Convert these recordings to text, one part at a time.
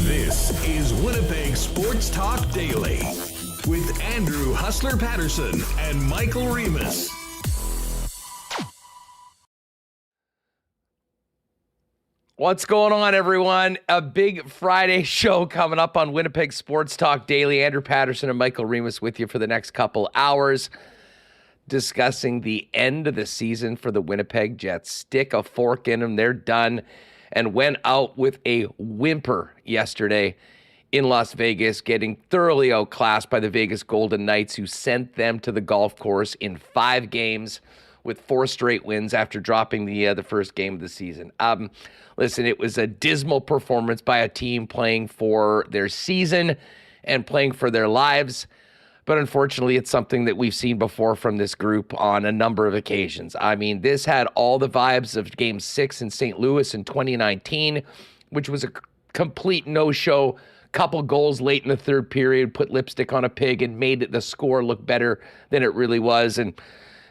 This is Winnipeg Sports Talk Daily with Andrew Hustler Paterson and Michael Remis. What's going on, everyone? A big Friday show coming up on Winnipeg Sports Talk Daily. Andrew Paterson and Michael Remis with you for the next couple hours, discussing the end of the season for the Winnipeg Jets. Stick a fork in them. They're done, and went out with a whimper yesterday in Las Vegas, getting thoroughly outclassed by the Vegas Golden Knights, who sent them to the golf course in 5 games with 4 straight wins after dropping the first game of the season. Listen, it was a dismal performance by a team playing for their season and playing for their lives. But unfortunately, it's something that we've seen before from this group on a number of occasions. I mean, this had all the vibes of Game 6 in St. Louis in 2019, which was a complete no-show. Couple goals late in the third period, put lipstick on a pig and made the score look better than it really was. And,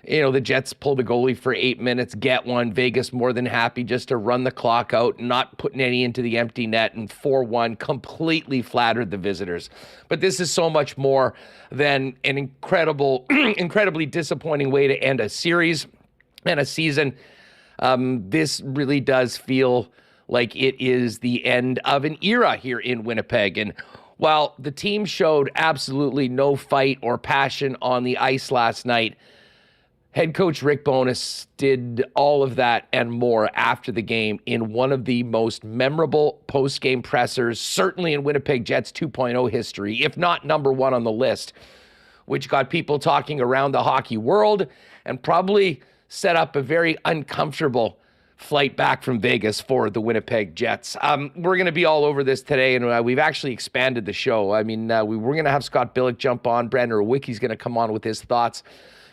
you know, the Jets pulled the goalie for 8 minutes, get one. Vegas more than happy just to run the clock out, not putting any into the empty net, and 4-1 completely flattered the visitors. But this is so much more than an incredibly disappointing way to end a series and a season. This really does feel like it is the end of an era here in Winnipeg. And while the team showed absolutely no fight or passion on the ice last night, head coach Rick Bowness did all of that and more after the game in one of the most memorable post-game pressers, certainly in Winnipeg Jets 2.0 history, if not number one on the list, which got people talking around the hockey world and probably set up a very uncomfortable flight back from Vegas for the Winnipeg Jets. We're going to be all over this today, and we've actually expanded the show. I mean, we're going to have Scott Billeck jump on. Brandon Rewucki's going to come on with his thoughts.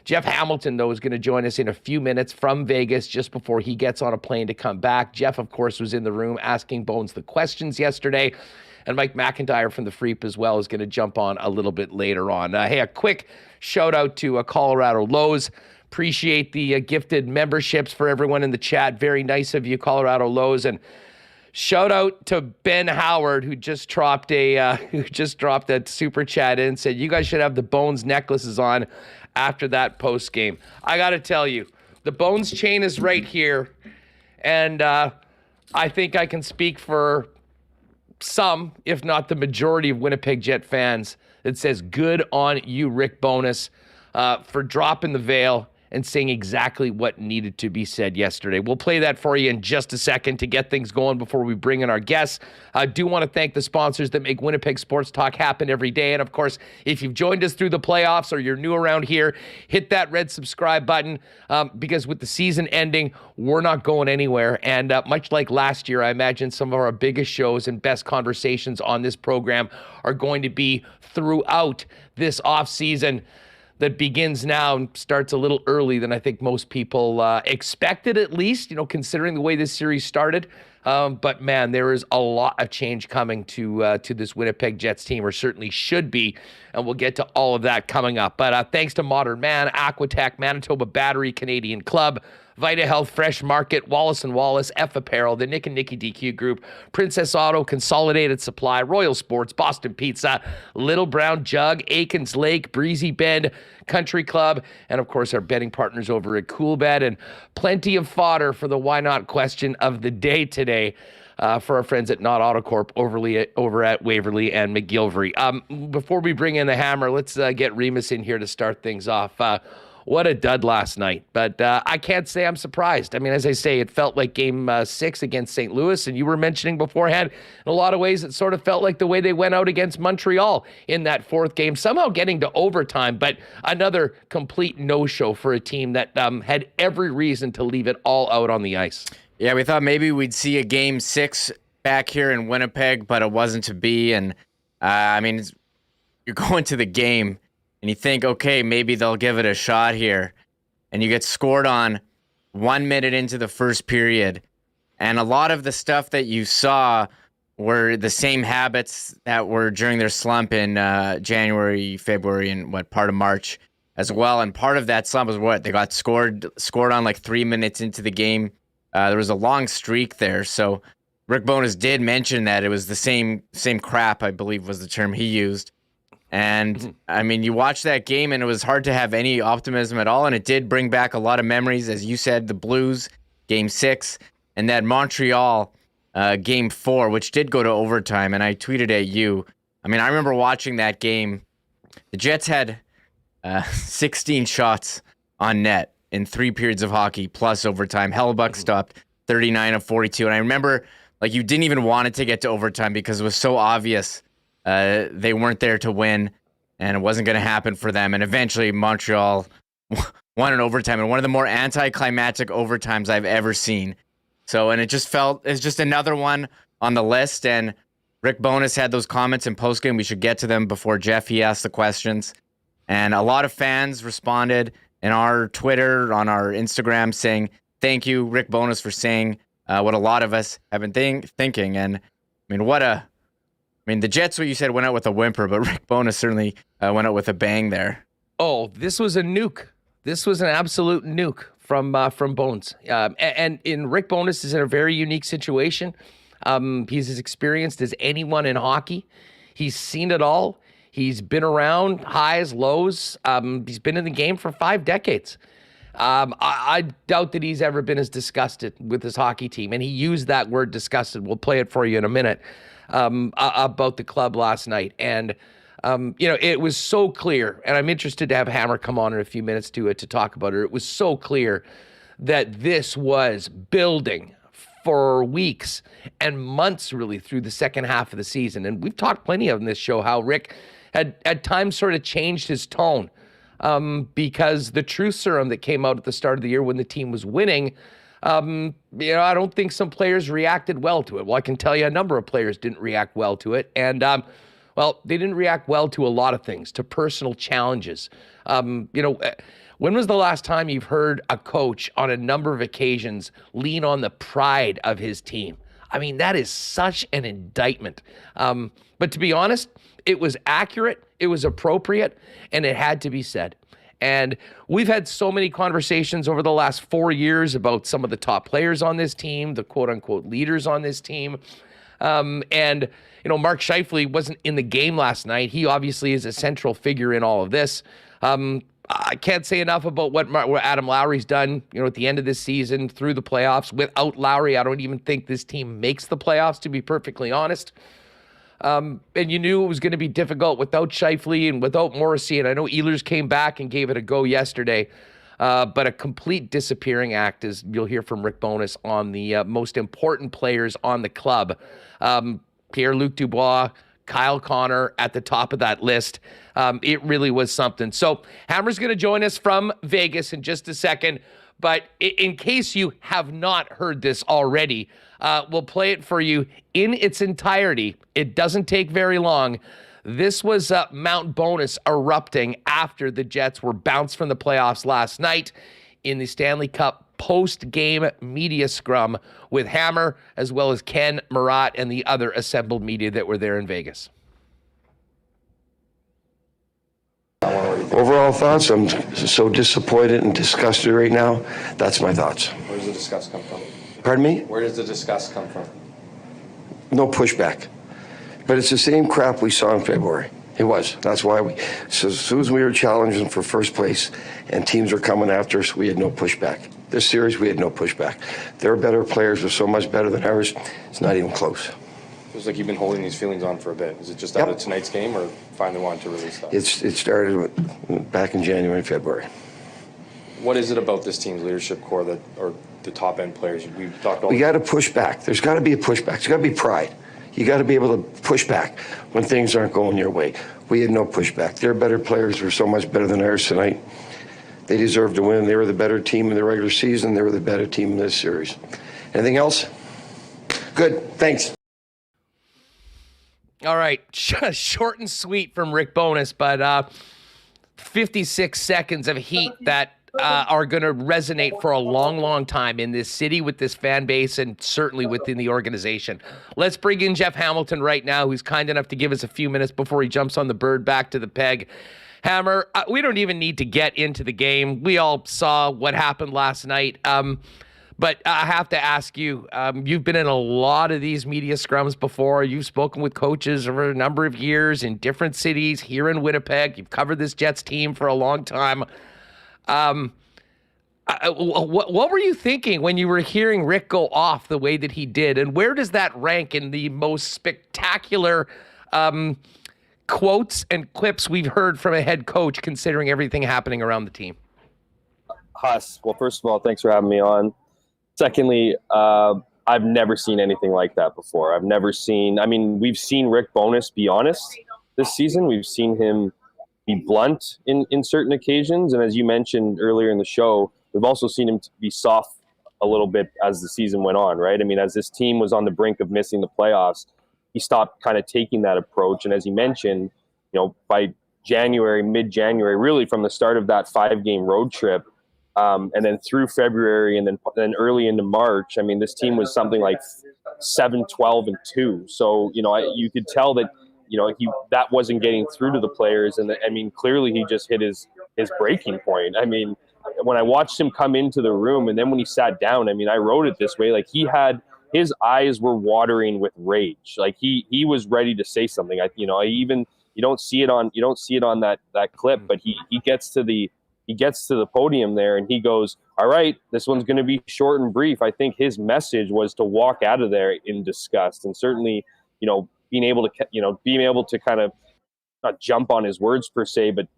Jeff Hamilton, though, is going to join us in a few minutes from Vegas just before he gets on a plane to come back. Jeff, of course, was in the room asking Bones the questions yesterday. And Mike McIntyre from the Freep as well is going to jump on a little bit later on. Hey, a quick shout out to Colorado Lowe's. Appreciate the gifted memberships for everyone in the chat. Very nice of you, Colorado Lowe's. And shout out to Ben Howard, who just dropped a super chat in and said, you guys should have the Bones necklaces on after that post game. I got to tell you, the Bones chain is right here. And I think I can speak for some, if not the majority of Winnipeg Jet fans, that says good on you, Rick Bowness, for dropping the veil and saying exactly what needed to be said yesterday. We'll play that for you in just a second to get things going before we bring in our guests. I do want to thank the sponsors that make Winnipeg Sports Talk happen every day. And of course, if you've joined us through the playoffs or you're new around here, hit that red subscribe button because with the season ending, we're not going anywhere. And much like last year, I imagine some of our biggest shows and best conversations on this program are going to be throughout this offseason that begins now and starts a little early than I think most people expected, at least, you know, considering the way this series started. But man, there is a lot of change coming to this Winnipeg Jets team, or certainly should be, and we'll get to all of that coming up. But thanks to Modern Man, Aquatech, Manitoba Battery, Canadian Club, Vita Health, Fresh Market, Wallace & Wallace, F Apparel, the Nick and Nicky DQ Group, Princess Auto, Consolidated Supply, Royal Sports, Boston Pizza, Little Brown Jug, Aikens Lake, Breezy Bend, Country Club, and of course our betting partners over at Coolbet, and plenty of fodder for the why not question of the day today for our friends at Not Autocorp over at Waverly and McGillivray. Before we bring in the hammer, let's get Remis in here to start things off. what a dud last night. But I can't say I'm surprised. I mean, as I say, it felt like Game 6 against St. Louis, and you were mentioning beforehand, in a lot of ways, it sort of felt like the way they went out against Montreal in that fourth game, somehow getting to overtime, but another complete no-show for a team that had every reason to leave it all out on the ice. Yeah, we thought maybe we'd see a Game 6 back here in Winnipeg, but it wasn't to be. And, I mean, you're going to the game, and you think, okay, maybe they'll give it a shot here. And you get scored on 1 minute into the first period. And a lot of the stuff that you saw were the same habits that were during their slump in January, February, and part of March as well. And part of that slump was what? They got scored on like 3 minutes into the game. There was a long streak there. So Rick Bowness did mention that it was the same crap, I believe was the term he used. And, I mean, you watch that game, and it was hard to have any optimism at all, and it did bring back a lot of memories. As you said, the Blues, Game 6, and that Montreal Game 4, which did go to overtime, and I tweeted at you. I mean, I remember watching that game. The Jets had 16 shots on net in 3 periods of hockey, plus overtime. Hellebuck stopped 39 of 42, and I remember, like, you didn't even want it to get to overtime because it was so obvious they weren't there to win, and it wasn't going to happen for them. And eventually, Montreal won in overtime, and one of the more anticlimactic overtimes I've ever seen. So, and it's just another one on the list. And Rick Bowness had those comments in postgame. We should get to them before Jeff, he asked the questions. And a lot of fans responded in our Twitter, on our Instagram, saying, thank you, Rick Bowness, for saying what a lot of us have been thinking. And, I mean, the Jets, what you said, went out with a whimper, but Rick Bowness certainly went out with a bang there. Oh, this was a nuke. This was an absolute nuke from Bones. And Rick Bowness is in a very unique situation. He's as experienced as anyone in hockey. He's seen it all. He's been around highs, lows. He's been in the game for 5 decades. I doubt that he's ever been as disgusted with his hockey team. And he used that word disgusted. We'll play it for you in a minute. About the club last night. And, it was so clear, and I'm interested to have Hammer come on in a few minutes to talk about it. It was so clear that this was building for weeks and months, really, through the second half of the season. And we've talked plenty of in this show how Rick had at times sort of changed his tone because the truth serum that came out at the start of the year when the team was winning, I don't think some players reacted well to it. Well, I can tell you a number of players didn't react well to it. And, they didn't react well to a lot of things, to personal challenges. When was the last time you've heard a coach on a number of occasions lean on the pride of his team? I mean, that is such an indictment. But to be honest, it was accurate, it was appropriate, and it had to be said. And we've had so many conversations over the last 4 years about some of the top players on this team, the quote-unquote leaders on this team. Mark Scheifele wasn't in the game last night. He obviously is a central figure in all of this. I can't say enough about what Adam Lowry's done, at the end of this season through the playoffs. Without Lowry, I don't even think this team makes the playoffs, to be perfectly honest. And you knew it was going to be difficult without Scheifele and without Morrissey. And I know Ehlers came back and gave it a go yesterday. But a complete disappearing act, as you'll hear from Rick Bowness, on the most important players on the club. Pierre-Luc Dubois, Kyle Connor at the top of that list. It really was something. So Hammer's going to join us from Vegas in just a second. But in case you have not heard this already, we'll play it for you in its entirety. It doesn't take very long. This was Mount Bowness erupting after the Jets were bounced from the playoffs last night in the Stanley Cup post-game media scrum with Hammer, as well as Ken, Murat, and the other assembled media that were there in Vegas. Overall thoughts, I'm so disappointed and disgusted right now. That's my thoughts. Where does the disgust come from? Pardon me? Where does the disgust come from? No pushback. But it's the same crap we saw in February. It was. That's why so as soon as we were challenging for first place and teams were coming after us, we had no pushback. This series, we had no pushback. Their better players were so much better than ours, it's not even close. Feels like you've been holding these feelings on for a bit. Is it just out of tonight's game or finally wanted to release that? It started back in January and February. What is it about this team's leadership core or the top end players? We've talked all. We got to push back. There's got to be a pushback. There's got to be pride. You got to be able to push back when things aren't going your way. We had no pushback. Their better players were so much better than ours tonight. They deserved to win. They were the better team in the regular season. They were the better team in this series. Anything else? Good. Thanks. All right. Short and sweet from Rick Bowness, but 56 seconds of heat that are going to resonate for a long, long time in this city with this fan base and certainly within the organization. Let's bring in Jeff Hamilton right now, who's kind enough to give us a few minutes before he jumps on the bird back to the peg. Hammer, we don't even need to get into the game. We all saw what happened last night. But I have to ask you, you've been in a lot of these media scrums before. You've spoken with coaches over a number of years in different cities here in Winnipeg. You've covered this Jets team for a long time. What were you thinking when you were hearing Rick go off the way that he did? And where does that rank in the most spectacular quotes and clips we've heard from a head coach, considering everything happening around the team? Huss, well, first of all, thanks for having me on. Secondly, I've never seen anything like that before. We've seen Rick Bowness be honest this season. We've seen him be blunt in certain occasions. And as you mentioned earlier in the show, we've also seen him be soft a little bit as the season went on, right? I mean, as this team was on the brink of missing the playoffs, he stopped kind of taking that approach. And as you mentioned, by mid-January, really from the start of that 5-game road trip, and then through February and then early into March, I mean, this team was something like 7-12-2. So, you could tell that, that wasn't getting through to the players. And clearly he just hit his breaking point. I mean, when I watched him come into the room and then when he sat down, I wrote it this way, like his eyes were watering with rage. Like he was ready to say something. You don't see it on that clip, but he gets to the podium there and he goes, all right, this one's going to be short and brief. I think his message was to walk out of there in disgust, and certainly, being able to kind of not jump on his words per se, but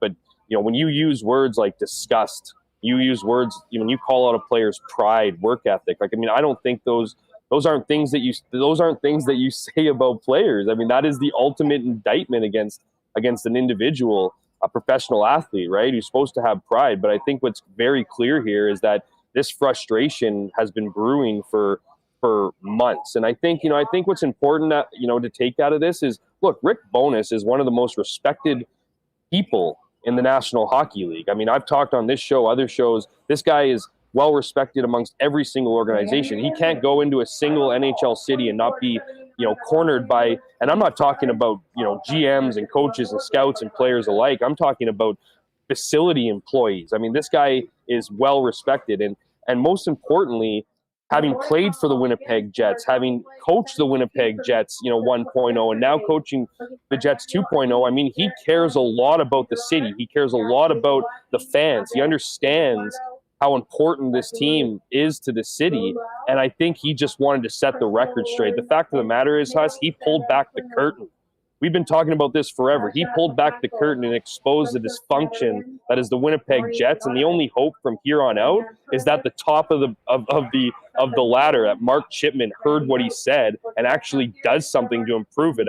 when you use words like disgust, you use words, when you call out a player's pride, work ethic. I don't think those aren't things that you say about players. That is the ultimate indictment against an individual, a professional athlete, right? Who's supposed to have pride. But I think what's very clear here is that this frustration has been brewing for months. And I think what's important to take out of this is, look, Rick Bowness is one of the most respected people in the National Hockey League. I've talked on this show, other shows, this guy is well respected amongst every single organization. He can't go into a single NHL city and not be cornered by, and I'm not talking about, GMs and coaches and scouts and players alike. I'm talking about facility employees. This guy is well respected. And most importantly, having played for the Winnipeg Jets, having coached the Winnipeg Jets, 1.0, and now coaching the Jets 2.0, he cares a lot about the city. He cares a lot about the fans. He understands how important this team is to the city. And I think he just wanted to set the record straight. The fact of the matter is, Huss, he pulled back the curtain. We've been talking about this forever. He pulled back the curtain and exposed the dysfunction that is the Winnipeg Jets. And the only hope from here on out is that the top of the ladder, that Mark Chipman heard what he said and actually does something to improve it.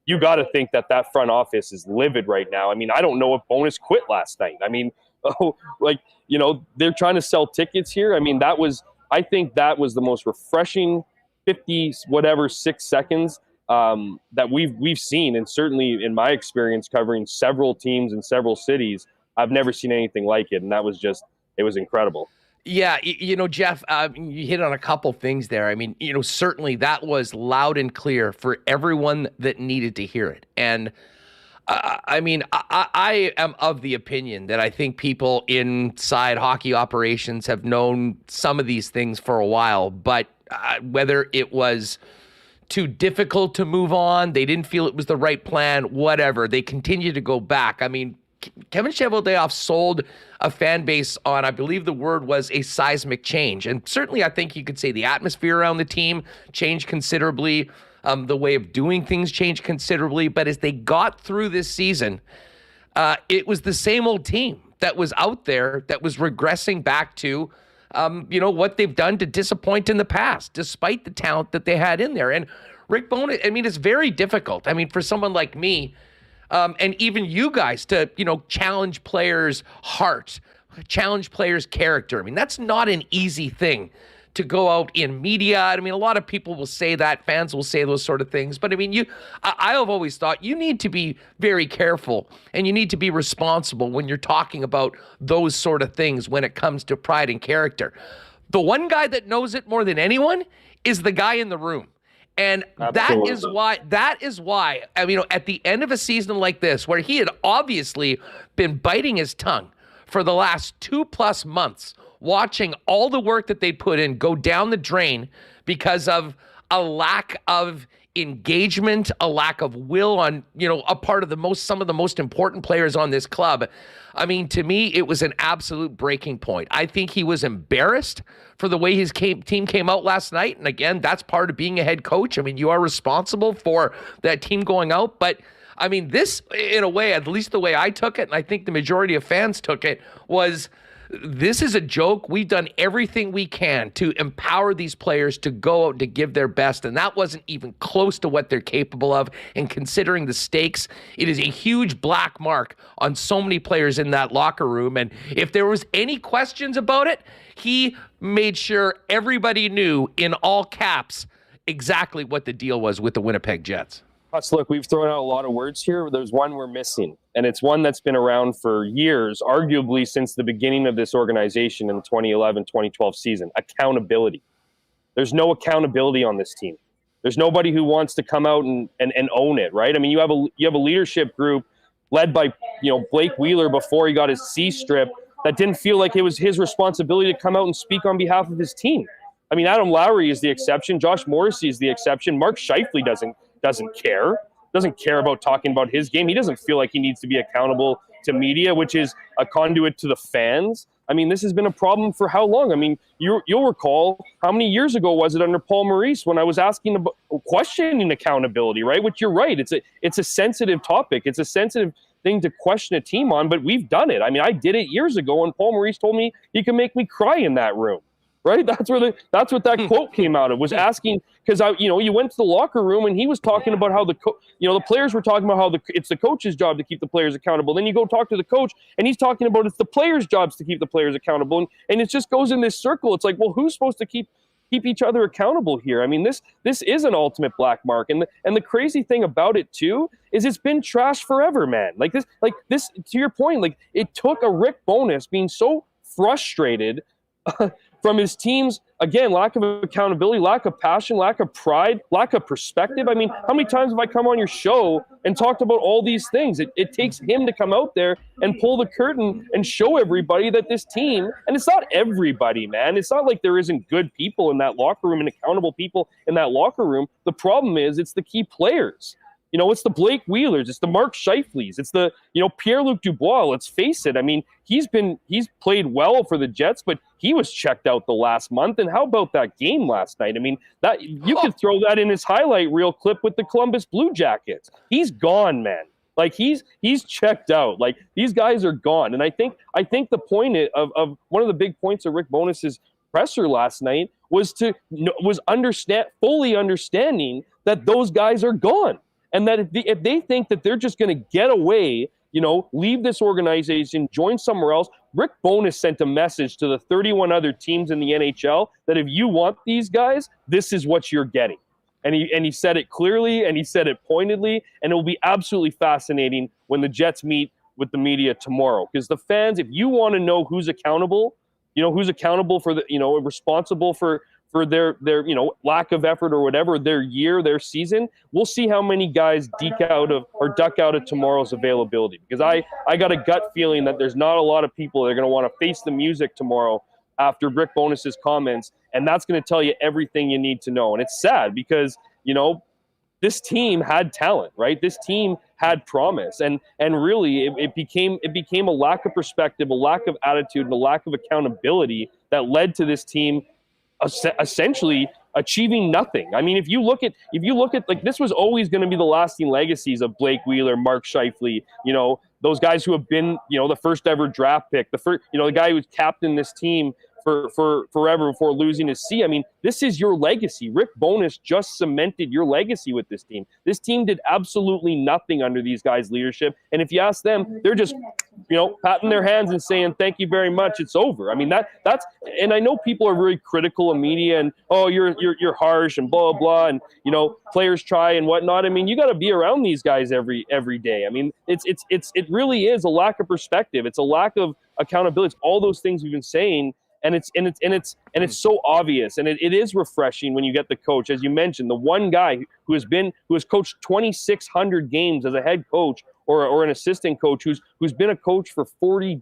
You got to think that front office is livid right now. I don't know if Bowness quit last night. They're trying to sell tickets here. I think that was the most refreshing 6 seconds that we've seen. And certainly in my experience covering several teams in several cities, I've never seen anything like it. And it was incredible. Yeah, Jeff, you hit on a couple things there. Certainly that was loud and clear for everyone that needed to hear it. And I am of the opinion that I think people inside hockey operations have known some of these things for a while, but whether it was too difficult to move on, they didn't feel it was the right plan, whatever, they continue to go back. Kevin Cheveldayoff sold a fan base on, I believe the word was a seismic change. And certainly I think you could say the atmosphere around the team changed considerably. The way of doing things changed considerably. But as they got through this season, it was the same old team. that was out there that was regressing back to, what they've done to disappoint in the past, despite the talent that they had in there. And Rick Bowness, I mean, it's very difficult. I mean, for someone like me, and even you guys to, challenge players' heart, challenge players' character. I mean, that's not an easy thing to go out in media. I mean, a lot of people will say that, fans will say those sort of things. But I mean, I have always thought you need to be very careful and you need to be responsible when you're talking about those sort of things when it comes to pride and character. The one guy that knows it more than anyone is the guy in the room. And that is why, I mean, at the end of a season like this, where he had obviously been biting his tongue for the last 2+ months, watching all the work that they put in go down the drain because of a lack of engagement, a lack of will on, a part of some of the most important players on this club. I mean, to me, it was an absolute breaking point. I think he was embarrassed for the way his team came out last night. And again, that's part of being a head coach. I mean, you are responsible for that team going out. But I mean, this, in a way, at least the way I took it, and I think the majority of fans took it, was this is a joke. We've done everything we can to empower these players to go out to give their best, and that wasn't even close to what they're capable of. And considering the stakes, it is a huge black mark on so many players in that locker room. And if there was any questions about it, he made sure everybody knew in all caps exactly what the deal was with the Winnipeg Jets. Look, we've thrown out a lot of words here. There's one we're missing, and it's one that's been around for years, arguably since the beginning of this organization in the 2011-2012 season: accountability. There's no accountability on this team. There's nobody who wants to come out and own it, right? I mean, you have a leadership group led by Blake Wheeler before he got his C strip that didn't feel like it was his responsibility to come out and speak on behalf of his team. I mean, Adam Lowry is the exception. Josh Morrissey is the exception. Mark Scheifele doesn't care about talking about his game. He doesn't feel like he needs to be accountable to media, which is a conduit to the fans. I mean, this has been a problem for how long? I mean, you'll recall how many years ago was it under Paul Maurice when I was asking about questioning accountability, right? Which you're right. It's a sensitive topic. It's a sensitive thing to question a team on, but we've done it. I mean, I did it years ago when Paul Maurice told me he could make me cry in that room. Right, that's what that quote came out of, was asking, because you went to the locker room and he was talking about how the players were talking about how it's the coach's job to keep the players accountable. Then you go talk to the coach and he's talking about it's the players' jobs to keep the players accountable, and it just goes in this circle. It's like, well, who's supposed to keep each other accountable here? I mean, this is an ultimate black mark, and the crazy thing about it too is it's been trash forever, man. Like this to your point, like it took a Rick Bowness being so frustrated from his team's, again, lack of accountability, lack of passion, lack of pride, lack of perspective. I mean, how many times have I come on your show and talked about all these things? It takes him to come out there and pull the curtain and show everybody that this team, and it's not everybody, man. It's not like there isn't good people in that locker room and accountable people in that locker room. The problem is it's the key players. It's the Blake Wheelers, it's the Mark Scheifele's, it's the, Pierre-Luc Dubois. Let's face it. I mean, he's played well for the Jets, but he was checked out the last month. And how about that game last night? I mean, that you could throw that in his highlight reel clip with the Columbus Blue Jackets. He's gone, man. Like he's checked out. Like these guys are gone. And I think the point of one of the big points of Rick Bowness's presser last night was fully understanding that those guys are gone. And that if they think that they're just going to get away, leave this organization, join somewhere else, Rick Bowness sent a message to the 31 other teams in the NHL that if you want these guys, this is what you're getting. And he said it clearly and he said it pointedly. And it will be absolutely fascinating when the Jets meet with the media tomorrow. Because the fans, if you want to know who's accountable, who's accountable for responsible for their lack of effort or whatever, their season, we'll see how many guys duck out of tomorrow's availability. Because I got a gut feeling that there's not a lot of people that are going to want to face the music tomorrow after Rick Bowness's comments, and that's going to tell you everything you need to know. And it's sad because, this team had talent, right? This team had promise, and really it became a lack of perspective, a lack of attitude, and a lack of accountability that led to this team essentially achieving nothing. I mean, if you look at like, this was always going to be the lasting legacies of Blake Wheeler, Mark Scheifele, those guys who have been, the first ever draft pick, the guy who's captained this team for forever before losing his C. I mean, this is your legacy. Rick Bowness just cemented your legacy with this team. This team did absolutely nothing under these guys' leadership. And if you ask them, they're just, patting their hands and saying, thank you very much, it's over. I mean, that's, and I know people are very critical of media and, oh, you're harsh and blah, blah, and, players try and whatnot. I mean, you got to be around these guys every day. I mean, it really is a lack of perspective. It's a lack of accountability. It's all those things we've been saying. And it's so obvious, and it is refreshing when you get the coach, as you mentioned, the one guy who has coached 2,600 games as a head coach or an assistant coach who's been a coach for 40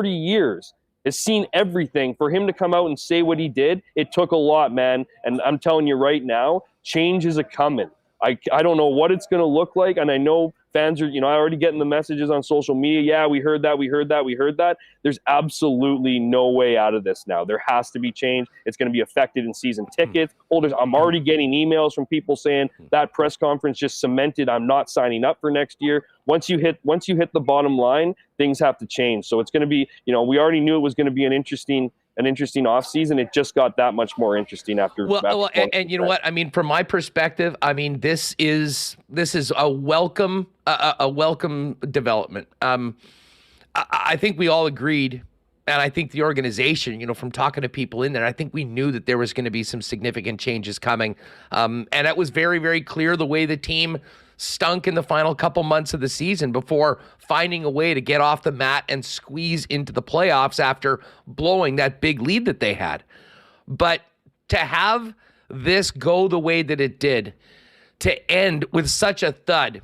years, has seen everything. For him to come out and say what he did, it took a lot, man. And I'm telling you right now, change is a coming. I don't know what it's going to look like, and I know fans are, already getting the messages on social media. Yeah, we heard that. There's absolutely no way out of this now. There has to be change. It's going to be affected in season ticket holders. I'm already getting emails from people saying that press conference just cemented I'm not signing up for next year. Once you hit the bottom line, things have to change. So it's going to be, we already knew it was going to a an interesting offseason. It just got that much more interesting after. And you know what? I mean, from my perspective, I mean, this is a welcome development. I think we all agreed, and I think the organization, from talking to people in there, I think we knew that there was going to be some significant changes coming. And it was very, very clear the way the team stunk in the final couple months of the season before finding a way to get off the mat and squeeze into the playoffs after blowing that big lead that they had. But to have this go the way that it did, to end with such a thud,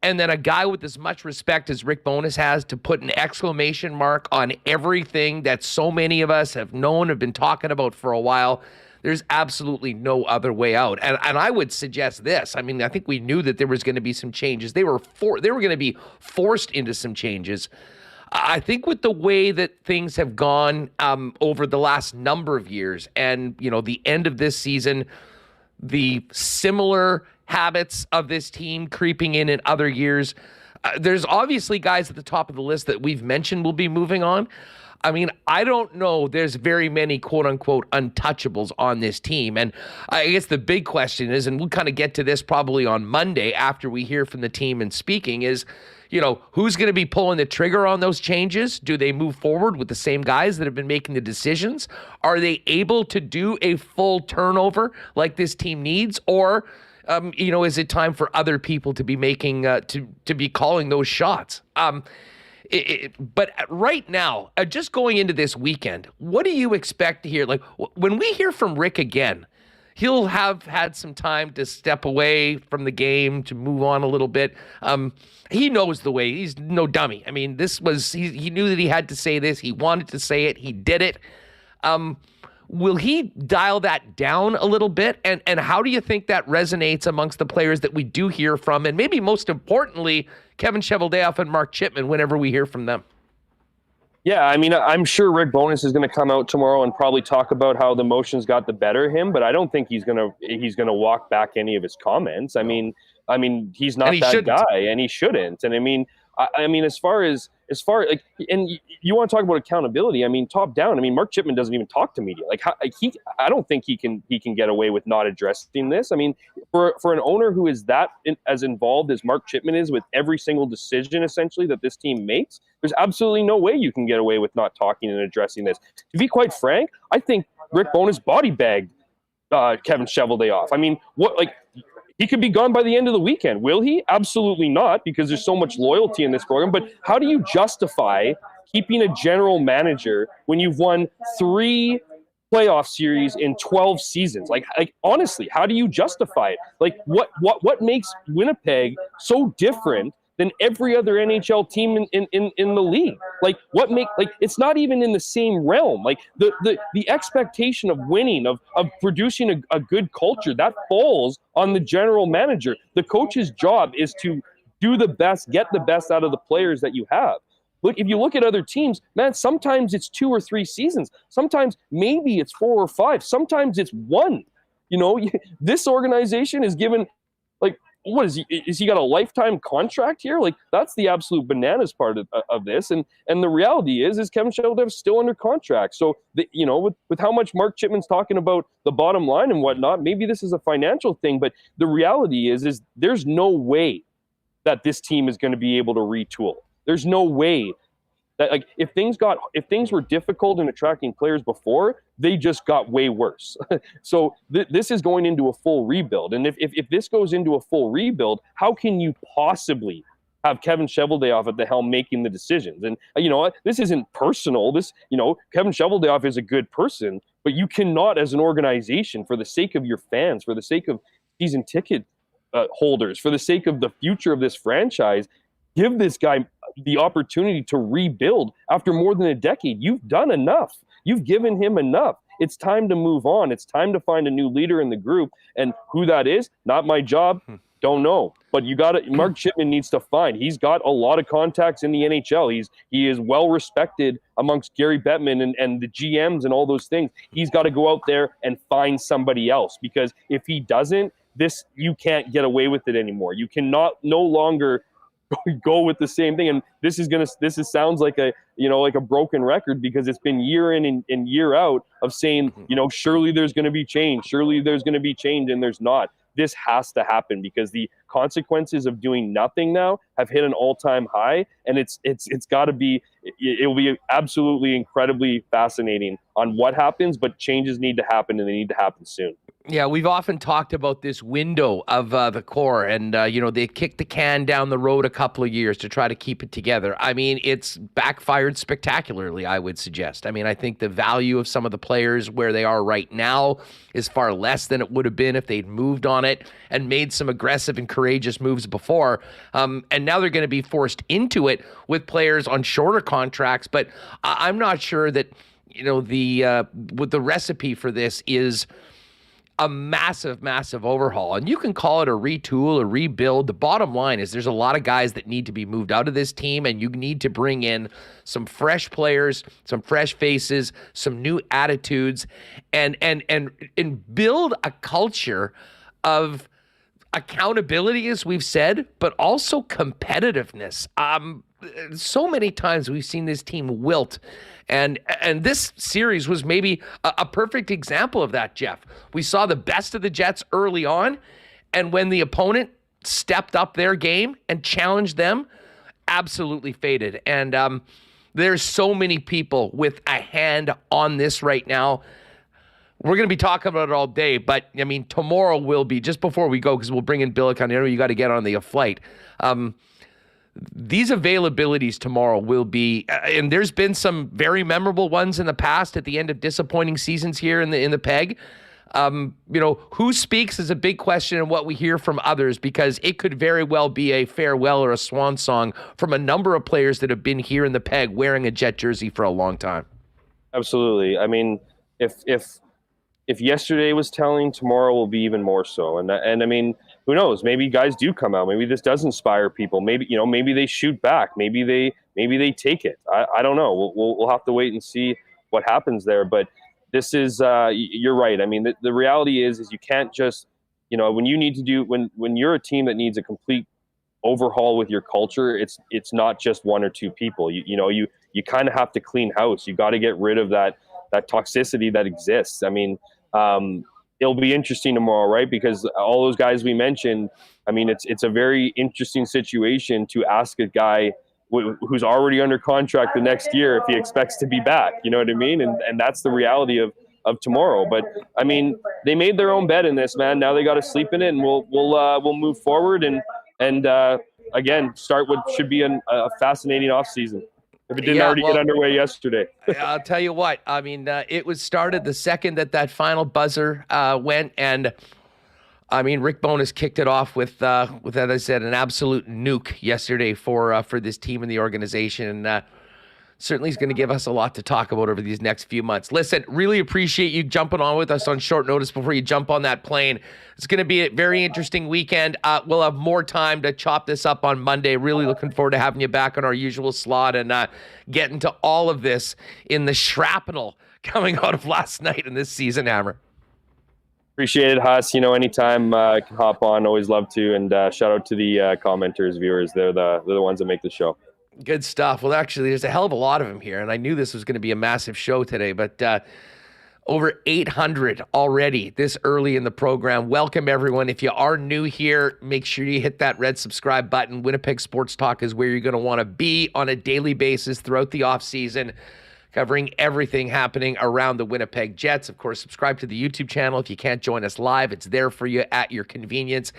and then a guy with as much respect as Rick Bowness has to put an exclamation mark on everything that so many of us have known, have been talking about for a while, there's absolutely no other way out. And I would suggest this. I mean, I think we knew that there was going to be some changes. They were going to be forced into some changes. I think with the way that things have gone over the last number of years and, the end of this season, the similar habits of this team creeping in other years, there's obviously guys at the top of the list that we've mentioned will be moving on. I mean, I don't know there's very many quote-unquote untouchables on this team. And I guess the big question is, and we'll kind of get to this probably on Monday after we hear from the team and speaking, is, who's going to be pulling the trigger on those changes? Do they move forward with the same guys that have been making the decisions? Are they able to do a full turnover like this team needs? Or, is it time for other people to be making, to be calling those shots? But right now, just going into this weekend, what do you expect to hear? Like, when we hear from Rick again, he'll have had some time to step away from the game, to move on a little bit. He knows the way. He's no dummy. I mean, he knew that he had to say this. He wanted to say it. He did it. Will he dial that down a little bit? And how do you think that resonates amongst the players that we do hear from? And maybe most importantly, Kevin Cheveldayoff and Mark Chipman, whenever we hear from them. Yeah, I mean, I'm sure Rick Bowness is going to come out tomorrow and probably talk about how the emotions got the better of him, but I don't think he's going to walk back any of his comments. I mean, he's not that guy, and he shouldn't. And I mean, as far as like, and you want to talk about accountability. I mean, top down. I mean, Mark Chipman doesn't even talk to media. Like, I don't think he can get away with not addressing this. I mean, for an owner who is as involved as Mark Chipman is with every single decision essentially that this team makes, there's absolutely no way you can get away with not talking and addressing this. To be quite frank, I think Rick Bowness body bagged Kevin Cheveldayoff. I mean, he could be gone by the end of the weekend. Will he? Absolutely not, because there's so much loyalty in this program. But how do you justify keeping a general manager when you've won 3 playoff series in 12 seasons? Like honestly, how do you justify it? Like what makes Winnipeg so different than every other NHL team in the league? Like it's not even in the same realm. Like the expectation of winning, of producing a good culture, that falls on the general manager. The coach's job is to do the best, get the best out of the players that you have. Look, if you look at other teams, man, sometimes it's 2 or 3 seasons. Sometimes maybe it's 4 or 5. Sometimes it's 1. This organization is given what is he? Is he got a lifetime contract here? Like, that's the absolute bananas part of this. And the reality is Kevin Cheveldayoff's still under contract. So, with how much Mark Chipman's talking about the bottom line and whatnot, maybe this is a financial thing. But the reality is there's no way that this team is going to be able to retool. There's no way that, like, if things were difficult in attracting players before, they just got way worse. So this is going into a full rebuild. And if this goes into a full rebuild, how can you possibly have Kevin Cheveldayoff at the helm making the decisions? And this isn't personal. Kevin Cheveldayoff is a good person, but you cannot, as an organization, for the sake of your fans, for the sake of season ticket holders, for the sake of the future of this franchise, give this guy the opportunity to rebuild after more than a decade. You've done enough. You've given him enough. It's time to move on. It's time to find a new leader in the group. And who that is, not my job. Don't know. But Mark Chipman needs to find. He's got a lot of contacts in the NHL. He is well respected amongst Gary Bettman and the GMs and all those things. He's got to go out there and find somebody else, because if he doesn't, you can't get away with it anymore. You cannot no longer go with the same thing. And this sounds like a broken record, because it's been year in and year out of saying, surely there's going to be change. Surely there's going to be change, and there's not. This has to happen, because the consequences of doing nothing now have hit an all-time high, and it's got to be. It will be absolutely incredibly fascinating on what happens, but changes need to happen, and they need to happen soon. Yeah, we've often talked about this window of the core, and, they kicked the can down the road a couple of years to try to keep it together. I mean, it's backfired spectacularly, I would suggest. I mean, I think the value of some of the players where they are right now is far less than it would have been if they'd moved on it and made some aggressive and courageous moves before. And now they're going to be forced into it with players on shorter contracts, but I'm not sure that, the recipe for this is a massive, massive overhaul. And you can call it a retool, a rebuild. The bottom line is there's a lot of guys that need to be moved out of this team, and you need to bring in some fresh players, some fresh faces, some new attitudes, and build a culture of accountability, as we've said, but also competitiveness. So many times we've seen this team wilt, and this series was maybe a perfect example of that, Jeff. We saw the best of the Jets early on, and when the opponent stepped up their game and challenged them, absolutely faded. And there's so many people with a hand on this right now. We're going to be talking about it all day, but, I mean, tomorrow will be, just before we go, because we'll bring in Billeck on, you got to get on the flight. These availabilities tomorrow will be, and there's been some very memorable ones in the past at the end of disappointing seasons here in the PEG. Who speaks is a big question, and what we hear from others, because it could very well be a farewell or a swan song from a number of players that have been here in the PEG wearing a Jet jersey for a long time. Absolutely. I mean, if yesterday was telling, tomorrow will be even more so. And I mean, who knows? Maybe guys do come out. Maybe this does inspire people. Maybe maybe they shoot back. Maybe they take it. I don't know. We'll have to wait and see what happens there. But this is you're right. I mean, the reality is you can't just when you're a team that needs a complete overhaul with your culture. It's not just one or two people. You kind of have to clean house. You got to get rid of that toxicity that exists. I mean, it'll be interesting tomorrow, right? Because all those guys we mentioned, I mean, it's a very interesting situation to ask a guy who's already under contract the next year if he expects to be back. You know what I mean? And that's the reality of tomorrow. But I mean, they made their own bed in this, man. Now they got to sleep in it, and we'll move forward and again start what should be a fascinating offseason. If it didn't already get underway yesterday. I'll tell you what. I mean, it was started the second that final buzzer went, and I mean, Rick Bowness kicked it off with as I said, an absolute nuke yesterday for this team and the organization. And certainly is going to give us a lot to talk about over these next few months. Listen, really appreciate you jumping on with us on short notice before you jump on that plane. It's going to be a very interesting weekend. We'll have more time to chop this up on Monday. Really looking forward to having you back on our usual slot and getting to all of this in the shrapnel coming out of last night in this season, Hammer. Appreciate it, Huss. Anytime I can hop on, always love to. And shout out to the commenters, viewers. They're the ones that make the show. Good stuff. Well, actually, there's a hell of a lot of them here, and I knew this was going to be a massive show today, but over 800 already this early in the program. Welcome, everyone. If you are new here, make sure you hit that red subscribe button. Winnipeg Sports Talk is where you're going to want to be on a daily basis throughout the offseason, covering everything happening around the Winnipeg Jets. Of course, subscribe to the YouTube channel. If you can't join us live, it's there for you at your convenience.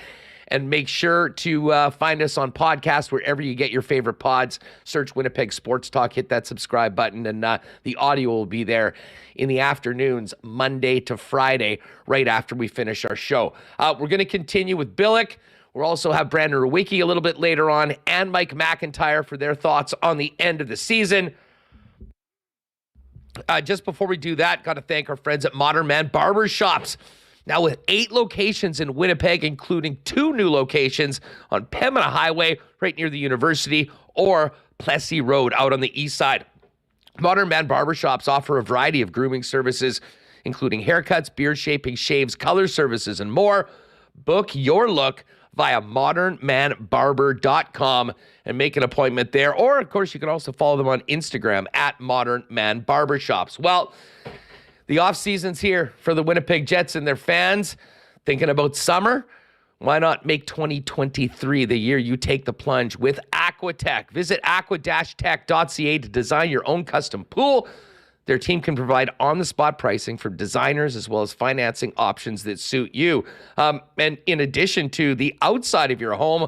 And make sure to find us on podcast wherever you get your favorite pods. Search Winnipeg Sports Talk, hit that subscribe button, and the audio will be there in the afternoons, Monday to Friday, right after we finish our show. We're going to continue with Billeck. We'll also have Brandon Rewucki a little bit later on, and Mike McIntyre for their thoughts on the end of the season. Just before we do that, got to thank our friends at Modern Man Barbershops. Now with 8 locations in Winnipeg, including 2 new locations on Pembina Highway, right near the university, or Plessis Road out on the east side. Modern Man Barbershops offer a variety of grooming services, including haircuts, beard shaping, shaves, color services, and more. Book your look via modernmanbarber.com and make an appointment there. Or, of course, you can also follow them on Instagram at Modern Man Barbershops. Well, the offseason's here for the Winnipeg Jets and their fans. Thinking about summer? Why not make 2023 the year you take the plunge with Aquatech? Visit aqua-tech.ca to design your own custom pool. Their team can provide on-the-spot pricing for designers as well as financing options that suit you. And in addition to the outside of your home,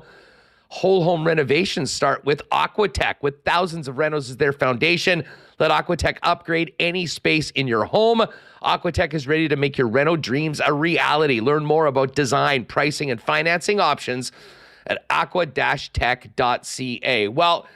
whole home renovations start with Aquatech. With thousands of renos as their foundation, let Aquatech upgrade any space in your home. Aquatech is ready to make your reno dreams a reality. Learn more about design, pricing, and financing options at aqua-tech.ca. Well,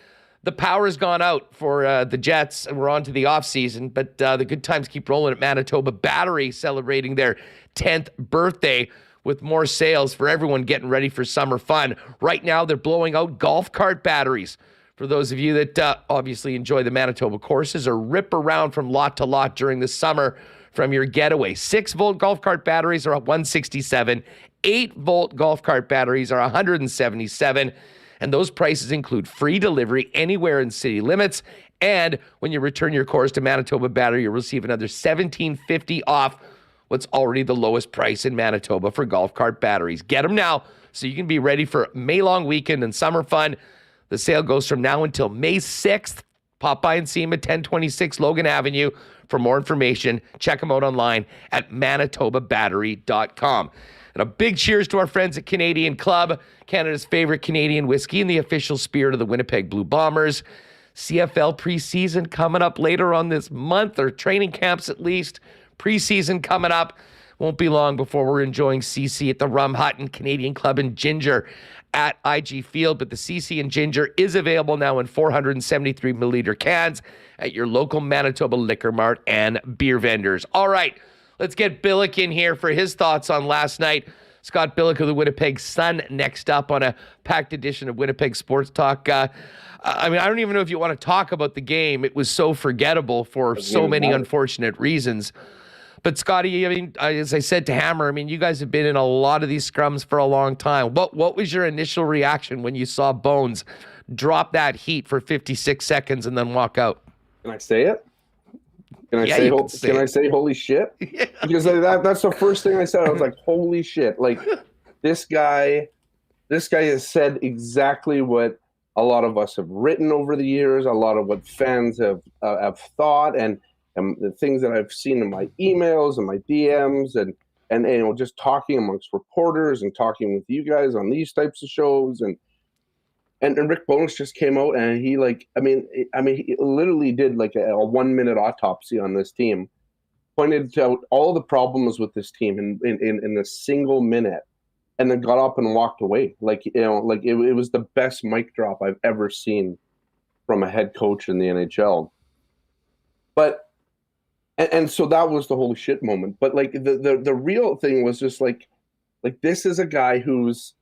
the power has gone out for the Jets, and we're on to the offseason, but the good times keep rolling at Manitoba Battery, celebrating their 10th birthday with more sales for everyone getting ready for summer fun. Right now, they're blowing out golf cart batteries. For those of you that obviously enjoy the Manitoba courses or rip around from lot to lot during the summer from your getaway. 6-volt golf cart batteries are $167. 8-volt golf cart batteries are $177. And those prices include free delivery anywhere in city limits. And when you return your cores to Manitoba Battery, you'll receive another $17.50 off what's already the lowest price in Manitoba for golf cart batteries. Get them now so you can be ready for May-long weekend and summer fun. The sale goes from now until May 6th. Pop by and see them at 1026 Logan Avenue. For more information, check them out online at manitobabattery.com. And a big cheers to our friends at Canadian Club, Canada's favorite Canadian whiskey and the official spirit of the Winnipeg Blue Bombers. CFL preseason coming up later on this month, or training camps at least. Preseason coming up. Won't be long before we're enjoying CC at the Rum Hut and Canadian Club and Ginger at IG Field. But the CC and Ginger is available now in 473 milliliter cans at your local Manitoba Liquor Mart and beer vendors. All right, let's get Billeck in here for his thoughts on last night. Scott Billeck of the Winnipeg Sun next up on a packed edition of Winnipeg Sports Talk. I don't even know if you want to talk about the game. It was so forgettable for so many unfortunate reasons. But Scotty, as I said to Hammer, you guys have been in a lot of these scrums for a long time. What was your initial reaction when you saw Bones drop that heat for 56 seconds and then walk out? Can I say it? Can I say holy shit? Yeah. Because that's the first thing I said. I was like, holy shit. Like, this guy has said exactly what a lot of us have written over the years, a lot of what fans have thought, and the things that I've seen in my emails and my DMs and just talking amongst reporters and talking with you guys on these types of shows. And Rick Bowness just came out and he he literally did like a 1-minute autopsy on this team, pointed out all the problems with this team in a single minute, and then got up and walked away. It was the best mic drop I've ever seen from a head coach in the NHL. But and so that was the holy shit moment. But like the real thing was just like this is a guy who's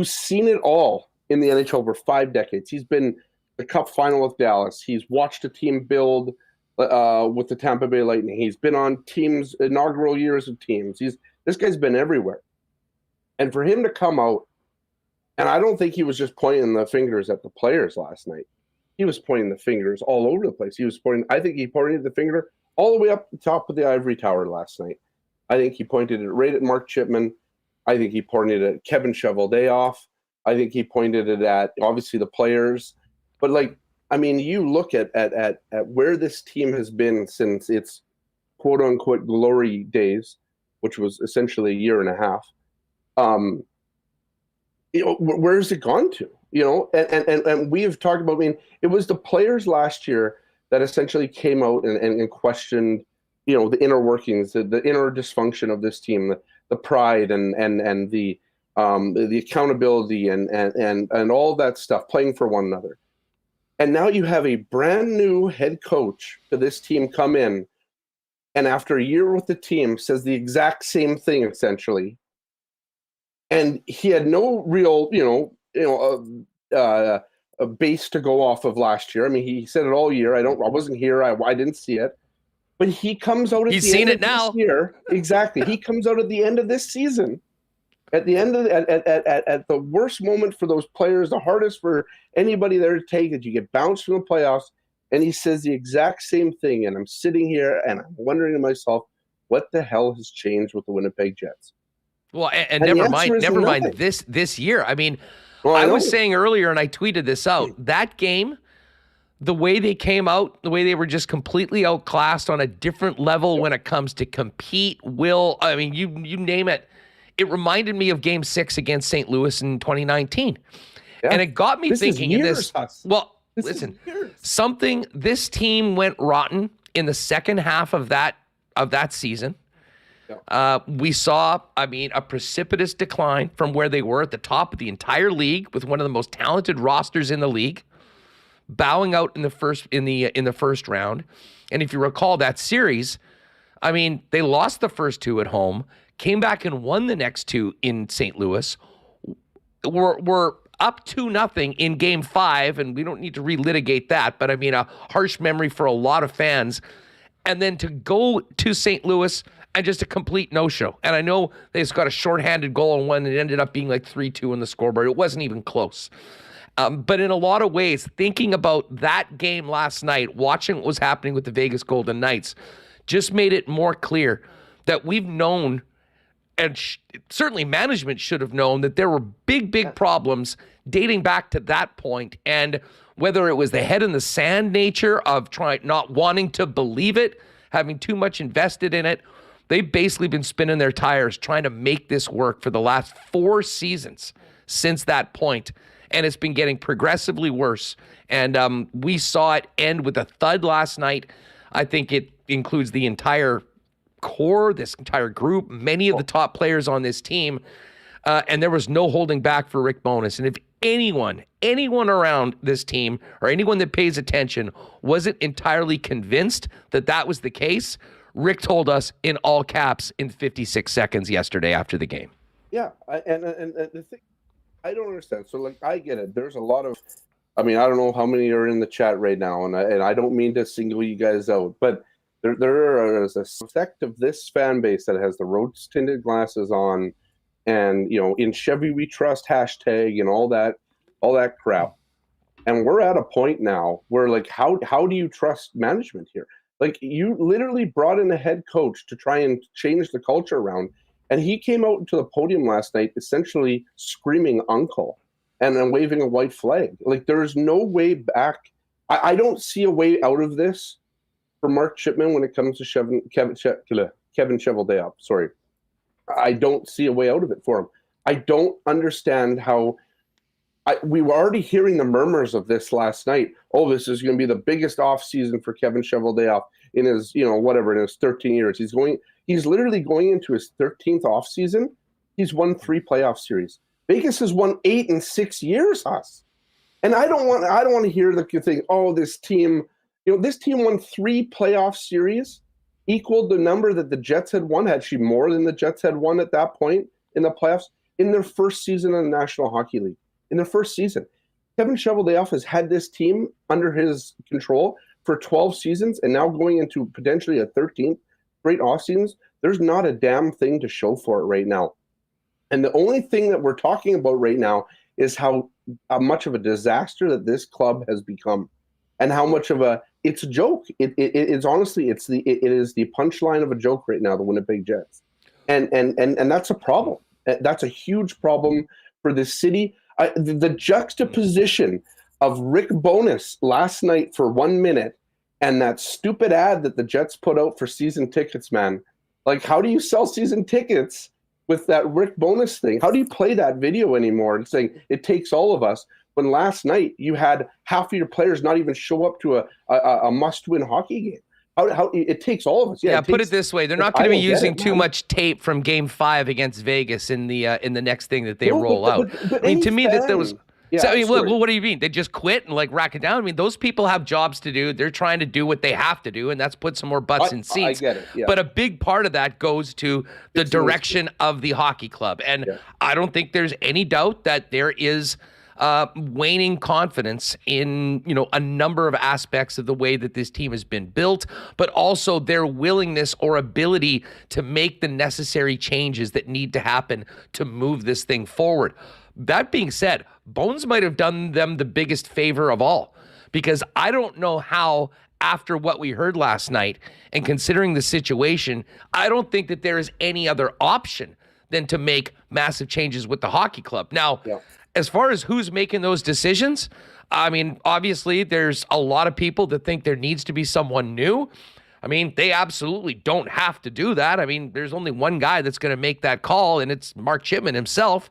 seen it all in the NHL over 5 decades. He's been the Cup final with Dallas. He's watched a team build with the Tampa Bay Lightning. He's been on teams, inaugural years of teams. This guy's been everywhere. And for him to come out, and I don't think he was just pointing the fingers at the players last night. He was pointing the fingers all over the place. I think he pointed the finger all the way up the top of the ivory tower last night. I think he pointed it right at Mark Chipman. I think he pointed it at Kevin Cheveldayoff. I think he pointed it at, obviously, the players. But, like, I mean, you look at where this team has been since its quote-unquote glory days, which was essentially a year and a half. Where's it gone to? And we have talked about, I mean, it was the players last year that essentially came out and questioned, the inner workings, the inner dysfunction of this team, the pride and the accountability and all that stuff, playing for one another. And now you have a brand new head coach to this team come in, and after a year with the team says the exact same thing essentially. And he had no real, a base to go off of last year. I mean, he said it all year. I wasn't here. I didn't see it. But he comes out at He's the seen end it of now. this year. Exactly. He comes out at the end of this season. At the end of at the worst moment for those players, the hardest for anybody there to take it. You get bounced from the playoffs, and he says the exact same thing. And I'm sitting here and I'm wondering to myself, what the hell has changed with the Winnipeg Jets? Well, and never mind this year. I mean, I was saying earlier, and I tweeted this out, that game, the way they came out, the way they were just completely outclassed on a different level when it comes to compete, I mean, you name it. It reminded me of Game 6 against St. Louis in 2019. Yeah. And it got me thinking this team went rotten in the second half of that season. We saw, a precipitous decline from where they were at the top of the entire league with one of the most talented rosters in the league, bowing out in the first round. And if you recall that series, they lost the first two at home, came back and won the next two in St. Louis. We're up 2-0 in Game 5, and we don't need to relitigate that, but a harsh memory for a lot of fans. And then to go to St. Louis and just a complete no-show. And I know they just got a shorthanded goal and one that ended up being like 3-2 on the scoreboard. It wasn't even close. But in a lot of ways, thinking about that game last night, watching what was happening with the Vegas Golden Knights, just made it more clear that we've known, and certainly management should have known, that there were big problems dating back to that point. And whether it was the head in the sand nature of not wanting to believe it, having too much invested in it, they've basically been spinning their tires trying to make this work for the last 4 seasons since that point. And it's been getting progressively worse. And we saw it end with a thud last night. I think it includes the entire core, this entire group, many of the top players on this team. And there was no holding back for Rick Bowness. And if anyone around this team or anyone that pays attention wasn't entirely convinced that was the case, Rick told us in all caps in 56 seconds yesterday after the game. Yeah, and the thing, I don't understand. So, I get it. There's a lot of, I don't know how many are in the chat right now, and I don't mean to single you guys out, but there is a sect of this fan base that has the rose-tinted glasses on, and in Chevy we trust hashtag and all that crap. And we're at a point now where how do you trust management here? You literally brought in a head coach to try and change the culture around, and he came out to the podium last night essentially screaming uncle and waving a white flag. There is no way back. I don't see a way out of this for Mark Chipman when it comes to Kevin Cheveldayoff. Sorry. I don't see a way out of it for him. I don't understand how we were already hearing the murmurs of this last night. Oh, this is going to be the biggest off season for Kevin Cheveldayoff in his, in his 13 years. He's literally going into his 13th off season. He's won 3 playoff series. Vegas has won 8 in 6 years, Huss. And I don't want to hear the thing, oh, this team, this team won 3 playoff series, equaled the number that the Jets had won, actually more than the Jets had won at that point in the playoffs, in their first season in the National Hockey League. In their first season. Kevin Cheveldayoff has had this team under his control for 12 seasons, and now going into potentially a 13th straight off seasons. There's not a damn thing to show for it right now. And the only thing that we're talking about right now is how much of a disaster that this club has become, and how much of it's a joke. It's honestly, it is the punchline of a joke right now, the Winnipeg Jets. And that's a problem. That's a huge problem for this city. The juxtaposition of Rick Bowness last night for 1 minute and that stupid ad that the Jets put out for season tickets, man. Like, how do you sell season tickets with that Rick Bowness thing? How do you play that video anymore and saying it takes all of us, when last night you had half of your players not even show up to a must-win hockey game? How it takes all of us. Yeah, put it this way: they're not going to be using too much tape from Game 5 against Vegas in the next thing that they roll out. But I mean, to me, that there was. Yeah, so, I mean, look, what do you mean? They just quit and like rack it down? I mean, those people have jobs to do. They're trying to do what they have to do, and that's put some more butts in seats. I get it. Yeah. But a big part of that goes to the direction of the hockey club, and I don't think there's any doubt that there is waning confidence in, a number of aspects of the way that this team has been built, but also their willingness or ability to make the necessary changes that need to happen to move this thing forward. That being said, Bones might have done them the biggest favor of all, because I don't know how, after what we heard last night and considering the situation, I don't think that there is any other option than to make massive changes with the hockey club. Now, as far as who's making those decisions, I mean, obviously there's a lot of people that think there needs to be someone new. I mean, they absolutely don't have to do that. I mean, there's only one guy that's going to make that call, and it's Mark Chipman himself.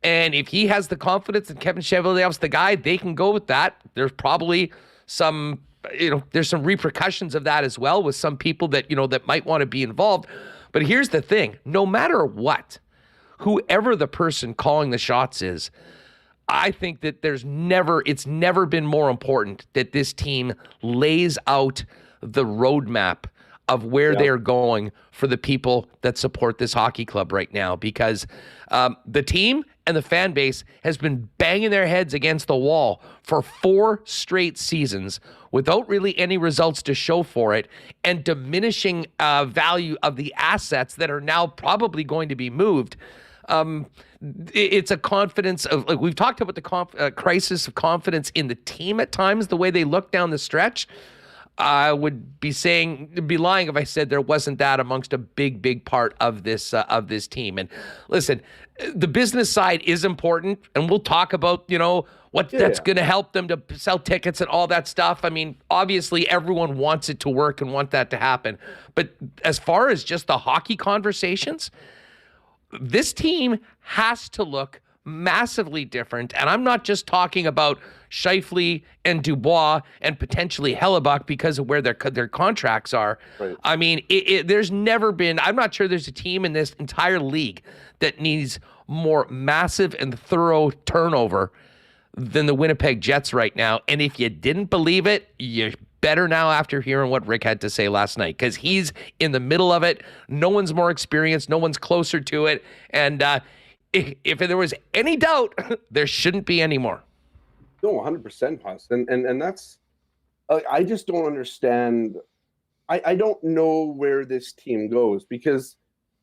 And if he has the confidence that Kevin Cheveldayoff's the guy, they can go with that. There's probably some, there's some repercussions of that as well with some people that, that might want to be involved. But here's the thing, no matter what, whoever the person calling the shots is, I think that it's never been more important that this team lays out the roadmap of where they're going for the people that support this hockey club right now, because the team and the fan base has been banging their heads against the wall for 4 straight seasons without really any results to show for it, and diminishing value of the assets that are now probably going to be moved. It's a confidence of, like we've talked about, the crisis of confidence in the team at times, the way they look down the stretch. I would be lying if I said there wasn't that amongst a big part of this team. And listen, the business side is important, and we'll talk about, that's going to help them to sell tickets and all that stuff. I mean, obviously everyone wants it to work and want that to happen. But as far as just the hockey conversations, this team has to look massively different. And I'm not just talking about Scheifele and Dubois and potentially Hellebuck because of where their contracts are. Right. I mean, there's never been, I'm not sure there's a team in this entire league that needs more massive and thorough turnover than the Winnipeg Jets right now. And if you didn't believe it, you better now after hearing what Rick had to say last night, because he's in the middle of it. No one's more experienced. No one's closer to it. And if there was any doubt, there shouldn't be any more. No, 100%, Huss. And that's, I just don't understand. I don't know where this team goes, because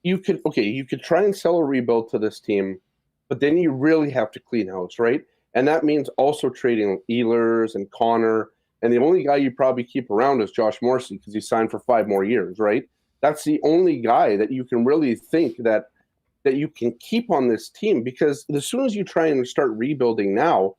you could try and sell a rebuild to this team, but then you really have to clean house, right? And that means also trading Ehlers and Connor. And the only guy you probably keep around is Josh Morrissey, because he signed for 5 more years, right? That's the only guy that you can really think that you can keep on this team, because as soon as you try and start rebuilding now,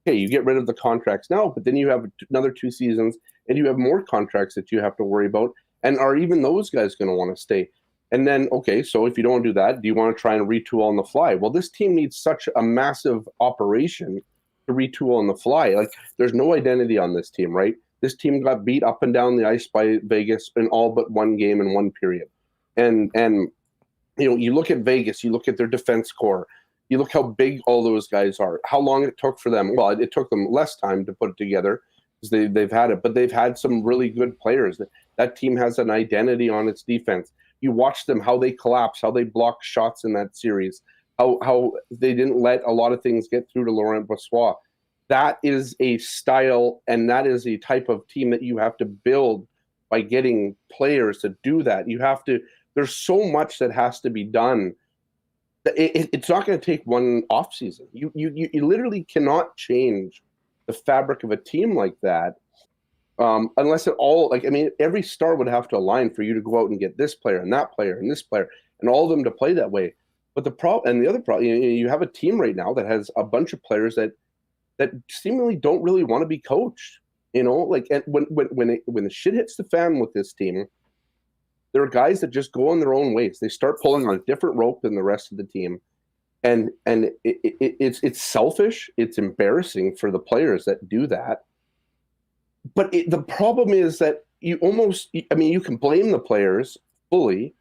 okay, you get rid of the contracts now, but then you have another 2 seasons and you have more contracts that you have to worry about. And are even those guys going to want to stay? And then, okay, so if you don't do that, do you want to try and retool on the fly? Well, this team needs such a massive operation to retool on the fly. Like, there's no identity on this team, right? This team got beat up and down the ice by Vegas in all but 1 game in 1 period. And you look at Vegas, you look at their defense core, you look how big all those guys are, how long it took for them. Well, it took them less time to put it together because they've had it, but they've had some really good players. That team has an identity on its defense. You watch them, how they collapse, how they block shots in that series, how they didn't let a lot of things get through to Laurent Brossoit. That is a style, and that is a type of team that you have to build by getting players to do that. there's so much that has to be done. It's not going to take one off season. You literally cannot change the fabric of a team like that unless it all, like, I mean, every star would have to align for you to go out and get this player and that player and this player and all of them to play that way. But the problem, and the other problem, you have a team right now that has a bunch of players that seemingly don't really want to be coached. You know, like, and when the shit hits the fan with this team, there are guys that just go on their own ways. They start pulling on a different rope than the rest of the team, and it's selfish. It's embarrassing for the players that do that. But the problem is that you can blame the players fully,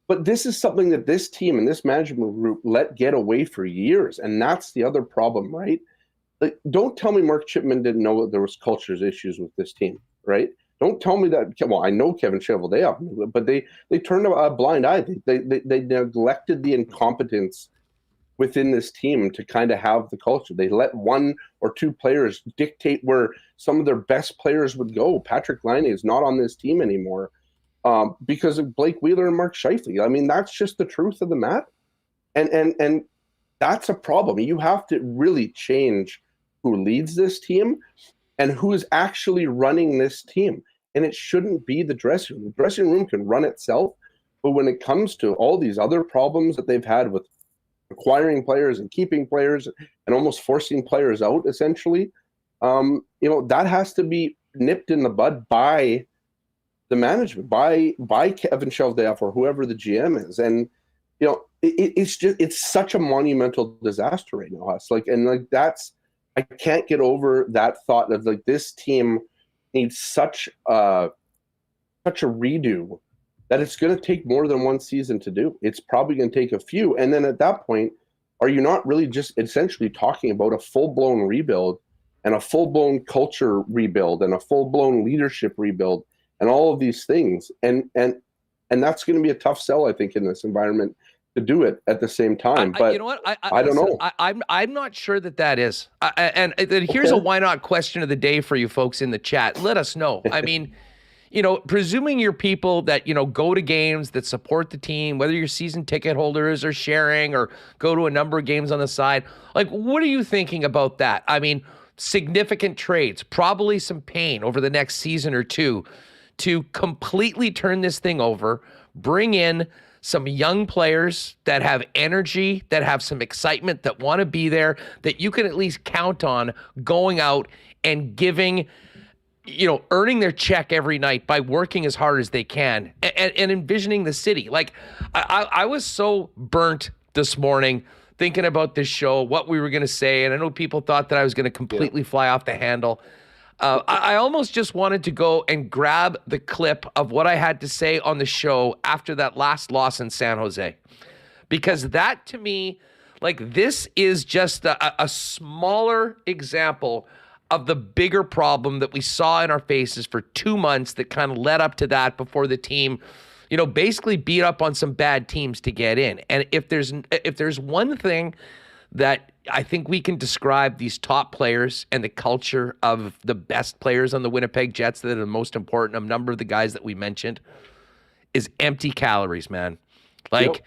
but this is something that this team and this management group let get away for years, and that's the other problem, right? Like, don't tell me Mark Chipman didn't know that there was culture issues with this team, right? Don't tell me that. Well, I know Kevin Cheveldayoff, but they turned a blind eye. They neglected the incompetence within this team to kind of have the culture. They let one or two players dictate where some of their best players would go. Patrick Laine is not on this team anymore because of Blake Wheeler and Mark Scheifele. I mean, that's just the truth of the matter, and that's a problem. You have to really change who leads this team and who is actually running this team. And it shouldn't be the dressing room. The dressing room can run itself, but when it comes to all these other problems that they've had with acquiring players and keeping players and almost forcing players out, essentially, that has to be nipped in the bud by the management, by Kevin Cheveldayoff or whoever the GM is. And it's such a monumental disaster right now, Huss. I can't get over that thought of like this team needs such a redo that it's going to take more than one season to do. It's probably going to take a few. And then at that point, are you not really just essentially talking about a full-blown rebuild and a full-blown culture rebuild and a full-blown leadership rebuild and all of these things? And that's going to be a tough sell, I think, in this environment to do it at the same time. But you know what? I don't know. I'm not sure that is. And here's a why not question of the day for you folks in the chat. Let us know. I mean, presuming you're people that, go to games, that support the team, whether you're season ticket holders or sharing or go to a number of games on the side, like, what are you thinking about that? I mean, significant trades, probably some pain over the next season or two to completely turn this thing over, bring in some young players that have energy, that have some excitement, that want to be there, that you can at least count on going out and giving, earning their check every night by working as hard as they can and envisioning the city. Like, I was so burnt this morning thinking about this show, what we were going to say, and I know people thought that I was going to completely fly off the handle. I almost just wanted to go and grab the clip of what I had to say on the show after that last loss in San Jose. Because that, to me, like, this is just a smaller example of the bigger problem that we saw in our faces for 2 months that kind of led up to that before the team, basically beat up on some bad teams to get in. And if there's one thing that I think we can describe these top players and the culture of the best players on the Winnipeg Jets that are the most important, a number of the guys that we mentioned, is empty calories, man. Like,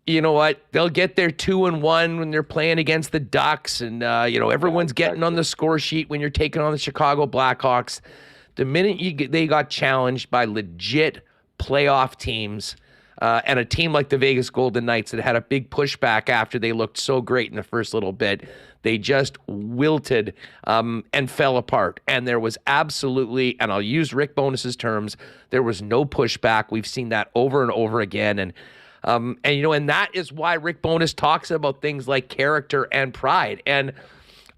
you know what? They'll get their 2-1 when they're playing against the Ducks, and everyone's getting on the score sheet when you're taking on the Chicago Blackhawks. The minute they got challenged by legit playoff teams, and a team like the Vegas Golden Knights that had a big pushback after they looked so great in the first little bit, they just wilted and fell apart. And there was absolutely, and I'll use Rick Bowness's terms, there was no pushback. We've seen that over and over again. And that is why Rick Bowness talks about things like character and pride. And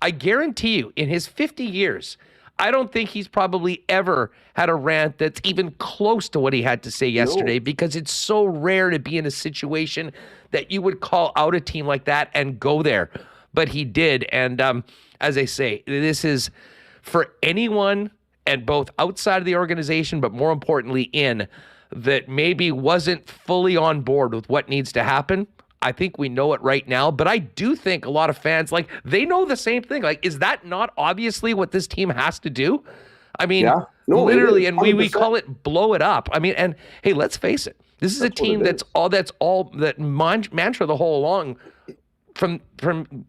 I guarantee you, in his 50 years, I don't think he's probably ever had a rant that's even close to what he had to say yesterday, because it's so rare to be in a situation that you would call out a team like that and go there. But he did. And as I say, this is for anyone, and both outside of the organization, but more importantly in, that maybe wasn't fully on board with what needs to happen. I think we know it right now, but I do think a lot of fans, like, they know the same thing. Like, is that not obviously what this team has to do? I mean, literally, and we call it blow it up. I mean, and hey, let's face it. This is a team that mantra the whole along from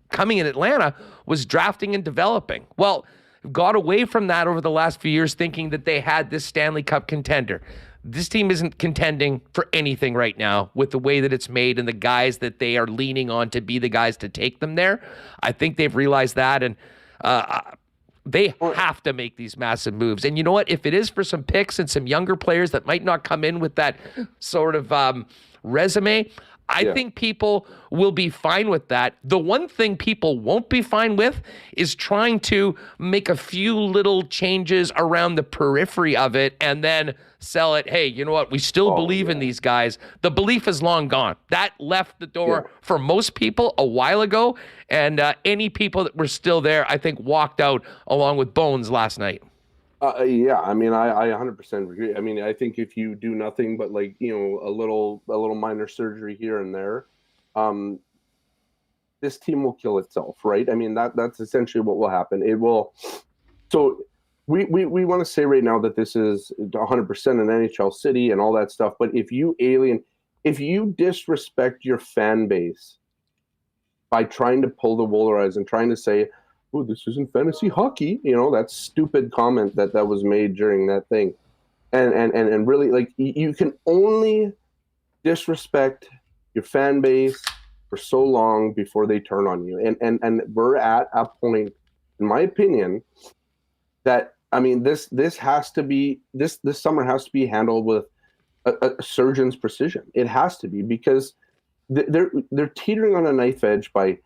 coming in Atlanta was drafting and developing. Well, got away from that over the last few years thinking that they had this Stanley Cup contender. This team isn't contending for anything right now with the way that it's made and the guys that they are leaning on to be the guys to take them there. I think they've realized that, and they have to make these massive moves. And you know what? If it is for some picks and some younger players that might not come in with that sort of resume, I think people will be fine with that. The one thing people won't be fine with is trying to make a few little changes around the periphery of it and then sell it. Hey, you know what? We still believe in these guys. The belief is long gone. That left the door for most people a while ago. And any people that were still there, I think, walked out along with Bones last night. I mean, I 100% agree. I mean, I think if you do nothing but like, you know, a little minor surgery here and there, this team will kill itself, right? I mean, that's essentially what will happen. It will. So we want to say right now that this is 100% an NHL city and all that stuff. But if you disrespect your fan base by trying to pull the wool over eyes and trying to say, oh, this isn't fantasy hockey, you know, that stupid comment that was made during that thing. And really, like, you can only disrespect your fan base for so long before they turn on you. And we're at a point, in my opinion, that, I mean, this has to be, this summer has to be handled with a surgeon's precision. It has to be, because they're teetering on a knife edge by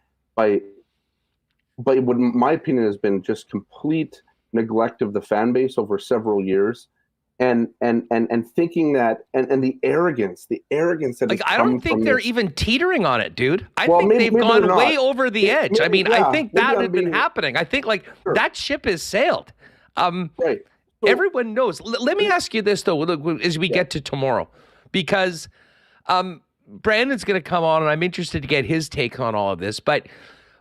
what, in my opinion, has been just complete neglect of the fan base over several years, and thinking that, and the arrogance that, like, I don't think they're even teetering on it, dude. I think they've gone way over the edge. I mean, I think that had been happening. I think, like, that ship has sailed. Right. So, everyone knows. Let me ask you this, though, as we get to tomorrow, because Brandon's going to come on, and I'm interested to get his take on all of this, but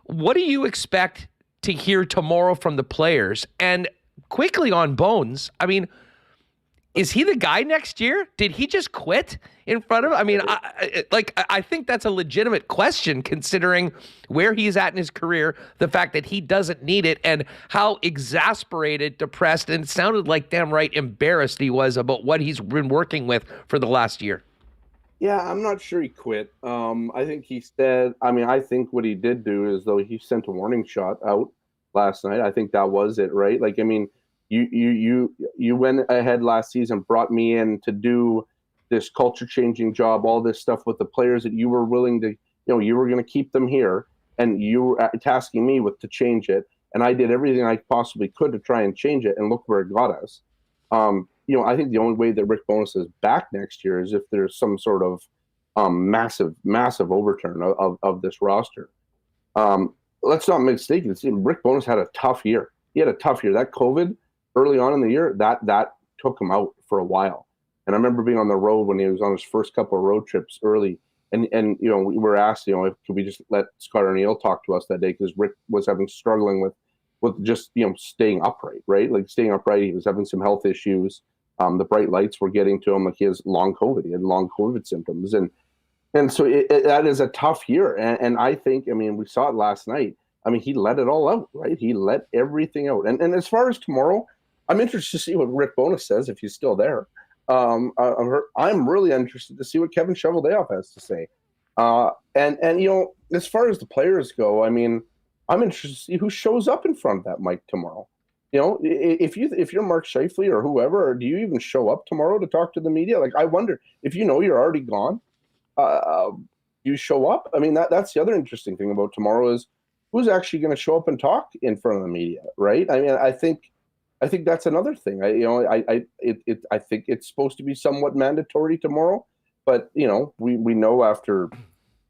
what do you expect to hear tomorrow from the players? And quickly on Bones, I mean, is he the guy next year? Did he just quit in front of him? I mean, I think that's a legitimate question considering where he's at in his career, the fact that he doesn't need it, and how exasperated, depressed, and it sounded like damn right embarrassed he was about what he's been working with for the last year. Yeah, I'm not sure he quit. I think he said, I mean, I think what he did do is, though, he sent a warning shot out last night. I think that was it, right? Like, I mean, you went ahead last season, brought me in to do this culture changing job, all this stuff with the players that you were willing to, you know, you were going to keep them here, and you were tasking me with to change it. And I did everything I possibly could to try and change it, and look where it got us. You know, I think the only way that Rick Bowness is back next year is if there's some sort of massive overturn of this roster. Let's not mistake it. Rick Bowness had a tough year. He had a tough year. That COVID early on in the year, that took him out for a while. And I remember being on the road when he was on his first couple of road trips early. And you know, we were asked, you know, could we just let Scott O'Neill talk to us that day, because Rick was struggling with just, you know, staying upright, right? Like, staying upright. He was having some health issues. The bright lights were getting to him. Like, he has long COVID. He had long COVID symptoms. And so that is a tough year. And I think, I mean, we saw it last night. I mean, he let it all out, right? He let everything out. And as far as tomorrow, I'm interested to see what Rick Bowness says, if he's still there. I'm really interested to see what Kevin Shoveldayoff has to say. And you know, as far as the players go, I mean, I'm interested to see who shows up in front of that mic tomorrow. You know, if you're Mark Scheifele or whoever, or do you even show up tomorrow to talk to the media? Like, I wonder if, you know, you're already gone, you show up. I mean, that's the other interesting thing about tomorrow is who's actually going to show up and talk in front of the media, right? I mean, I think that's another thing. I think it's supposed to be somewhat mandatory tomorrow, but you know, we know after,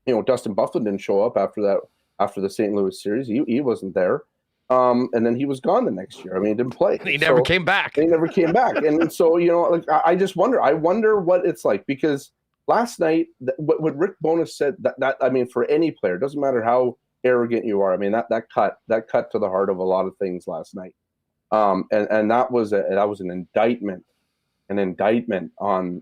you know, Dustin Byfuglien didn't show up after the St. Louis series, he wasn't there. And then he was gone the next year. I mean, he didn't play. He never came back. And so, you know, like, I just wonder. I wonder what it's like, because last night, what Rick Bowness said, that I mean, for any player, doesn't matter how arrogant you are. I mean, that cut to the heart of a lot of things last night. And that was an indictment an indictment on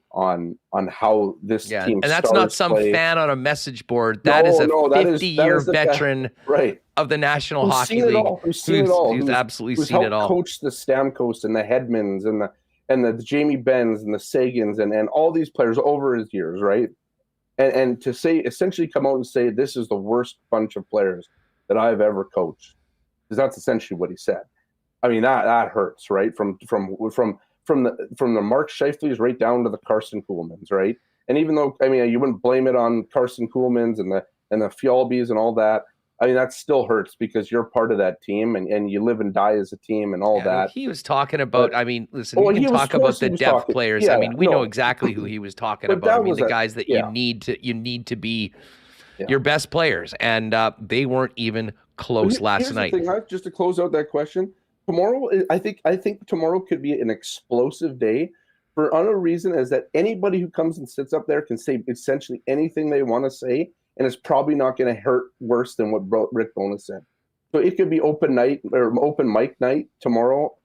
how this team. And that's not some fan on a message board. That is a 50-year veteran right. of the National Who's Hockey seen League. It all. Who's seen it all. Who's absolutely seen it all. Coached the Stamkos and the Hedmans and the Jamie Benns and the Sagans and all these players over his years, right? And to essentially come out and say this is the worst bunch of players that I've ever coached, because that's essentially what he said. I mean, that hurts, right? From the Mark Scheifele's right down to the Carson Kuhlmans, right? And even though, I mean, you wouldn't blame it on Carson Kuhlmans and the Fjallbys and all that, I mean, that still hurts because you're part of that team and you live and die as a team and all that. He was talking about, I mean, listen, you can talk about the depth players. Yeah, I mean, we know exactly who he was talking about. I mean, the guys that you need to be your best players. And they weren't even close last night. The thing, just to close out that question, tomorrow, I think tomorrow could be an explosive day for a reason is that anybody who comes and sits up there can say essentially anything they want to say. And it's probably not going to hurt worse than what Rick Bowness said. So it could be open night or open mic night tomorrow,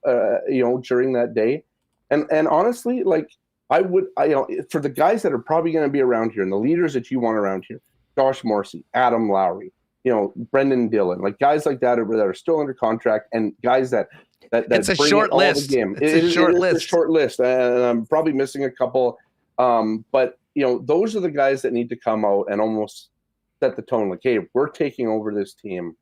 during that day. And honestly, like for the guys that are probably going to be around here and the leaders that you want around here, Josh Morrissey, Adam Lowry, Brendan Dillon, like guys like that are still under contract and guys that it's a short list. It's a short list. It's a short list. And I'm probably missing a couple. But those are the guys that need to come out and almost set the tone like, hey, we're taking over this team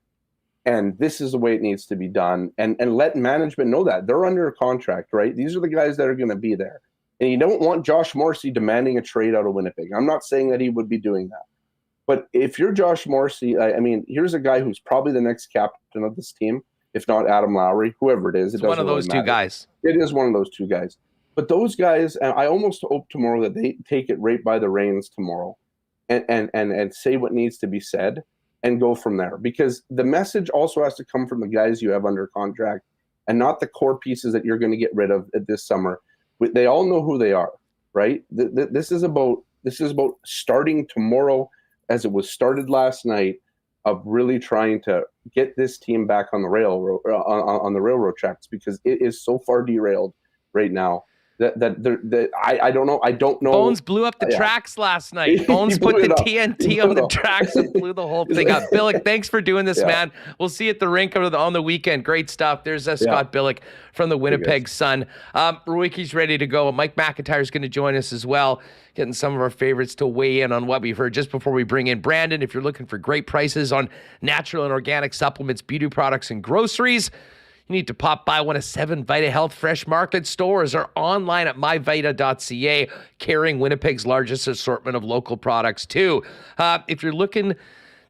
and this is the way it needs to be done. And let management know that they're under a contract, right? These are the guys that are going to be there. And you don't want Josh Morrissey demanding a trade out of Winnipeg. I'm not saying that he would be doing that. But if you're Josh Morrissey, I mean, here's a guy who's probably the next captain of this team, if not Adam Lowry, whoever it is. It's one of those two guys. It is one of those two guys. But those guys, and I almost hope tomorrow that they take it right by the reins tomorrow and say what needs to be said and go from there. Because the message also has to come from the guys you have under contract and not the core pieces that you're going to get rid of this summer. They all know who they are, right? This is about starting tomorrow as it was started last night, of really trying to get this team back on the railroad tracks, because it is so far derailed right now. I don't know. Bones blew up the tracks last night. Bones put the TNT on the tracks and blew the whole thing up. Billeck, thanks for doing this, man. We'll see you at the rink on the weekend. Great stuff. There's Scott Billeck from the Winnipeg Sun. Rewucki's ready to go. Mike McIntyre is going to join us as well, getting some of our favorites to weigh in on what we've heard. Just before we bring in Brandon, if you're looking for great prices on natural and organic supplements, beauty products, and groceries, you need to pop by one of 7 Vita Health Fresh Market stores or online at myvita.ca, carrying Winnipeg's largest assortment of local products too. If you're looking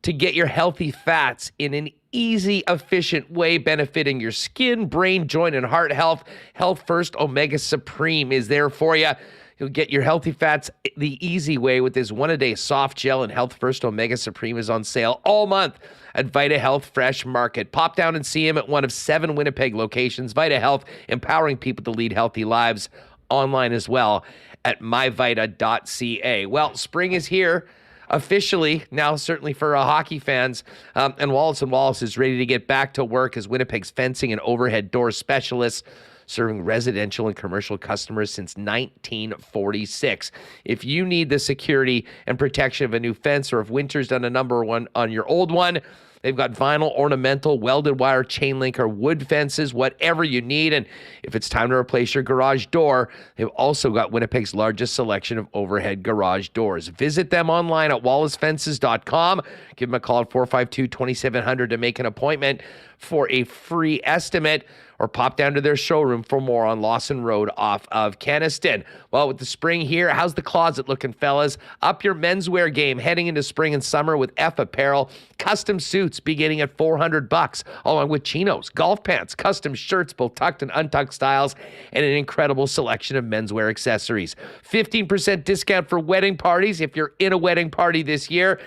to get your healthy fats in an easy, efficient way benefiting your skin, brain, joint, and heart health, Health First Omega Supreme is there for you. You'll get your healthy fats the easy way with this one-a-day soft gel, and Health First Omega Supreme is on sale all month at Vita Health Fresh Market. Pop down and see him at one of 7 Winnipeg locations. Vita Health, empowering people to lead healthy lives. Online as well at myvita.ca. Well, spring is here officially now, certainly for hockey fans. And Wallace & Wallace is ready to get back to work as Winnipeg's fencing and overhead door specialists, serving residential and commercial customers since 1946. If you need the security and protection of a new fence, or if winter's done a number one on your old one, they've got vinyl, ornamental, welded wire, chain link, or wood fences, whatever you need. And if it's time to replace your garage door, they've also got Winnipeg's largest selection of overhead garage doors. Visit them online at wallacefences.com. Give them a call at 452-2700 to make an appointment for a free estimate, or pop down to their showroom for more on Lawson Road off of Kenaston. Well, with the spring here, how's the closet looking, fellas? Up your menswear game heading into spring and summer with F Apparel. Custom suits beginning at $400, along with chinos, golf pants, custom shirts, both tucked and untucked styles, and an incredible selection of menswear accessories. 15% discount for wedding parties if you're in a wedding party this year.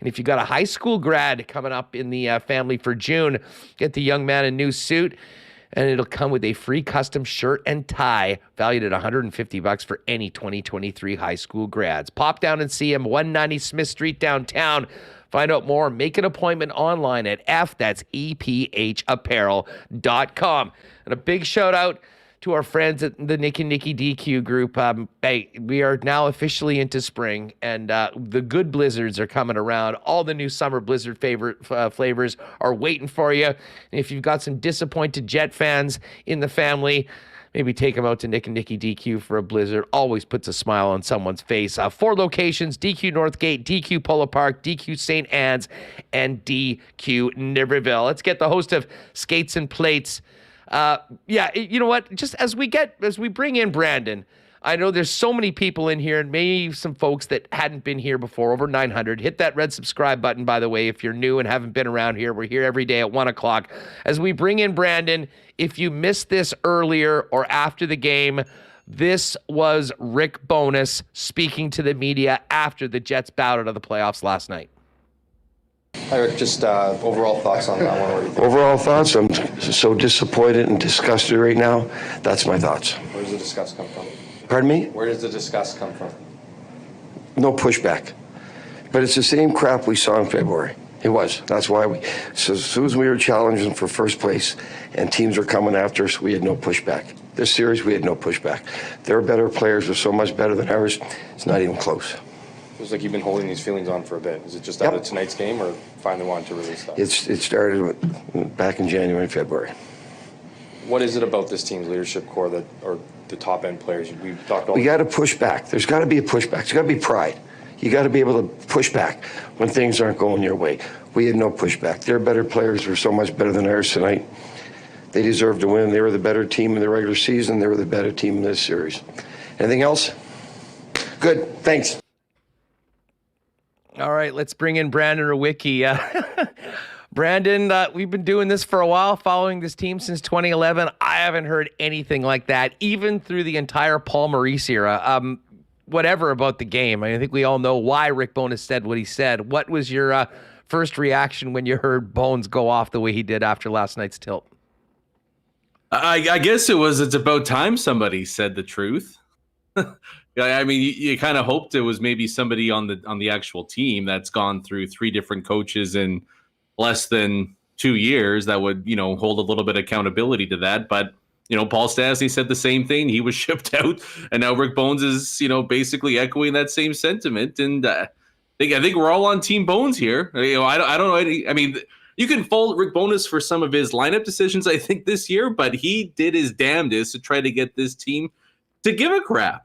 And if you got a high school grad coming up in the family for June, get the young man a new suit, and it'll come with a free custom shirt and tie valued at $150 for any 2023 high school grads. Pop down and see him, 190 Smith Street downtown. Find out more, make an appointment online at EPHapparel.com. And a big shout out to our friends at the Nick and Nicky DQ group. Hey, we are now officially into spring, and the good blizzards are coming around. All the new summer blizzard flavors are waiting for you. And if you've got some disappointed Jet fans in the family, maybe take them out to Nick and Nicky DQ for a blizzard. Always puts a smile on someone's face. 4 locations: DQ Northgate, DQ Polo Park, DQ St. Anne's, and DQ Niverville. Let's get the host of Skates and Plates. You know what? Just as we bring in Brandon, I know there's so many people in here, and maybe some folks that hadn't been here before, over 900. Hit that red subscribe button, by the way, if you're new and haven't been around here. We're here every day at 1 o'clock. As we bring in Brandon, if you missed this earlier or after the game, this was Rick Bowness speaking to the media after the Jets bowed out of the playoffs last night. Hi, Rick. Just overall thoughts on that one. What do you think? Overall thoughts, I'm so disappointed and disgusted right now. That's my thoughts. Where does the disgust come from? Pardon me? Where does the disgust come from? No pushback. But it's the same crap we saw in February. It was. That's why so as soon as we were challenging for first place and teams were coming after us, we had no pushback. This series, we had no pushback. Their better players are so much better than ours, it's not even close. Feels like you've been holding these feelings on for a bit. Is it just out of tonight's game, or finally wanted to release that? It started back in January and February. What is it about this team's leadership core or the top end players? We've talked all. We got to push back. There's got to be a pushback. There's got to be pride. You got to be able to push back when things aren't going your way. We had no pushback. Their better players were so much better than ours tonight. They deserved to win. They were the better team in the regular season. They were the better team in this series. Anything else? Good. Thanks. All right, let's bring in Brandon Rewucki. Brandon, we've been doing this for a while, following this team since 2011. I haven't heard anything like that, even through the entire Paul Maurice era. Whatever about the game. I think we all know why Rick Bowness said what he said. What was your first reaction when you heard Bones go off the way he did after last night's tilt? I guess it's about time somebody said the truth. I mean, you kind of hoped it was maybe somebody on the actual team that's gone through 3 different coaches in less than 2 years that would, hold a little bit of accountability to that. But, Paul Stastny said the same thing. He was shipped out, and now Rick Bones is, basically echoing that same sentiment. And I think we're all on Team Bones here. I don't know. I mean, you can fault Rick Bowness for some of his lineup decisions, I think, this year, but he did his damnedest to try to get this team to give a crap.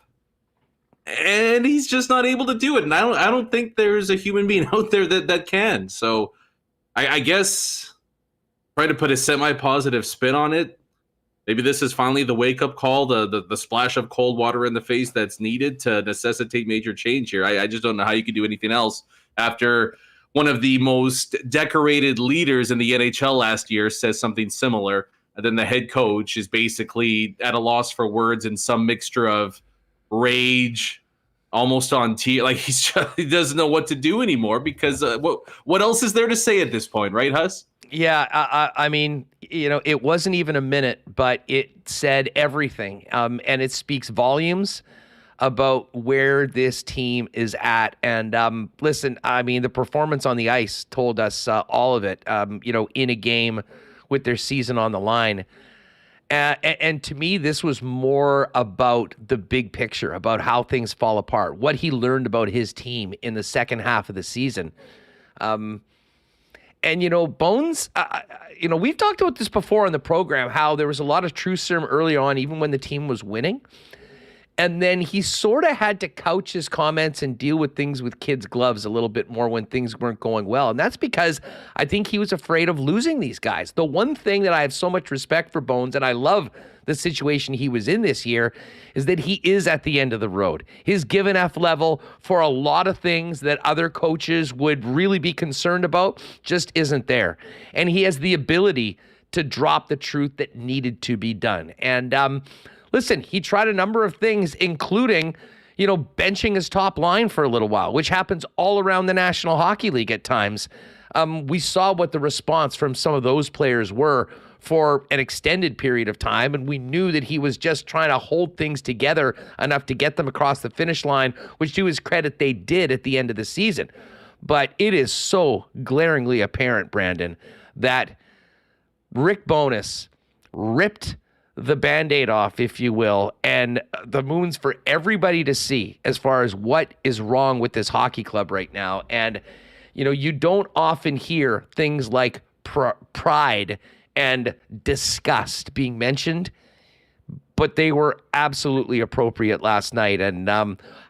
And he's just not able to do it. And I don't think there's a human being out there that can. So I guess try to put a semi-positive spin on it. Maybe this is finally the wake-up call, the splash of cold water in the face that's needed to necessitate major change here. I just don't know how you could do anything else after one of the most decorated leaders in the NHL last year says something similar. And then the head coach is basically at a loss for words in some mixture of rage, almost on like he doesn't know what to do anymore because what else is there to say at this point, right, Huss? Yeah, I mean, it wasn't even a minute, but it said everything, and it speaks volumes about where this team is at. And listen, I mean, the performance on the ice told us all of it. In a game with their season on the line. And to me, this was more about the big picture, about how things fall apart, what he learned about his team in the second half of the season. Bones, we've talked about this before on the program, how there was a lot of truth serum early on, even when the team was winning. And then he sort of had to couch his comments and deal with things with kids' gloves a little bit more when things weren't going well. And that's because I think he was afraid of losing these guys. The one thing that I have so much respect for Bones, and I love the situation he was in this year, is that he is at the end of the road. His given F level for a lot of things that other coaches would really be concerned about just isn't there. And he has the ability to drop the truth that needed to be done. And, listen, he tried a number of things, including, benching his top line for a little while, which happens all around the National Hockey League at times. We saw what the response from some of those players were for an extended period of time, and we knew that he was just trying to hold things together enough to get them across the finish line, which, to his credit, they did at the end of the season. But it is so glaringly apparent, Brandon, that Rick Bowness ripped the Band-Aid off, if you will, and the moon's for everybody to see as far as what is wrong with this hockey club right now. And, you don't often hear things like pride and disgust being mentioned, but they were absolutely appropriate last night. And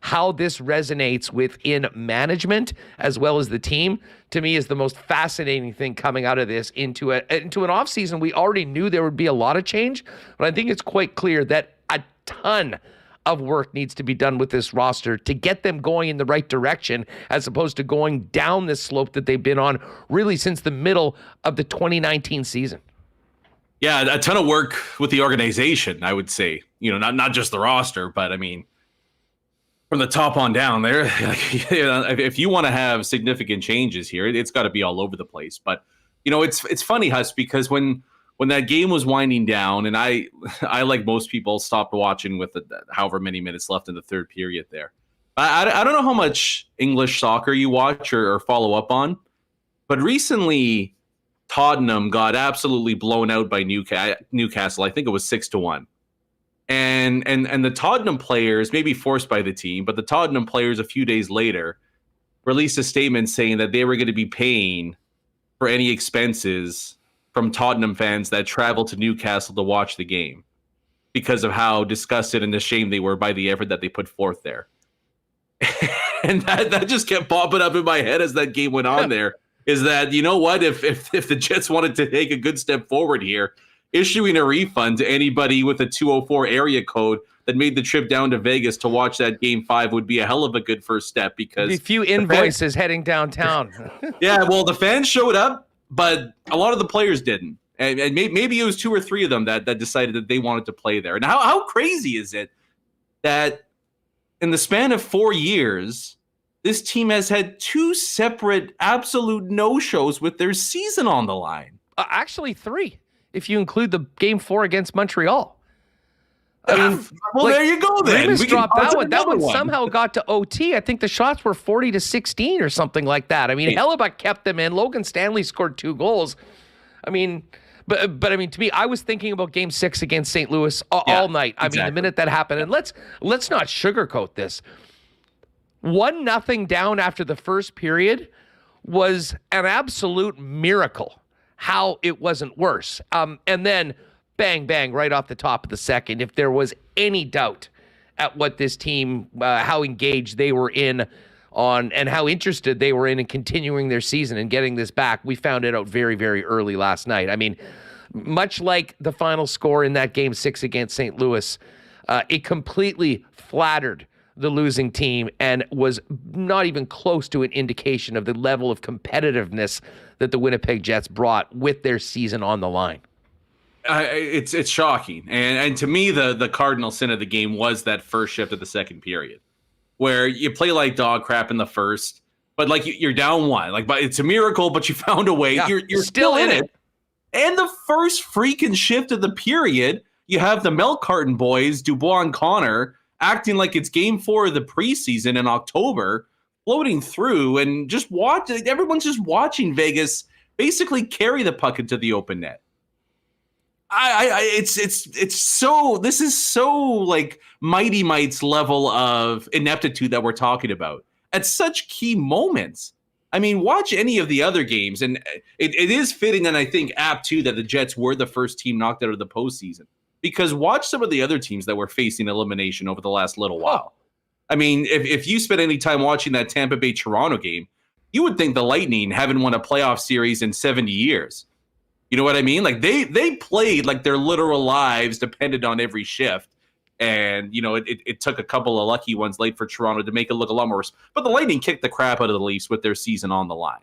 how this resonates within management as well as the team, to me, is the most fascinating thing coming out of this into an offseason. We already knew there would be a lot of change, but I think it's quite clear that a ton of work needs to be done with this roster to get them going in the right direction, as opposed to going down this slope that they've been on really since the middle of the 2019 season. Yeah, a ton of work with the organization, I would say. Not just the roster, but I mean, from the top on down there, if you want to have significant changes here, it's got to be all over the place. But, it's funny, Huss, because when that game was winding down, and I like most people, stopped watching with however many minutes left in the third period there. I don't know how much English soccer you watch or follow up on, but recently Tottenham got absolutely blown out by Newcastle. I think it was 6-1. And the Tottenham players, maybe forced by the team, but the Tottenham players a few days later released a statement saying that they were going to be paying for any expenses from Tottenham fans that traveled to Newcastle to watch the game, because of how disgusted and ashamed they were by the effort that they put forth there. And that just kept popping up in my head as that game went on there, is that, if the Jets wanted to take a good step forward here, issuing a refund to anybody with a 204 area code that made the trip down to Vegas to watch that Game 5 would be a hell of a good first step, because a few invoices heading downtown. Yeah, well, the fans showed up, but a lot of the players didn't. And maybe it was 2 or 3 of them that decided that they wanted to play there. And how crazy is it that in the span of 4 years, this team has had 2 separate absolute no-shows with their season on the line? Actually, 3, if you include the Game 4 against Montreal. There you go then. Remis dropped that one. That one somehow got to OT. I think the shots were 40-16 or something like that. Hellebuck kept them in. Logan Stanley scored 2 goals. But to me, I was thinking about Game 6 against St. Louis all night. The minute that happened, and let's not sugarcoat this. 1-0 down after the first period was an absolute miracle how it wasn't worse. And then bang, bang, right off the top of the second. If there was any doubt at what this team, how engaged they were in on and how interested they were in continuing their season and getting this back, we found it out very, very early last night. Much like the final score in that Game 6 against St. Louis, it completely flattered the losing team and was not even close to an indication of the level of competitiveness that the Winnipeg Jets brought with their season on the line. It's shocking. And to me, the cardinal sin of the game was that first shift of the second period, where you play like dog crap in the first, but you're down 1. But it's a miracle, but you found a way. Yeah, you're still in it. And the first freaking shift of the period, you have the milk carton boys, Dubois and Connor, acting like it's Game 4 of the preseason in October, floating through and everyone's just watching Vegas basically carry the puck into the open net. It's so, this is so like Mighty Mites level of ineptitude that we're talking about at such key moments. Watch any of the other games, and it is fitting, and I think apt too, that the Jets were the first team knocked out of the postseason, because watch some of the other teams that were facing elimination over the last little while. If you spent any time watching that Tampa Bay Toronto game, you would think the Lightning haven't won a playoff series in 70 years. You know what I mean? They played like their literal lives depended on every shift. And, it took a couple of lucky ones late for Toronto to make it look a lot more. But the Lightning kicked the crap out of the Leafs with their season on the line.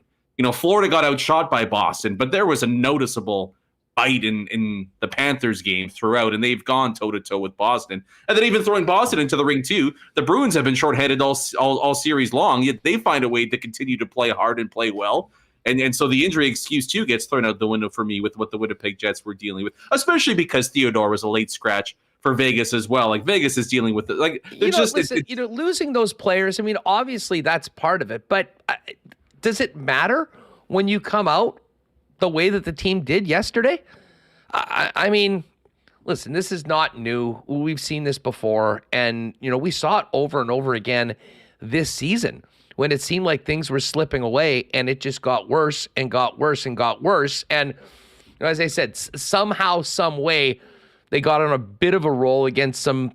Florida got outshot by Boston, but there was a noticeable bite in the Panthers game throughout, and they've gone toe-to-toe with Boston. And then even throwing Boston into the ring, too, the Bruins have been shorthanded all series long, yet they find a way to continue to play hard and play well. And so the injury excuse, too, gets thrown out the window for me with what the Winnipeg Jets were dealing with, especially because Theodore was a late scratch for Vegas as well. Vegas is dealing with it. Losing those players, obviously that's part of it. But does it matter when you come out the way that the team did yesterday? listen, this is not new. We've seen this before. And, we saw it over and over again this season when it seemed like things were slipping away, and it just got worse and got worse and got worse. And as I said, somehow, some way, they got on a bit of a roll against some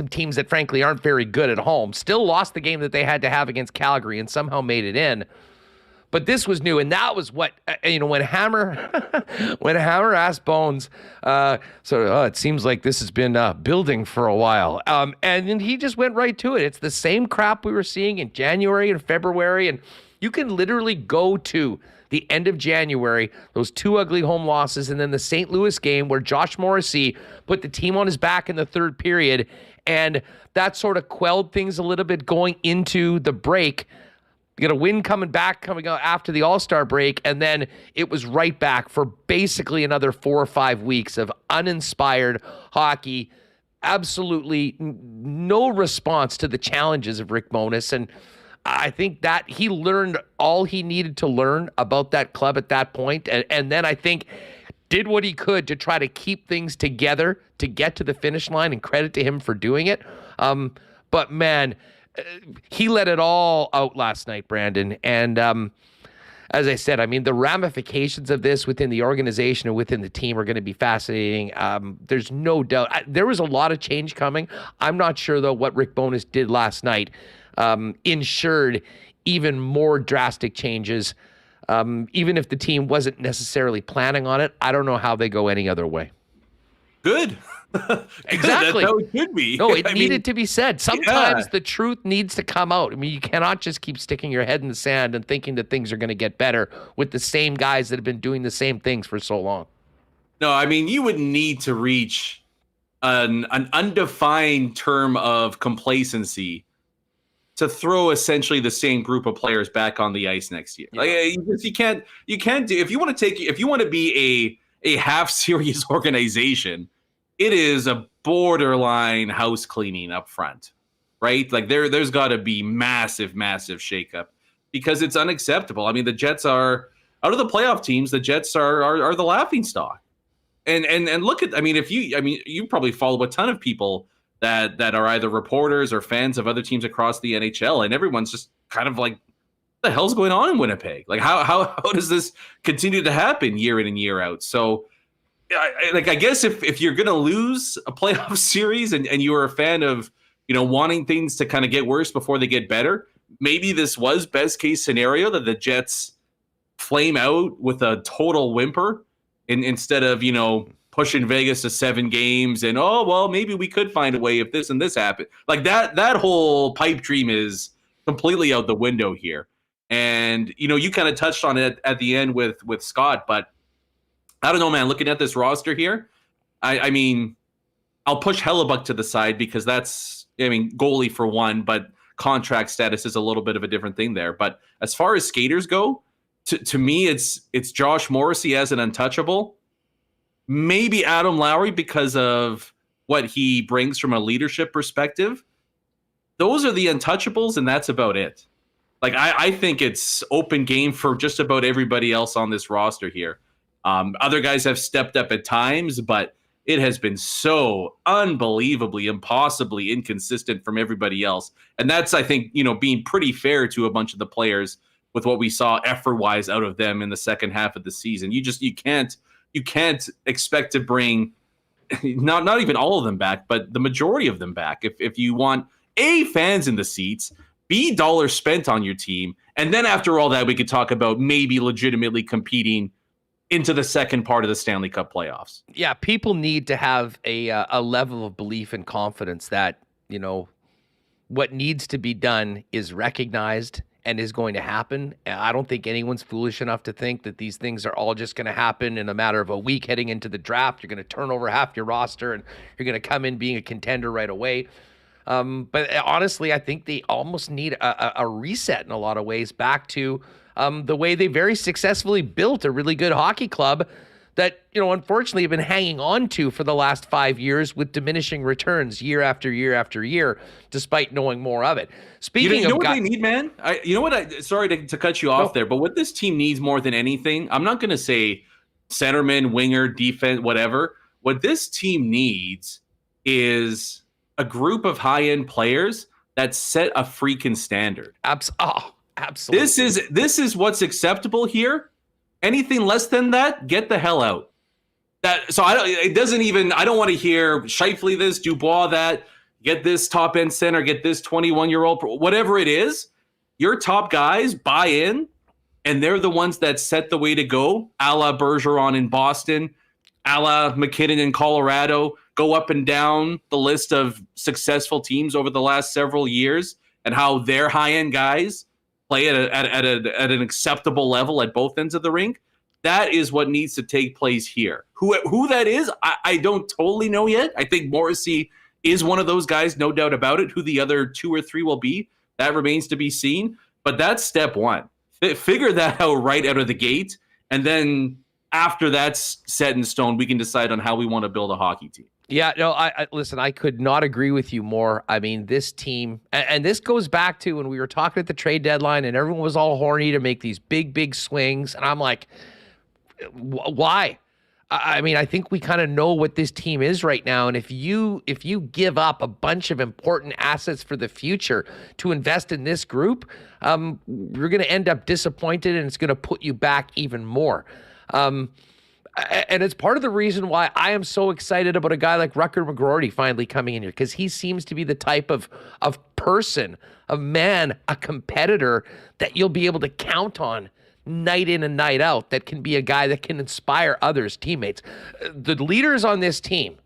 teams that frankly aren't very good at home. Still lost the game that they had to have against Calgary and somehow made it in. But this was new, and that was what when Hammer asked Bones, it seems like this has been building for a while, and then he just went right to it. It's the same crap we were seeing in January and February, and you can literally go to the end of January, those 2 ugly home losses, and then the St. Louis game where Josh Morrissey put the team on his back in the third period, and that sort of quelled things a little bit going into the break. You got a win coming out after the All-Star break, and then it was right back for basically another 4 or 5 weeks of uninspired hockey, absolutely no response to the challenges of Rick Bowness. And I think that he learned all he needed to learn about that club at that point, and then I think did what he could to try to keep things together to get to the finish line, and credit to him for doing it. But man, he let it all out last night, Brandon. And as I said, I mean, the ramifications of this within the organization and within the team are going to be fascinating. There's no doubt. There was a lot of change coming. I'm not sure, though, what Rick Bowness did last night ensured even more drastic changes. Even if the team wasn't necessarily planning on it, I don't know how they go any other way. Good. Exactly. That's how it should be. No, it needed to be said. Sometimes the truth needs to come out. I mean, you cannot just keep sticking your head in the sand and thinking that things are going to get better with the same guys that have been doing the same things for so long. No, I mean, you would need to reach an undefined term of complacency to throw essentially the same group of players back on the ice next year. Yeah. Like you can't do, if you want to be a half serious organization, it is a borderline house cleaning up front, right? Like there's got to be massive shakeup because it's unacceptable. I mean, the Jets are out of the playoff teams. The Jets are the laughingstock. And look at, you probably follow a ton of people that are either reporters or fans of other teams across the NHL, and everyone's just kind of like, what the hell's going on in Winnipeg? Like how does this continue to happen year in and year out? So I guess if you're going to lose a playoff series and you are a fan of, wanting things to kind of get worse before they get better, maybe this was best case scenario that the Jets flame out with a total whimper instead of, pushing Vegas to 7 games and, maybe we could find a way if this and this happened. Like that whole pipe dream is completely out the window here. And, you kind of touched on it at the end with Scott, but I don't know, man, looking at this roster here, I mean, I'll push Hellebuck to the side because that's, goalie for one, but contract status is a little bit of a different thing there. But as far as skaters go, to me, it's Josh Morrissey as an untouchable. Maybe Adam Lowry because of what he brings from a leadership perspective. Those are the untouchables, and that's about it. Like, I think it's open game for just about everybody else on this roster here. Other guys have stepped up at times, but it has been so unbelievably, impossibly inconsistent from everybody else. And that's, I think, being pretty fair to a bunch of the players with what we saw effort-wise out of them in the second half of the season. You can't expect to bring not even all of them back, but the majority of them back. If you want A, fans in the seats, B, dollars spent on your team, and then after all that, we could talk about maybe legitimately competing into the second part of the Stanley Cup playoffs. Yeah, people need to have a level of belief and confidence that, what needs to be done is recognized and is going to happen. I don't think anyone's foolish enough to think that these things are all just going to happen in a matter of a week heading into the draft. You're going to turn over half your roster and you're going to come in being a contender right away. But honestly, I think they almost need a reset in a lot of ways back to the way they very successfully built a really good hockey club that, unfortunately have been hanging on to for the last 5 years with diminishing returns year after year after year, despite knowing more of it. Speaking of what they need, man? Sorry to cut you off there, but what this team needs more than anything, I'm not going to say centerman, winger, defense, whatever. What this team needs is a group of high-end players that set a freaking standard. Absolutely. This is what's acceptable here. Anything less than that, get the hell out. I don't want to hear Scheifele this, Dubois that, get this top end center, get this 21-year-old, whatever it is. Your top guys buy in, and they're the ones that set the way to go, a la Bergeron in Boston, a la McKinnon in Colorado, go up and down the list of successful teams over the last several years and how their high-end guys play at an acceptable level at both ends of the rink. That is what needs to take place here. Who that is, I don't totally know yet. I think Morrissey is one of those guys, no doubt about it. Who the other 2 or 3 will be, that remains to be seen. But that's step one. Figure that out right out of the gate. And then after that's set in stone, we can decide on how we want to build a hockey team. Yeah, no, listen, I could not agree with you more. I mean, this team, and this goes back to when we were talking at the trade deadline and everyone was all horny to make these big swings. And I'm like, why? I mean, I think we kind of know what this team is right now. And if you give up a bunch of important assets for the future to invest in this group, you're going to end up disappointed, and it's going to put you back even more. And it's part of the reason why I am so excited about a guy like Rutger McGroarty finally coming in here, because he seems to be the type of person, a man, a competitor that you'll be able to count on night in and night out, that can be a guy that can inspire others, teammates. The leaders on this team,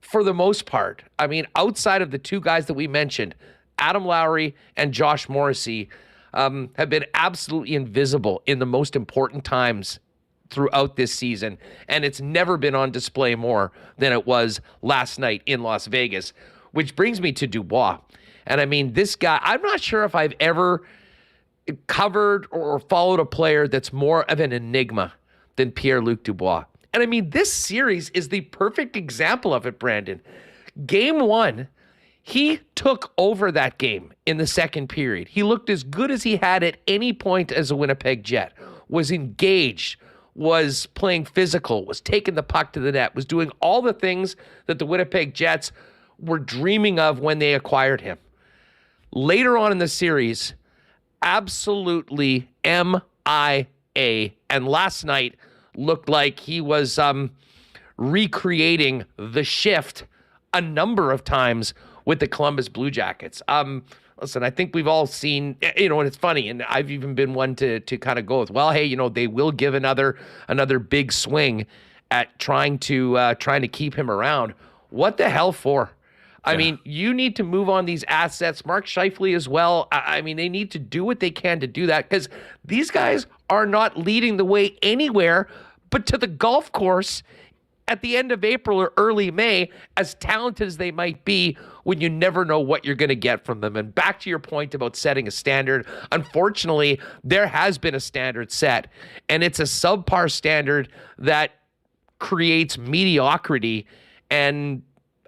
for the most part, I mean, outside of the 2 guys that we mentioned, Adam Lowry and Josh Morrissey, have been absolutely invisible in the most important times throughout this season, and it's never been on display more than it was last night in Las Vegas, which brings me to Dubois. And I mean, this guy, I'm not sure if I've ever covered or followed a player that's more of an enigma than Pierre-Luc Dubois. And I mean, this series is the perfect example of it, Brandon. Game 1, he took over that game in the second period. He looked as good as he had at any point as a Winnipeg Jet, was engaged, was playing physical, was taking the puck to the net, was doing all the things that the Winnipeg Jets were dreaming of when they acquired him. Later on in the series, absolutely MIA. And last night looked like he was recreating the shift a number of times with the Columbus Blue Jackets. Listen, I think we've all seen, and it's funny, and I've even been one to kind of go with, well, hey, they will give another big swing at trying to keep him around. What the hell for? I mean, you need to move on these assets. Mark Scheifele as well. I mean, they need to do what they can to do that, because these guys are not leading the way anywhere but to the golf course at the end of April or early May, as talented as they might be, when you never know what you're going to get from them. And back to your point about setting a standard, unfortunately, there has been a standard set, and it's a subpar standard that creates mediocrity and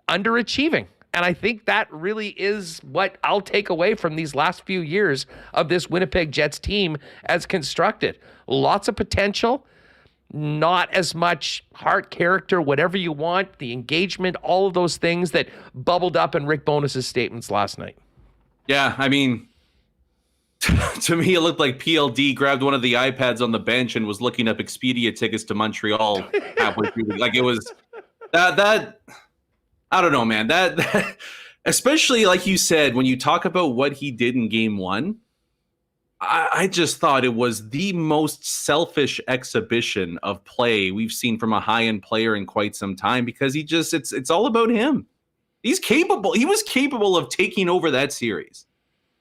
underachieving. And I think that really is what I'll take away from these last few years of this Winnipeg Jets team as constructed. Lots of potential, not as much heart, character, whatever you want, the engagement, all of those things that bubbled up in Rick Bowness's statements last night. Yeah, I mean, to me, it looked like PLD grabbed one of the iPads on the bench and was looking up Expedia tickets to Montreal halfway through. Like, it was that I don't know, man. That especially like you said, when you talk about what he did in game 1, I just thought it was the most selfish exhibition of play we've seen from a high-end player in quite some time, because it's all about him. He was capable of taking over that series.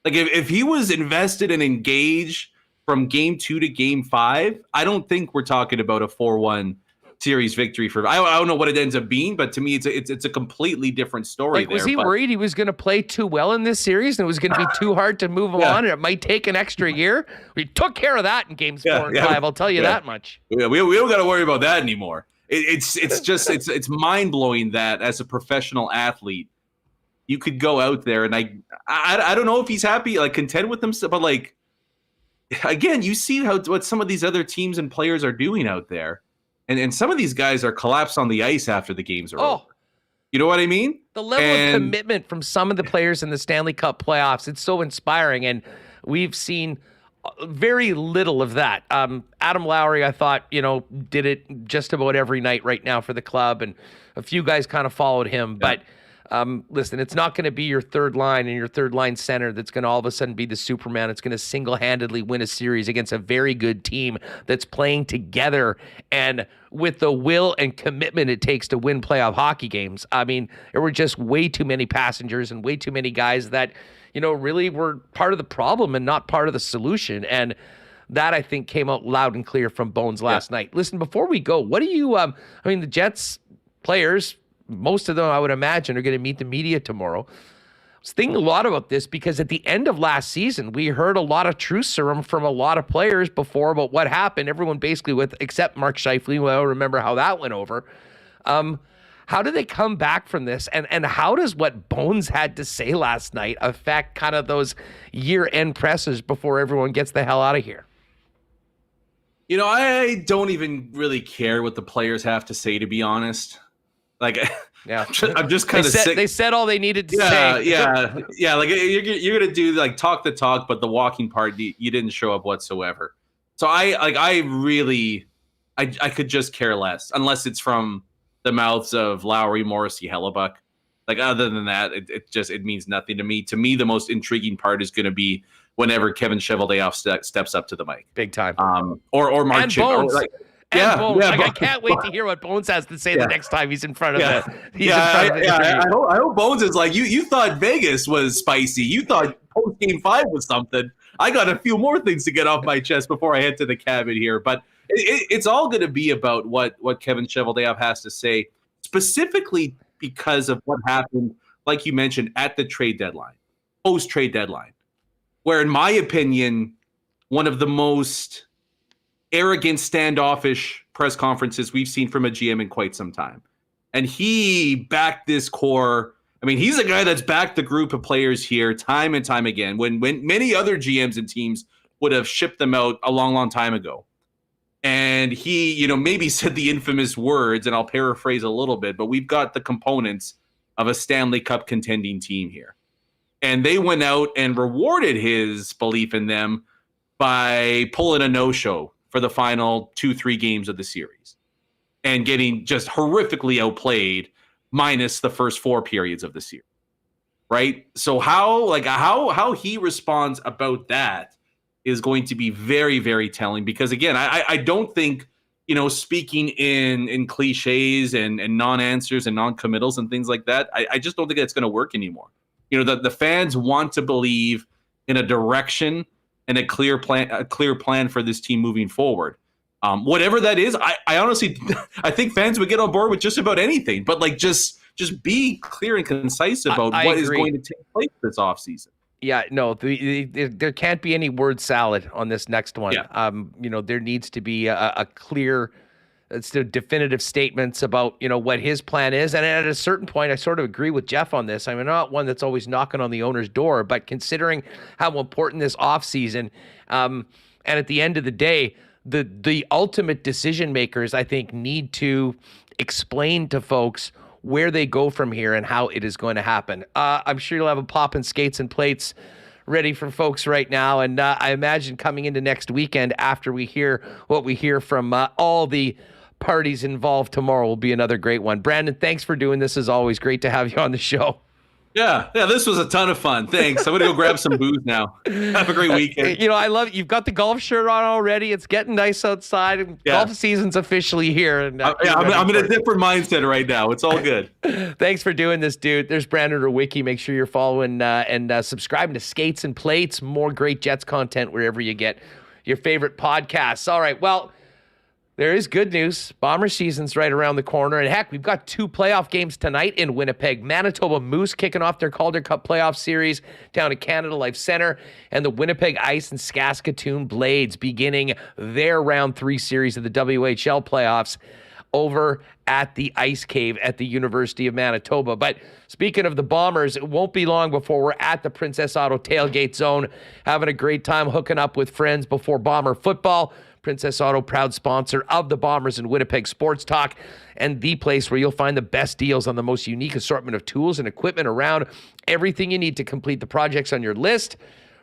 Like, if he was invested and engaged from game 2 to game 5, I don't think we're talking about a 4-1 series victory for. I don't know what it ends up being, but to me, it's a completely different story. Like, was he worried he was going to play too well in this series and it was going to be too hard to move on, and it might take an extra year? We took care of that in games 4 and 5. I'll tell you that much. Yeah, we don't got to worry about that anymore. It's mind blowing that as a professional athlete, you could go out there and I don't know if he's happy, like content with himself, but like, again, you see what some of these other teams and players are doing out there. And some of these guys are collapsed on the ice after the games are over. Oh, You know what I mean? the level of commitment from some of the players in the Stanley Cup playoffs, it's so inspiring. And we've seen very little of that. Adam Lowry, I thought, did it just about every night right now for the club. And a few guys kind of followed him. Yeah. But listen, it's not going to be your third line and your third line center that's going to all of a sudden be the Superman. It's going to single-handedly win a series against a very good team that's playing together and with the will and commitment it takes to win playoff hockey games. I mean, there were just way too many passengers and way too many guys that, really were part of the problem and not part of the solution. And that, I think, came out loud and clear from Bones last night. Listen, before we go, what do you, the Jets players, most of them, I would imagine, are going to meet the media tomorrow. I was thinking a lot about this because at the end of last season, we heard a lot of truth serum from a lot of players before about what happened. Everyone basically except Mark Scheifele, I don't remember how that went over. How do they come back from this? And how does what Bones had to say last night affect kind of those year-end presses before everyone gets the hell out of here? I don't even really care what the players have to say, to be honest. Like, yeah, I'm just kind of sick. They said all they needed to say. Yeah. Like you're gonna do like talk the talk, but the walking part you didn't show up whatsoever. So I could just care less unless it's from the mouths of Lowry, Morrissey, Hellebuck. Like other than that, it means nothing to me. To me, the most intriguing part is going to be whenever Kevin Cheveldayoff steps up to the mic, big time. Or Mark and Bones. Bones. I can't wait to hear what Bones has to say the next time he's in front of it. I hope Bones is like, you thought Vegas was spicy. You thought post game 5 was something. I got a few more things to get off my chest before I head to the cabin here. But it's all going to be about what Kevin Cheveldayoff has to say, specifically because of what happened, like you mentioned, at the trade deadline, post-trade deadline, where, in my opinion, one of the most arrogant, standoffish press conferences we've seen from a GM in quite some time. And he backed this core. I mean, he's a guy that's backed the group of players here time and time again, when many other GMs and teams would have shipped them out a long, long time ago. And he, maybe said the infamous words, and I'll paraphrase a little bit, but we've got the components of a Stanley Cup contending team here. And they went out and rewarded his belief in them by pulling a no-show for the final 2-3 games of the series and getting just horrifically outplayed minus the first 4 periods of the series. Right? So how he responds about that is going to be very, very telling, because again, I don't think, speaking in cliches and non-answers and non-committals and things like that, I just don't think that's going to work anymore. The fans want to believe in a direction and a clear plan for this team moving forward. Whatever that is, I honestly, I think fans would get on board with just about anything, but like just be clear and concise about what is going to take place this offseason. Yeah, no, there can't be any word salad on this next one. Yeah. There needs to be a clear, definitive statements about, what his plan is. And at a certain point, I sort of agree with Jeff on this. I'm not one that's always knocking on the owner's door, but considering how important this offseason, and at the end of the day, the ultimate decision makers, I think, need to explain to folks where they go from here and how it is going to happen. I'm sure you'll have a pop and skates and plates ready for folks right now. And I imagine coming into next weekend, after we hear what we hear from all the parties involved tomorrow, will be another great one. Brandon, thanks for doing this. As always, great to have you on the show. Yeah, this was a ton of fun. Thanks. I'm going to go grab some booze now. Have a great weekend. I love it. You've got the golf shirt on already. It's getting nice outside. And golf season's officially here. And I'm in a different mindset right now. It's all good. Thanks for doing this, dude. There's Brandon Rewucki. Make sure you're following and subscribing to Skates and Plates. More great Jets content wherever you get your favorite podcasts. All right, well, there is good news. Bomber season's right around the corner. And heck, we've got 2 playoff games tonight in Winnipeg. Manitoba Moose kicking off their Calder Cup playoff series down at Canada Life Center. And the Winnipeg Ice and Saskatoon Blades beginning their round 3 series of the WHL playoffs over at the Ice Cave at the University of Manitoba. But speaking of the Bombers, it won't be long before we're at the Princess Auto Tailgate Zone, having a great time hooking up with friends before Bomber football. Princess Auto, proud sponsor of the Bombers and Winnipeg Sports Talk, and the place where you'll find the best deals on the most unique assortment of tools and equipment around. Everything you need to complete the projects on your list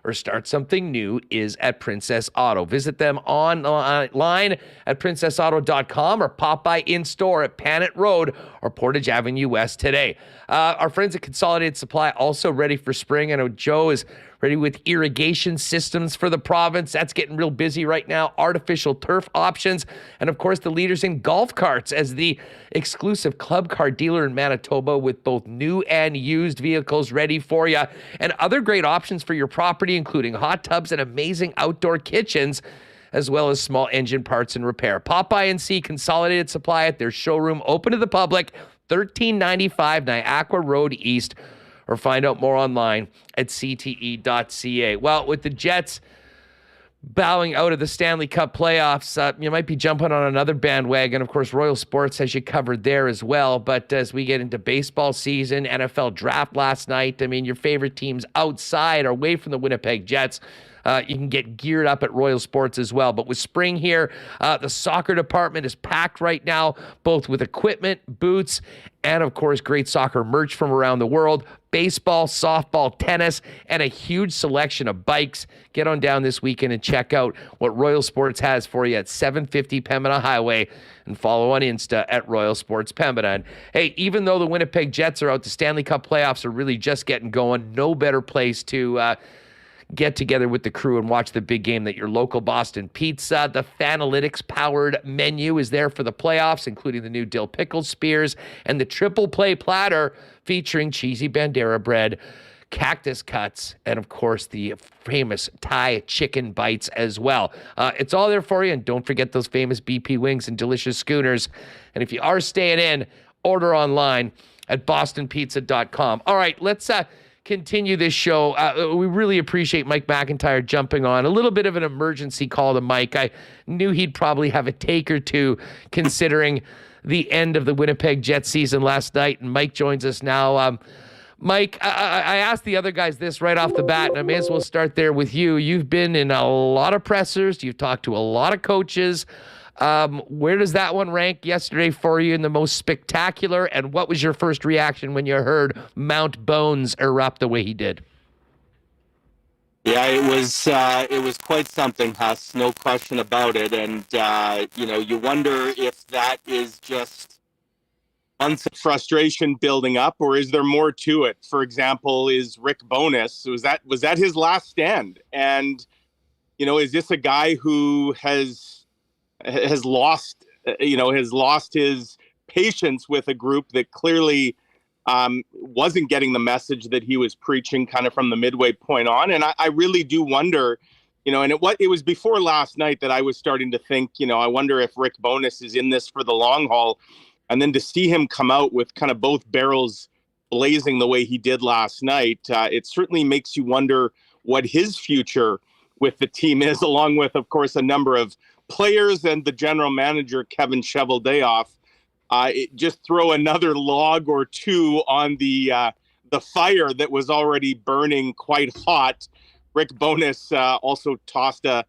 or start something new is at Princess Auto. Visit them online at princessauto.com or pop by in-store at Panet Road or Portage Avenue West today. Our friends at Consolidated Supply also ready for spring. I know Joe is ready with irrigation systems for the province. That's getting real busy right now. Artificial turf options. And of course, the leaders in golf carts as the exclusive club car dealer in Manitoba with both new and used vehicles ready for you. And other great options for your property, including hot tubs and amazing outdoor kitchens, as well as small engine parts and repair. Pop by and see Consolidated Supply at their showroom, open to the public, 1395 Niagara Road East, or find out more online at cte.ca. Well, with the Jets bowing out of the Stanley Cup playoffs, you might be jumping on another bandwagon. Of course, Royal Sports has you covered there as well. But as we get into baseball season, NFL draft last night, I mean, your favorite teams outside or away from the Winnipeg Jets, you can get geared up at Royal Sports as well. But with spring here, the soccer department is packed right now, both with equipment, boots, and of course, great soccer merch from around the world. Baseball, softball, tennis, and a huge selection of bikes. Get on down this weekend and check out what Royal Sports has for you at 750 Pembina Highway, and follow on Insta at Royal Sports Pembina. And hey, even though the Winnipeg Jets are out, the Stanley Cup playoffs are really just getting going. No better place to get together with the crew and watch the big game than your local Boston Pizza. The Fanalytics-powered menu is there for the playoffs, including the new dill pickle spears and the triple play platter featuring cheesy Bandera bread, cactus cuts, and of course the famous Thai chicken bites as well. It's all there for you, and don't forget those famous BP wings and delicious schooners. And if you are staying in, order online at bostonpizza.com. All right, let's continue this show. We really appreciate Mike McIntyre jumping on. A little bit of an emergency call to Mike. I knew he'd probably have a take or two considering the end of the Winnipeg Jets season last night, and Mike joins us now. Mike, I asked the other guys this right off the bat, and I may as well start there with you. You've been in a lot of pressers. You've talked to a lot of coaches. Where does that one rank yesterday for you in the most spectacular? And what was your first reaction when you heard Mount Bones erupt the way he did? Yeah, it was quite something, Huss. No question about it. And you wonder if that is just months of frustration building up, or is there more to it? For example, is Rick Bowness, was that his last stand? And is this a guy who has lost his patience with a group that clearly wasn't getting the message that he was preaching kind of from the midway point on? And I really do wonder, and it was before last night that I was starting to think, I wonder if Rick Bowness is in this for the long haul. And then to see him come out with kind of both barrels blazing the way he did last night, it certainly makes you wonder what his future with the team is, along with, of course, a number of players and the general manager, Kevin Cheveldayoff. Just throw another log or two on the fire that was already burning quite hot. Rick Bowness also tossed a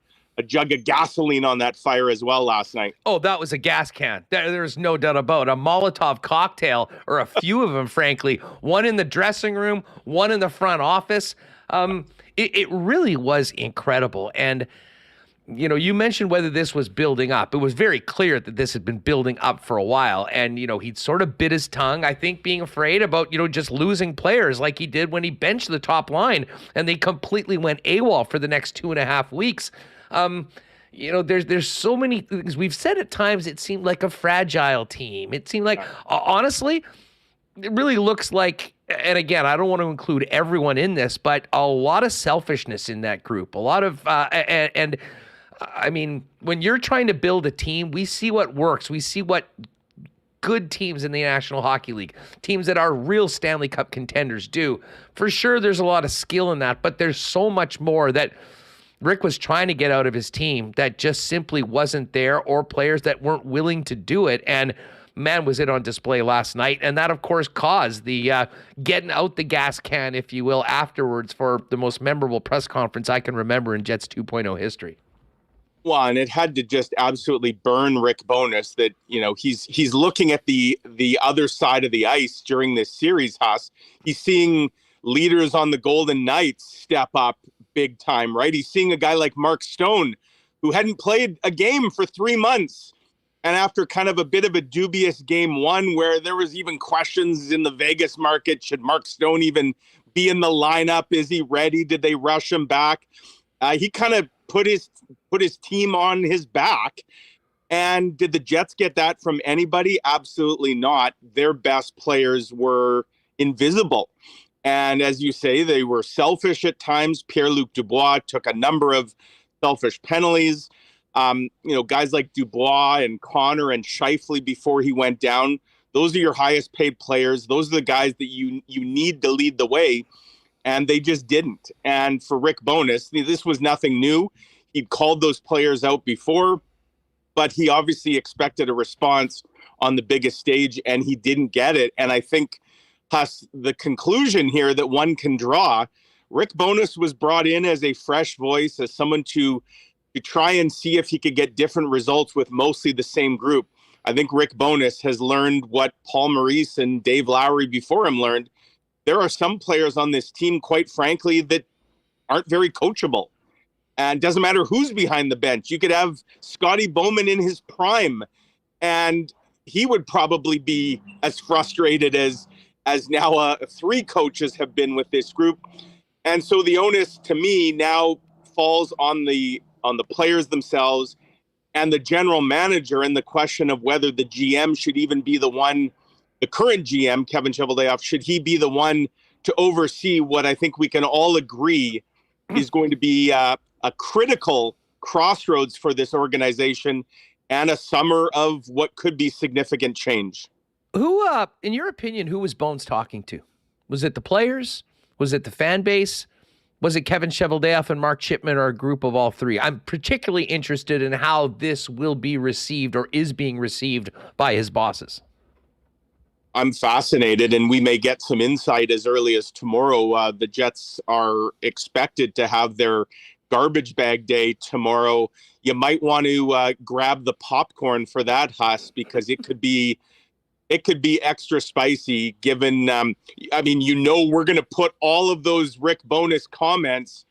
jug of gasoline on that fire as well last night. Oh, that was a gas can. There's no doubt about it. A Molotov cocktail, or a few of them, frankly. One in the dressing room, one in the front office. It really was incredible. And you mentioned whether this was building up. It was very clear that this had been building up for a while. And, he'd sort of bit his tongue, I think, being afraid about, just losing players like he did when he benched the top line and they completely went AWOL for the next 2.5 weeks. There's so many things. We've said at times it seemed like a fragile team. It seemed like, honestly, it really looks like, and again, I don't want to include everyone in this, but a lot of selfishness in that group. A lot of, and I mean, when you're trying to build a team, we see what works. We see what good teams in the National Hockey League, teams that are real Stanley Cup contenders do. For sure, there's a lot of skill in that, but there's so much more that Rick was trying to get out of his team that just simply wasn't there, or players that weren't willing to do it. And man, was it on display last night. And that, of course, caused the getting out the gas can, if you will, afterwards for the most memorable press conference I can remember in Jets 2.0 history. Well, and it had to just absolutely burn Rick Bowness that, he's looking at the other side of the ice during this series, Huss. He's seeing leaders on the Golden Knights step up big time, right? He's seeing a guy like Mark Stone, who hadn't played a game for 3 months. And after kind of a bit of a dubious game one, where there was even questions in the Vegas market, should Mark Stone even be in the lineup? Is he ready? Did they rush him back? He kind of put his team on his back. And did the Jets get that from anybody? Absolutely not. Their best players were invisible. And as you say, they were selfish at times. Pierre-Luc Dubois took a number of selfish penalties. Guys like Dubois and Connor and Scheifele before he went down, those are your highest paid players. Those are the guys that you need to lead the way. And they just didn't. And for Rick Bowness, this was nothing new. He'd called those players out before, but he obviously expected a response on the biggest stage, and he didn't get it. And I think the conclusion here that one can draw, Rick Bowness was brought in as a fresh voice, as someone to try and see if he could get different results with mostly the same group. I think Rick Bowness has learned what Paul Maurice and Dave Lowry before him learned. There are some players on this team, quite frankly, that aren't very coachable. And it doesn't matter who's behind the bench. You could have Scotty Bowman in his prime, and he would probably be as frustrated as now 3 coaches have been with this group. And so the onus, to me, now falls on the players themselves and the general manager, and the question of whether the GM should even be the current GM, Kevin Cheveldayoff, should he be the one to oversee what I think we can all agree is going to be a critical crossroads for this organization and a summer of what could be significant change. Who, in your opinion, who was Bones talking to? Was it the players? Was it the fan base? Was it Kevin Cheveldayoff and Mark Chipman, or a group of all three? I'm particularly interested in how this will be received or is being received by his bosses. I'm fascinated, and we may get some insight as early as tomorrow. The Jets are expected to have their garbage bag day tomorrow. You might want to grab the popcorn for that, Huss, because it could be extra spicy given, we're going to put all of those Rick Bowness comments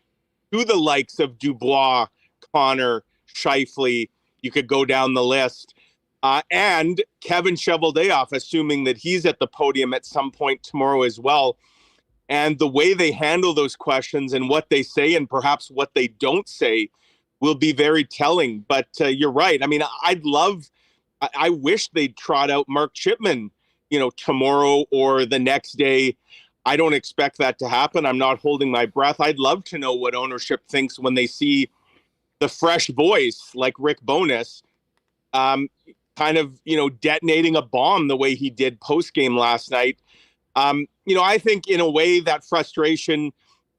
to the likes of Dubois, Connor, Scheifele. You could go down the list. And Kevin Cheveldayoff, assuming that he's at the podium at some point tomorrow as well. And the way they handle those questions and what they say and perhaps what they don't say will be very telling. But you're right. I mean, I wish they'd trot out Mark Chipman, tomorrow or the next day. I don't expect that to happen. I'm not holding my breath. I'd love to know what ownership thinks when they see the fresh voice like Rick Bowness, kind of, detonating a bomb the way he did post-game last night. I think in a way that frustration,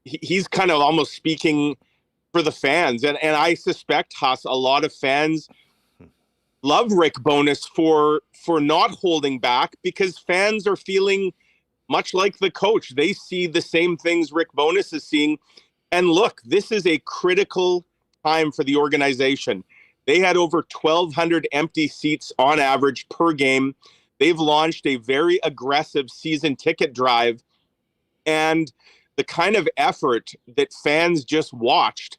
he's kind of almost speaking for the fans. And I suspect, Huss, a lot of fans love Rick Bowness for not holding back, because fans are feeling much like the coach. They see the same things Rick Bowness is seeing. And look, this is a critical time for the organization. They had over 1,200 empty seats on average per game. They've launched a very aggressive season ticket drive. And the kind of effort that fans just watched,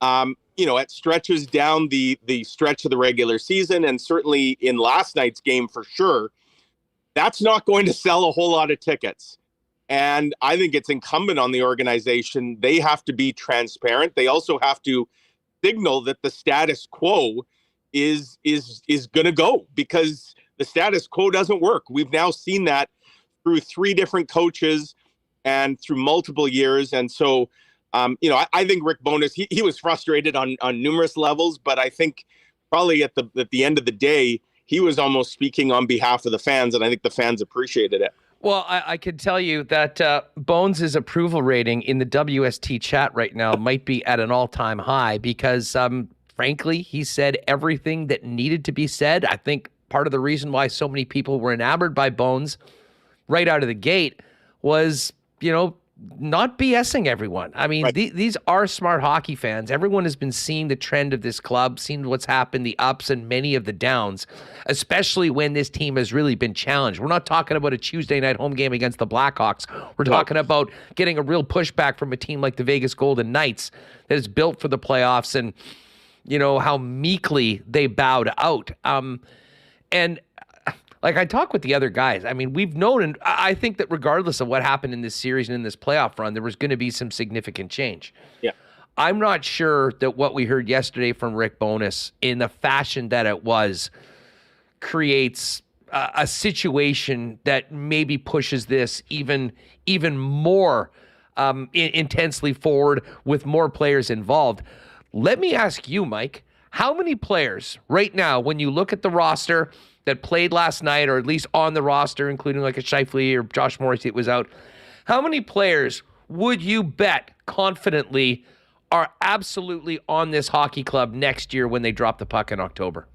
at stretches down the stretch of the regular season, and certainly in last night's game for sure, that's not going to sell a whole lot of tickets. And I think it's incumbent on the organization. They have to be transparent. They also have to signal that the status quo is going to go, because the status quo doesn't work. We've now seen that through 3 different coaches and through multiple years. And so, I think Rick Bowness, he was frustrated on numerous levels, but I think probably at the end of the day, he was almost speaking on behalf of the fans, and I think the fans appreciated it. Well, I can tell you that Bones' approval rating in the WST chat right now might be at an all-time high, because, frankly, he said everything that needed to be said. I think part of the reason why so many people were enamored by Bones right out of the gate was, not BSing everyone. I mean, Right. these are smart hockey fans. Everyone has been seeing the trend of this club, seeing what's happened, the ups and many of the downs, especially when this team has really been challenged. We're not talking about a Tuesday night home game against the Blackhawks. We're talking about getting a real pushback from a team like the Vegas Golden Knights that is built for the playoffs, and you know how meekly they bowed out. And like I talk with the other guys, I mean, we've known, and I think that regardless of what happened in this series and in this playoff run, there was going to be some significant change. Yeah. I'm not sure that what we heard yesterday from Rick Bowness in the fashion that it was creates a situation that maybe pushes this even more intensely forward with more players involved. Let me ask you, Mike, how many players right now, when you look at the roster that played last night, or at least on the roster, including like a Scheifele or Josh Morrissey that was out, how many players would you bet confidently are absolutely on this hockey club next year when they drop the puck in October?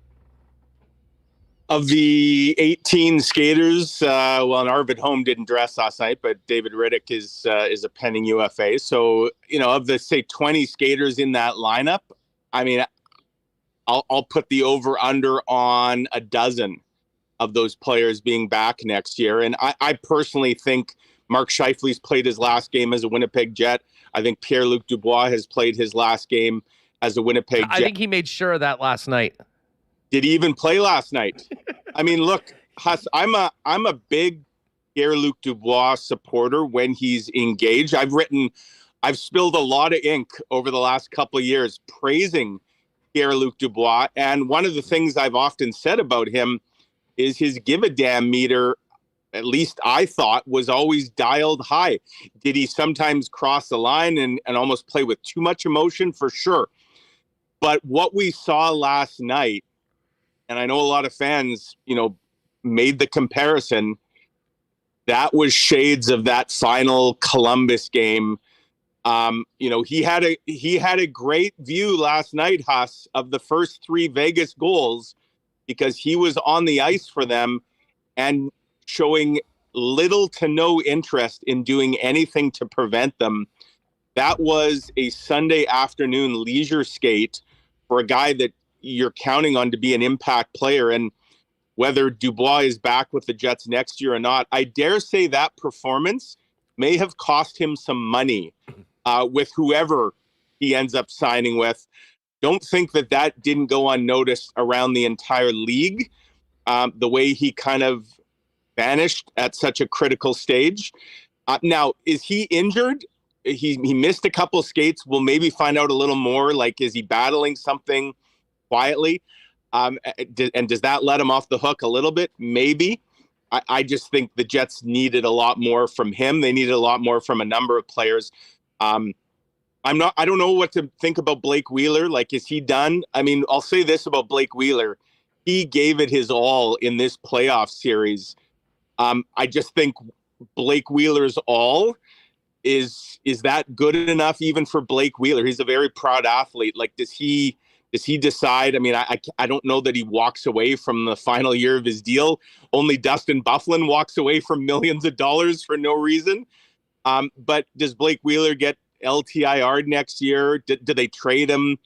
Of the 18 skaters, well, Arvid Holm didn't dress last night, but David Riddick is a pending UFA. So, you know, of the, say, 20 skaters in that lineup, I mean, I'll put the over-under on a dozen of those players being back next year. And I personally think Mark Scheifele's played his last game as a Winnipeg Jet. I think Pierre-Luc Dubois has played his last game as a Winnipeg Jet. I think he made sure of that last night. Did he even play last night? I mean, look, Huss, I'm a big Pierre-Luc Dubois supporter when he's engaged. I've spilled a lot of ink over the last couple of years praising Pierre-Luc Dubois. And one of the things I've often said about him is his give a damn meter, at least I thought, was always dialed high. Did he sometimes cross the line and almost play with too much emotion? For sure. But what we saw last night, and I know a lot of fans, you know, made the comparison, that was shades of that final Columbus game. You know, he had a great view last night, Huss, of the first three Vegas goals, because he was on the ice for them and showing little to no interest in doing anything to prevent them. That was a Sunday afternoon leisure skate for a guy that you're counting on to be an impact player. And whether Dubois is back with the Jets next year or not, I dare say that performance may have cost him some money with whoever he ends up signing with. Don't think that didn't go unnoticed around the entire league, the way he kind of vanished at such a critical stage. Now, is he injured? He missed a couple skates. We'll maybe find out a little more. Like, is he battling something quietly? And does that let him off the hook a little bit? Maybe. I just think the Jets needed a lot more from him. They needed a lot more from a number of players. I don't know what to think about Blake Wheeler. Like, is he done? I mean, I'll say this about Blake Wheeler. He gave it his all in this playoff series. I just think Blake Wheeler's all is that good enough even for Blake Wheeler? He's a very proud athlete. Like, does he decide? I mean, I don't know that he walks away from the final year of his deal. Only Dustin Byfuglien walks away from millions of dollars for no reason. But does Blake Wheeler get LTIR'd next year? Do they trade him?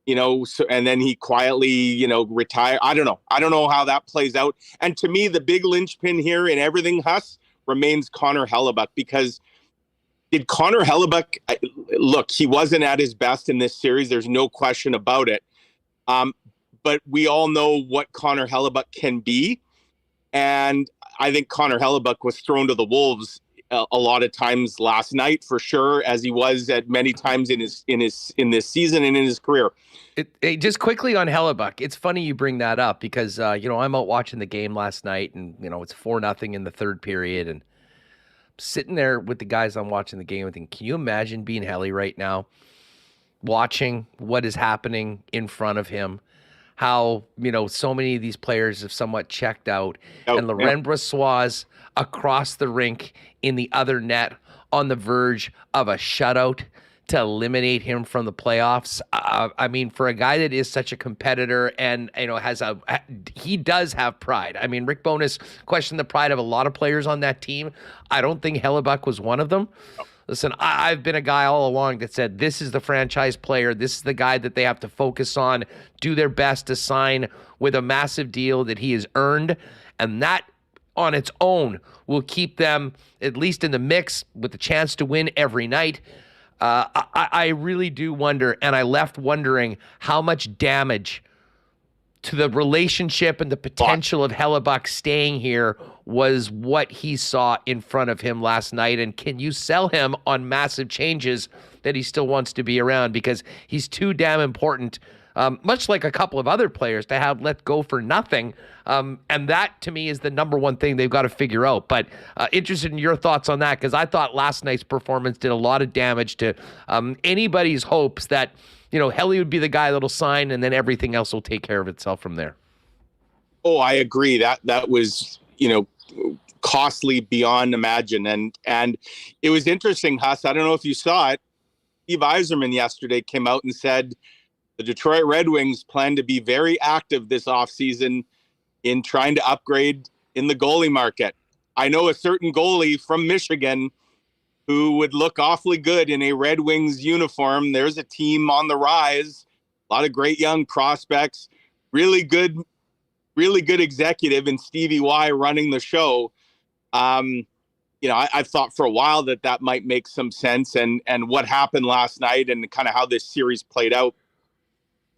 You know, and then he quietly, you know, retire. I don't know. I don't know how that plays out. And to me, the big linchpin here in everything, Huss, remains Connor Hellebuyck, because did Connor Hellebuyck look? He wasn't at his best in this series. There's no question about it. But we all know what Connor Hellebuyck can be, and I think Connor Hellebuyck was thrown to the wolves a lot of times last night, for sure, as he was at many times in this season and in his career. Just quickly on Hellebuyck, it's funny you bring that up because you know, I'm out watching the game last night, and you know, it's 4-0 in the third period, and I'm sitting there with the guys I'm watching the game with, and can you imagine being Helly right now, watching what is happening in front of him? How, you know, so many of these players have somewhat checked out, and Laurent Brossois across the rink in the other net on the verge of a shutout to eliminate him from the playoffs. I mean, for a guy that is such a competitor and, he does have pride. I mean, Rick Bowness questioned the pride of a lot of players on that team. I don't think Hellebuyck was one of them. Listen, I've been a guy all along that said this is the franchise player. This is the guy that they have to focus on, do their best to sign with a massive deal that he has earned. And that on its own will keep them at least in the mix with a chance to win every night. I really do wonder, and I left wondering how much damage to the relationship and the potential of Hellebuyck staying here was what he saw in front of him last night. And can you sell him on massive changes that he still wants to be around? Because he's too damn important, much like a couple of other players, to have let go for nothing. And that, to me, is the number one thing they've got to figure out. But interested in your thoughts on that, because I thought last night's performance did a lot of damage to anybody's hopes that, Helly would be the guy that'll sign and then everything else will take care of itself from there. Oh, I agree. That was, costly beyond imagine. And it was interesting, Huss. I don't know if you saw it. Steve Yzerman yesterday came out and said the Detroit Red Wings plan to be very active this offseason in trying to upgrade in the goalie market. I know a certain goalie from Michigan who would look awfully good in a Red Wings uniform. There's a team on the rise, a lot of great young prospects, really good executive in Stevie Y running the show. I've thought for a while that might make some sense, and what happened last night and kind of how this series played out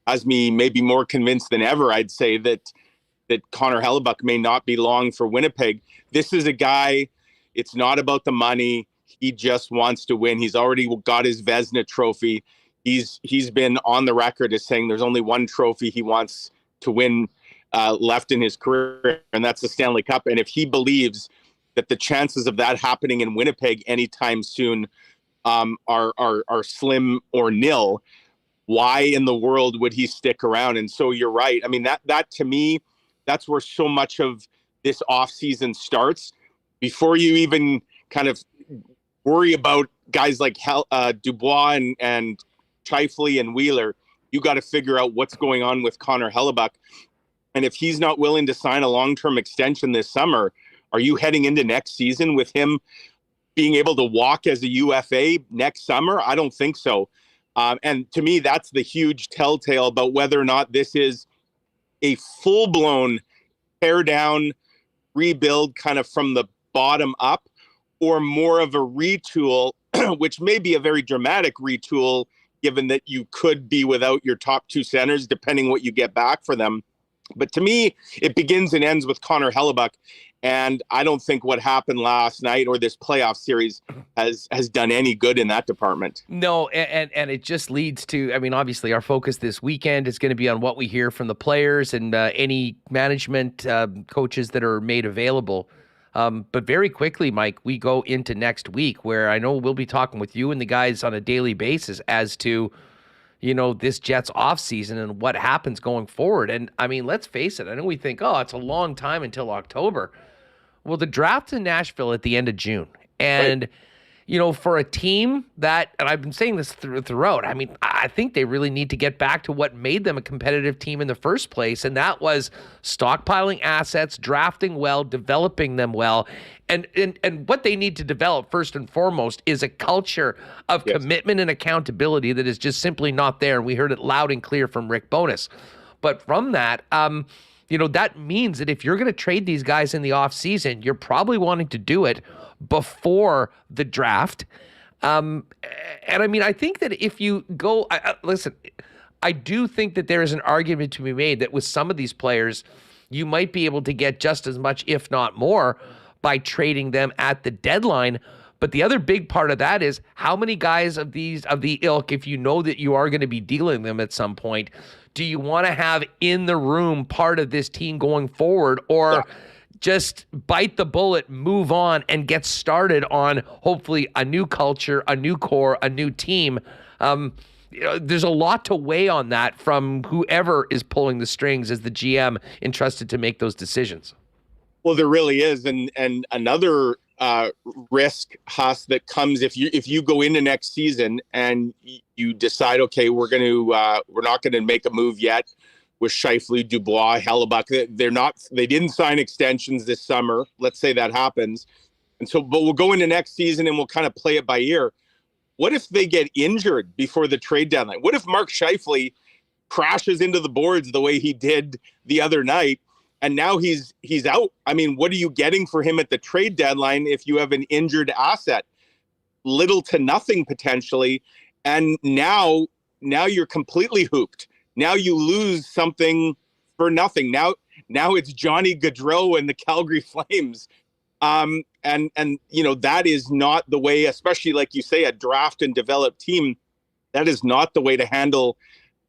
has me maybe more convinced than ever, I'd say, that Connor Hellebuyck may not be long for Winnipeg. This is a guy, it's not about the money. He just wants to win. He's already got his Vezina trophy. He's been on the record as saying there's only one trophy he wants to win left in his career, and that's the Stanley Cup. And if he believes that the chances of that happening in Winnipeg anytime soon are slim or nil, why in the world would he stick around? And so you're right. I mean, that to me, that's where so much of this offseason starts. Before you even kind of worry about guys like Dubois and Scheifele and Wheeler, you got to figure out what's going on with Connor Hellebuyck. And if he's not willing to sign a long-term extension this summer, are you heading into next season with him being able to walk as a UFA next summer? I don't think so. And to me, that's the huge telltale about whether or not this is a full-blown tear-down rebuild kind of from the bottom up, or more of a retool, which may be a very dramatic retool, given that you could be without your top two centers, depending what you get back for them. But to me, it begins and ends with Connor Hellebuyck. And I don't think what happened last night or this playoff series has done any good in that department. No, and it just leads to, I mean, obviously our focus this weekend is going to be on what we hear from the players and any management coaches that are made available. But very quickly, Mike, we go into next week where I know we'll be talking with you and the guys on a daily basis as to, this Jets offseason and what happens going forward. And I mean, let's face it. I know we think, it's a long time until October. Well, the draft's in Nashville at the end of June. And, for a team that, and I've been saying this throughout, I mean, I think they really need to get back to what made them a competitive team in the first place. And that was stockpiling assets, drafting well, developing them well. And what they need to develop first and foremost is a culture of commitment and accountability that is just simply not there. And we heard it loud and clear from Rick Bowness. But from that, that means that if you're going to trade these guys in the offseason, you're probably wanting to do it before the draft. And I mean, I think that if you go, listen, I do think that there is an argument to be made that with some of these players, you might be able to get just as much, if not more, by trading them at the deadline. But the other big part of that is how many guys of the ilk, if you know that you are going to be dealing them at some point, do you want to have in the room part of this team going forward, or just bite the bullet, move on, and get started on hopefully a new culture, a new core, a new team? There's a lot to weigh on that from whoever is pulling the strings as the GM entrusted to make those decisions. Well, there really is. And another risk, Huss, that comes if you go into next season and you decide, okay, we're not going to make a move yet with Scheifele, Dubois, Hellebuyck. They didn't sign extensions this summer. Let's say that happens. And so, but we'll go into next season and we'll kind of play it by ear. What if they get injured before the trade deadline? What if Mark Scheifele crashes into the boards the way he did the other night, and now he's out? I mean, what are you getting for him at the trade deadline if you have an injured asset? Little to nothing potentially. And now you're completely hooped. Now you lose something for nothing. Now it's Johnny Gaudreau and the Calgary Flames. And that is not the way, especially like you say, a draft and develop team, that is not the way to handle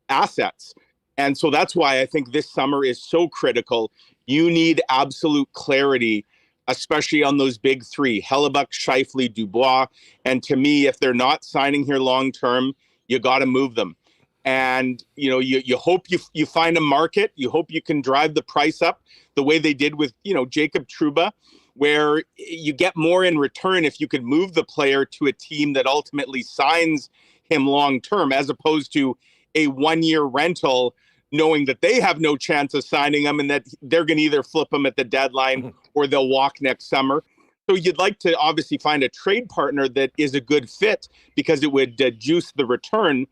assets. And so that's why I think this summer is so critical. You need absolute clarity, especially on those big three, Hellebuyck, Scheifele, Dubois. And to me, if they're not signing here long-term, you got to move them. And, you hope you find a market. You hope you can drive the price up the way they did with, Jacob Trouba, where you get more in return if you could move the player to a team that ultimately signs him long-term, as opposed to a one-year rental, knowing that they have no chance of signing him and that they're going to either flip him at the deadline or they'll walk next summer. So you'd like to obviously find a trade partner that is a good fit because it would juice the return.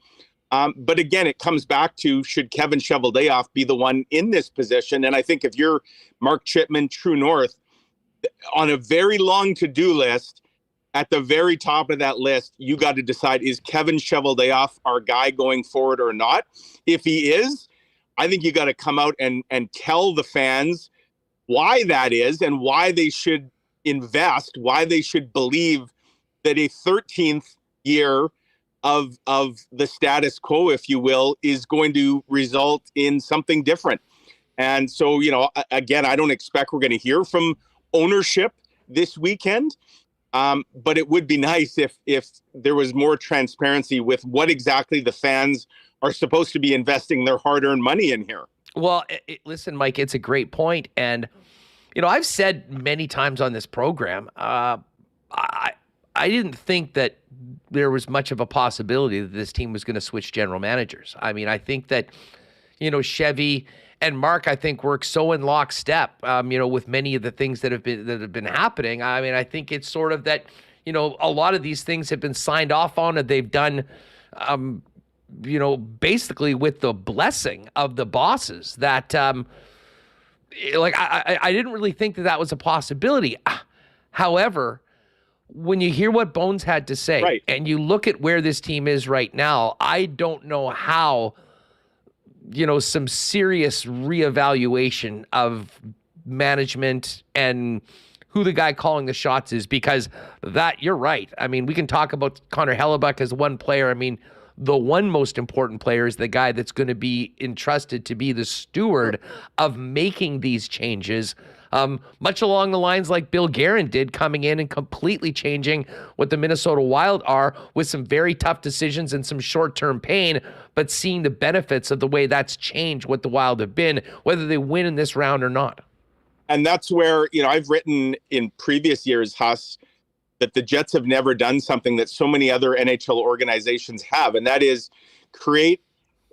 But again, it comes back to, should Kevin Cheveldayoff be the one in this position? And I think if you're Mark Chipman, True North, on a very long to-do list, at the very top of that list, you got to decide, is Kevin Cheveldayoff our guy going forward or not? If he is, I think you got to come out and tell the fans why that is and why they should invest, why they should believe that a 13th year of the status quo, if you will, is going to result in something different. And so, again, I don't expect we're going to hear from ownership this weekend. But it would be nice if there was more transparency with what exactly the fans are supposed to be investing their hard-earned money in here. Well, listen, Mike, it's a great point. And, I've said many times on this program, I didn't think that there was much of a possibility that this team was going to switch general managers. I mean, I think that, Chevy and Mark, I think, work so in lockstep, with many of the things that have been happening. I mean, I think it's sort of that, a lot of these things have been signed off on, and they've done, basically with the blessing of the bosses. That, I didn't really think that was a possibility. However, when you hear what Bones had to say, right, and you look at where this team is right now, I don't know how some serious reevaluation of management and who the guy calling the shots is, because you're right. I mean, we can talk about Connor Hellebuyck as one player. I mean, the one most important player is the guy that's going to be entrusted to be the steward of making these changes. Much along the lines like Bill Guerin did, coming in and completely changing what the Minnesota Wild are with some very tough decisions and some short-term pain, but seeing the benefits of the way that's changed what the Wild have been, whether they win in this round or not. And that's where, I've written in previous years, Huss, that the Jets have never done something that so many other NHL organizations have, and that is create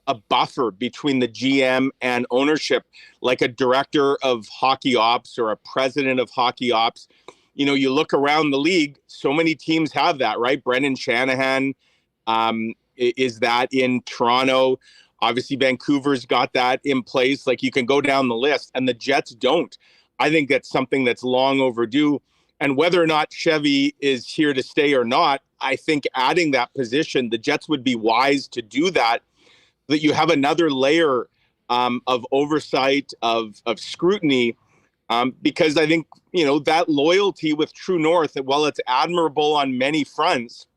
a buffer between the GM and ownership, like a director of hockey ops or a president of hockey ops. You look around the league, so many teams have that, right? Brendan Shanahan is that in Toronto. Obviously, Vancouver's got that in place. Like, you can go down the list, and the Jets don't. I think that's something that's long overdue. And whether or not Chevy is here to stay or not, I think adding that position, the Jets would be wise to do that, that you have another layer of oversight, of scrutiny, because I think, that loyalty with True North, while it's admirable on many fronts,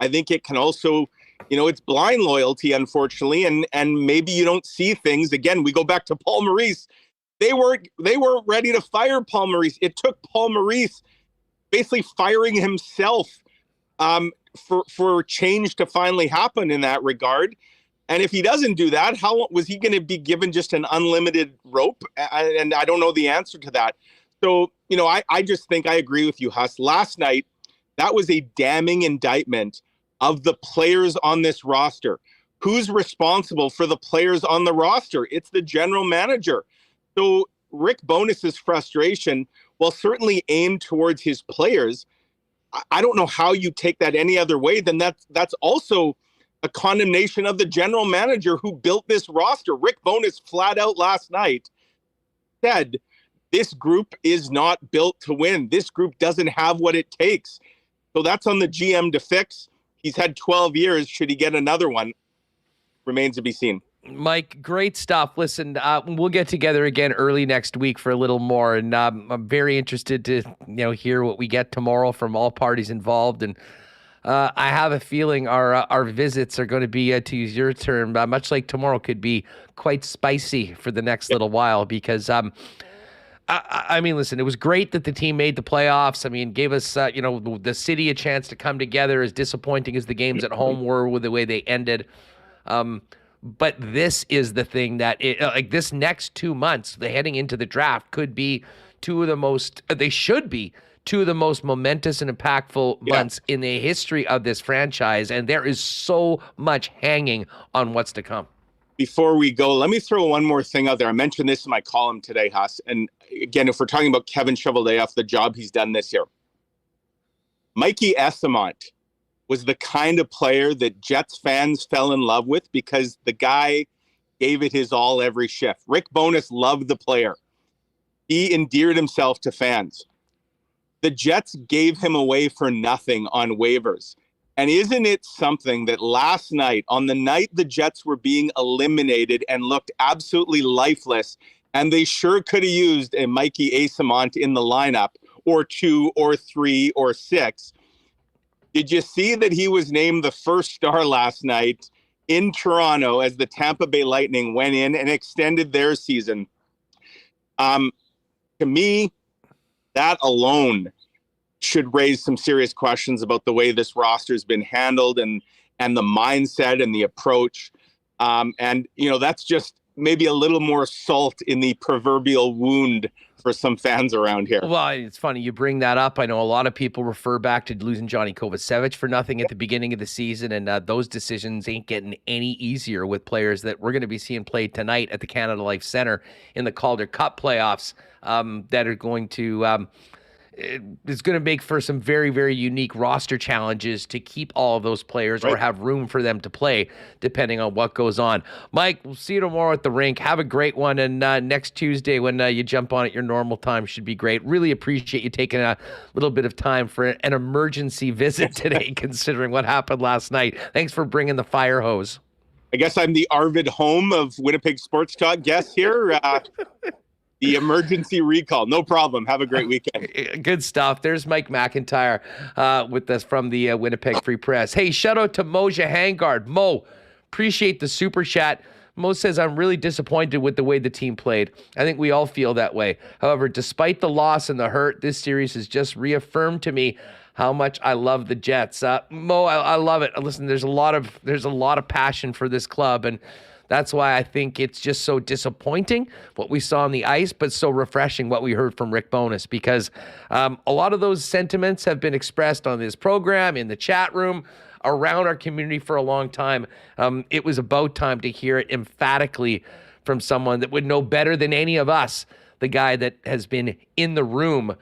I think it can also, it's blind loyalty, unfortunately, and maybe you don't see things. Again, we go back to Paul Maurice. They weren't ready to fire Paul Maurice. It took Paul Maurice basically firing himself for change to finally happen in that regard. And if he doesn't do that, how was he going to be given just an unlimited rope? And I don't know the answer to that. So, I just think I agree with you, Huss. Last night, that was a damning indictment of the players on this roster. Who's responsible for the players on the roster? It's the general manager. So Rick Bowness's frustration, while certainly aimed towards his players, I don't know how you take that any other way than that's also a condemnation of the general manager who built this roster. Rick Bowness flat out last night said, this group is not built to win. This group doesn't have what it takes. So that's on the GM to fix. He's had 12 years. Should he get another one? Remains to be seen. Mike, great stuff. Listen, we'll get together again early next week for a little more, and I'm very interested to hear what we get tomorrow from all parties involved. And I have a feeling our visits are going to be, to use your term, much like tomorrow, could be quite spicy for the next little while because. I mean, listen, it was great that the team made the playoffs. I mean, gave us, the city a chance to come together, as disappointing as the games at home were with the way they ended. But this is the thing that, this next 2 months, heading into the draft, could be they should be two of the most momentous and impactful months in the history of this franchise. And there is so much hanging on what's to come. Before we go, let me throw one more thing out there. I mentioned this in my column today, Huss. And again, if we're talking about Kevin Cheveldayoff, the job he's done this year, Mikey Eyssimont was the kind of player that Jets fans fell in love with because the guy gave it his all every shift. Rick Bowness loved the player. He endeared himself to fans. The Jets gave him away for nothing on waivers. And isn't it something that last night, on the night the Jets were being eliminated and looked absolutely lifeless, and they sure could have used a Mikey Eyssimont in the lineup, or 2 or 3 or 6. Did you see that he was named the first star last night in Toronto as the Tampa Bay Lightning went in and extended their season? To me, that alone should raise some serious questions about the way this roster has been handled and the mindset and the approach. That's just maybe a little more salt in the proverbial wound for some fans around here. Well, it's funny you bring that up. I know a lot of people refer back to losing Johnny Kovacevic for nothing at the beginning of the season, and those decisions ain't getting any easier with players that we're going to be seeing play tonight at the Canada Life Centre in the Calder Cup playoffs that are going to it's going to make for some very, very unique roster challenges to keep all of those players or have room for them to play, depending on what goes on. Mike, we'll see you tomorrow at the rink. Have a great one. And next Tuesday, when you jump on at your normal time, should be great. Really appreciate you taking a little bit of time for an emergency visit today, considering what happened last night. Thanks for bringing the fire hose. I guess I'm the Arvid Home of Winnipeg Sports Talk guest here. The emergency recall. No problem. Have a great weekend. Good stuff. There's Mike McIntyre with us from the Winnipeg Free Press. Hey, shout out to Moja Hangard. Mo, appreciate the super chat. Mo says, I'm really disappointed with the way the team played. I think we all feel that way. However, despite the loss and the hurt, this series has just reaffirmed to me how much I love the Jets. Mo, I love it. Listen, there's a lot of passion for this club, and that's why I think it's just so disappointing what we saw on the ice, but so refreshing what we heard from Rick Bowness, because a lot of those sentiments have been expressed on this program, in the chat room, around our community for a long time. It was about time to hear it emphatically from someone that would know better than any of us, the guy that has been in the room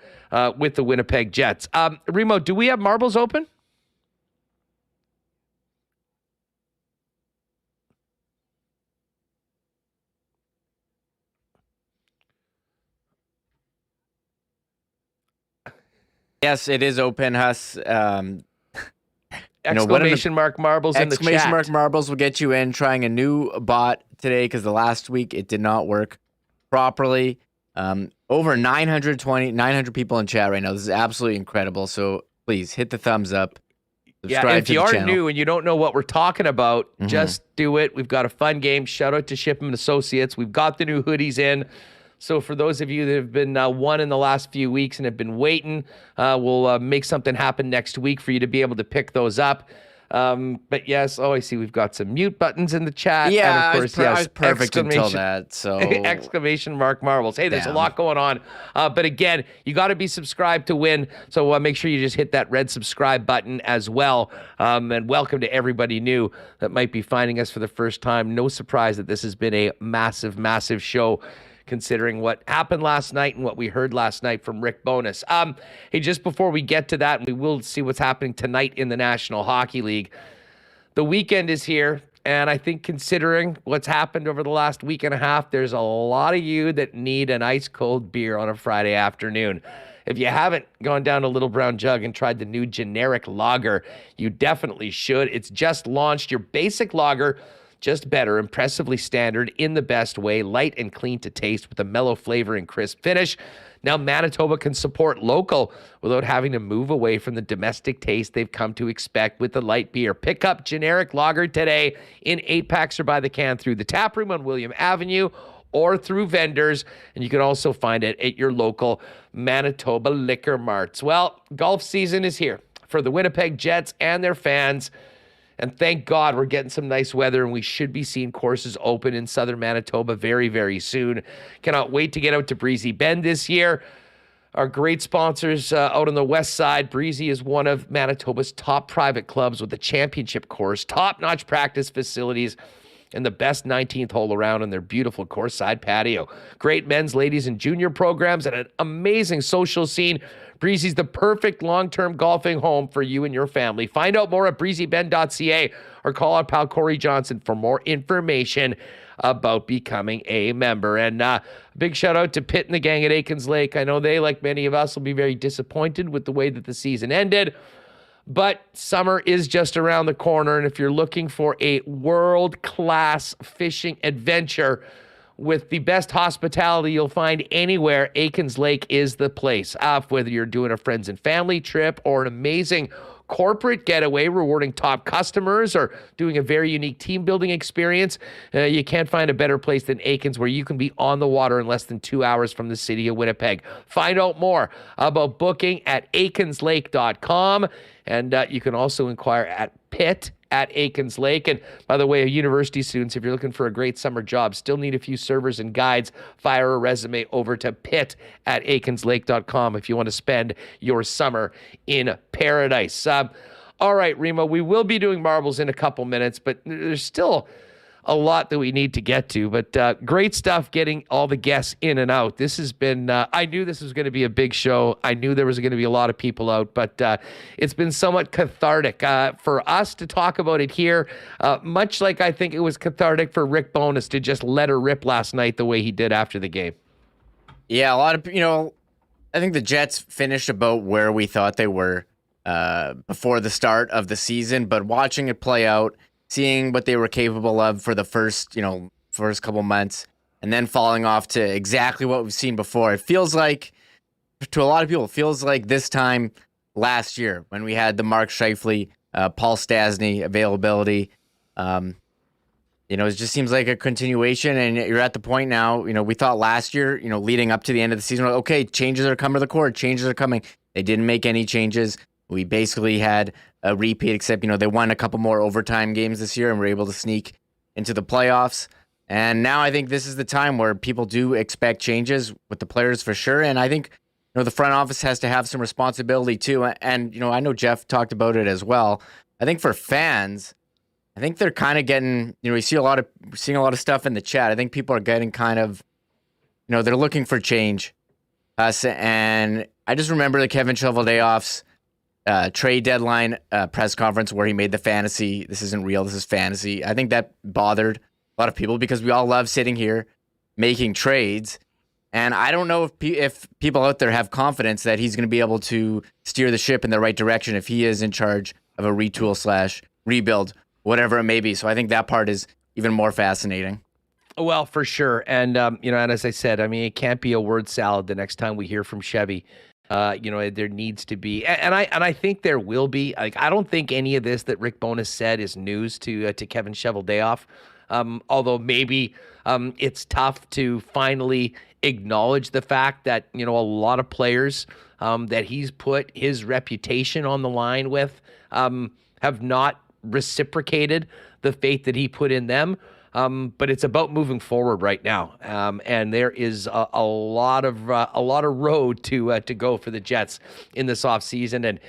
with the Winnipeg Jets. Remo, do we have marbles open? Yes, it is open, Huss. Exclamation mark marbles in the chat. Exclamation mark marbles will get you in. Trying a new bot today because the last week it did not work properly. Over 900 people in chat right now. This is absolutely incredible. So please hit the thumbs up. If you are new and you don't know what we're talking about, just do it. We've got a fun game. Shout out to Shipman Associates. We've got the new hoodies in. So for those of you that have been won in the last few weeks and have been waiting, we'll make something happen next week for you to be able to pick those up. But yes, I see we've got some mute buttons in the chat. Yeah, and of course, I was perfect until that. So exclamation mark marbles. Hey, there's a lot going on. But again, you got to be subscribed to win. So make sure you just hit that red subscribe button as well. And welcome to everybody new that might be finding us for the first time. No surprise that this has been a massive, massive show, considering what happened last night and what we heard last night from Rick Bowness. Hey, just before we get to that, we will see what's happening tonight in the National Hockey League. The weekend is here, and I think considering what's happened over the last week and a half, there's a lot of you that need an ice-cold beer on a Friday afternoon. If you haven't gone down to Little Brown Jug and tried the new generic lager, you definitely should. It's just launched. Your basic lager, just better, impressively standard in the best way, light and clean to taste with a mellow flavor and crisp finish. Now Manitoba can support local without having to move away from the domestic taste they've come to expect with the light beer. Pick up generic lager today in 8-packs or by the can through the tap room on William Avenue or through vendors, and you can also find it at your local Manitoba liquor marts. Well, golf season is here for the Winnipeg Jets and their fans. And thank God we're getting some nice weather, and we should be seeing courses open in southern Manitoba very, very soon. Cannot wait to get out to Breezy Bend this year. Our great sponsors out on the west side. Breezy is one of Manitoba's top private clubs with a championship course, top-notch practice facilities, and the best 19th hole around on their beautiful course side patio. Great men's, ladies, and junior programs and an amazing social scene. Breezy's the perfect long-term golfing home for you and your family. Find out more at breezybend.ca or call our pal Corey Johnson for more information about becoming a member. And a big shout out to Pitt and the gang at Aikens Lake. I know they, like many of us, will be very disappointed with the way that the season ended. But summer is just around the corner, and if you're looking for a world-class fishing adventure with the best hospitality you'll find anywhere, Aikens Lake is the place. Whether you're doing a friends and family trip or an amazing corporate getaway rewarding top customers or doing a very unique team building experience, you can't find a better place than Aikens, where you can be on the water in less than 2 hours from the city of Winnipeg. Find out more about booking at aikenslake.com, and you can also inquire at Pitt at Aikens Lake. And by the way, university students, if you're looking for a great summer job, still need a few servers and guides, fire a resume over to Pitt at aikenslake.com if you want to spend your summer in paradise. All right, Remo, we will be doing marbles in a couple minutes, but there's still a lot that we need to get to, but great stuff getting all the guests in and out. This has been, I knew this was going to be a big show. I knew there was going to be a lot of people out, but it's been somewhat cathartic for us to talk about it here, much like I think it was cathartic for Rick Bowness to just let her rip last night the way he did after the game. Yeah, a lot of, I think the Jets finished about where we thought they were before the start of the season, but watching it play out, seeing what they were capable of for the first couple months, and then falling off to exactly what we've seen before. It feels like, to a lot of people, it feels like this time last year when we had the Mark Scheifele, Paul Stastny availability. It just seems like a continuation, and you're at the point now, we thought last year, leading up to the end of the season, okay, changes are coming to the court, changes are coming. They didn't make any changes. We basically had a repeat, except, they won a couple more overtime games this year and were able to sneak into the playoffs. And now I think this is the time where people do expect changes with the players for sure. And I think, the front office has to have some responsibility too. And, I know Jeff talked about it as well. I think for fans, I think they're kind of getting, we're seeing a lot of stuff in the chat. I think people are getting kind of, they're looking for change. And I just remember the Kevin Cheveldayoff's trade deadline press conference where he made the fantasy, this isn't real, this is fantasy. I think that bothered a lot of people because we all love sitting here making trades. And I don't know if people out there have confidence that he's going to be able to steer the ship in the right direction if he is in charge of a retool / rebuild, whatever it may be. So I think that part is even more fascinating. Well, for sure. And, and as I said, it can't be a word salad the next time we hear from Chevy. There needs to be, and I think there will be. I don't think any of this that Rick Bowness said is news to Kevin Cheveldayoff. Although maybe it's tough to finally acknowledge the fact that a lot of players that he's put his reputation on the line with have not reciprocated the faith that he put in them. But it's about moving forward right now, and there is a lot of road to go for the Jets in this offseason. And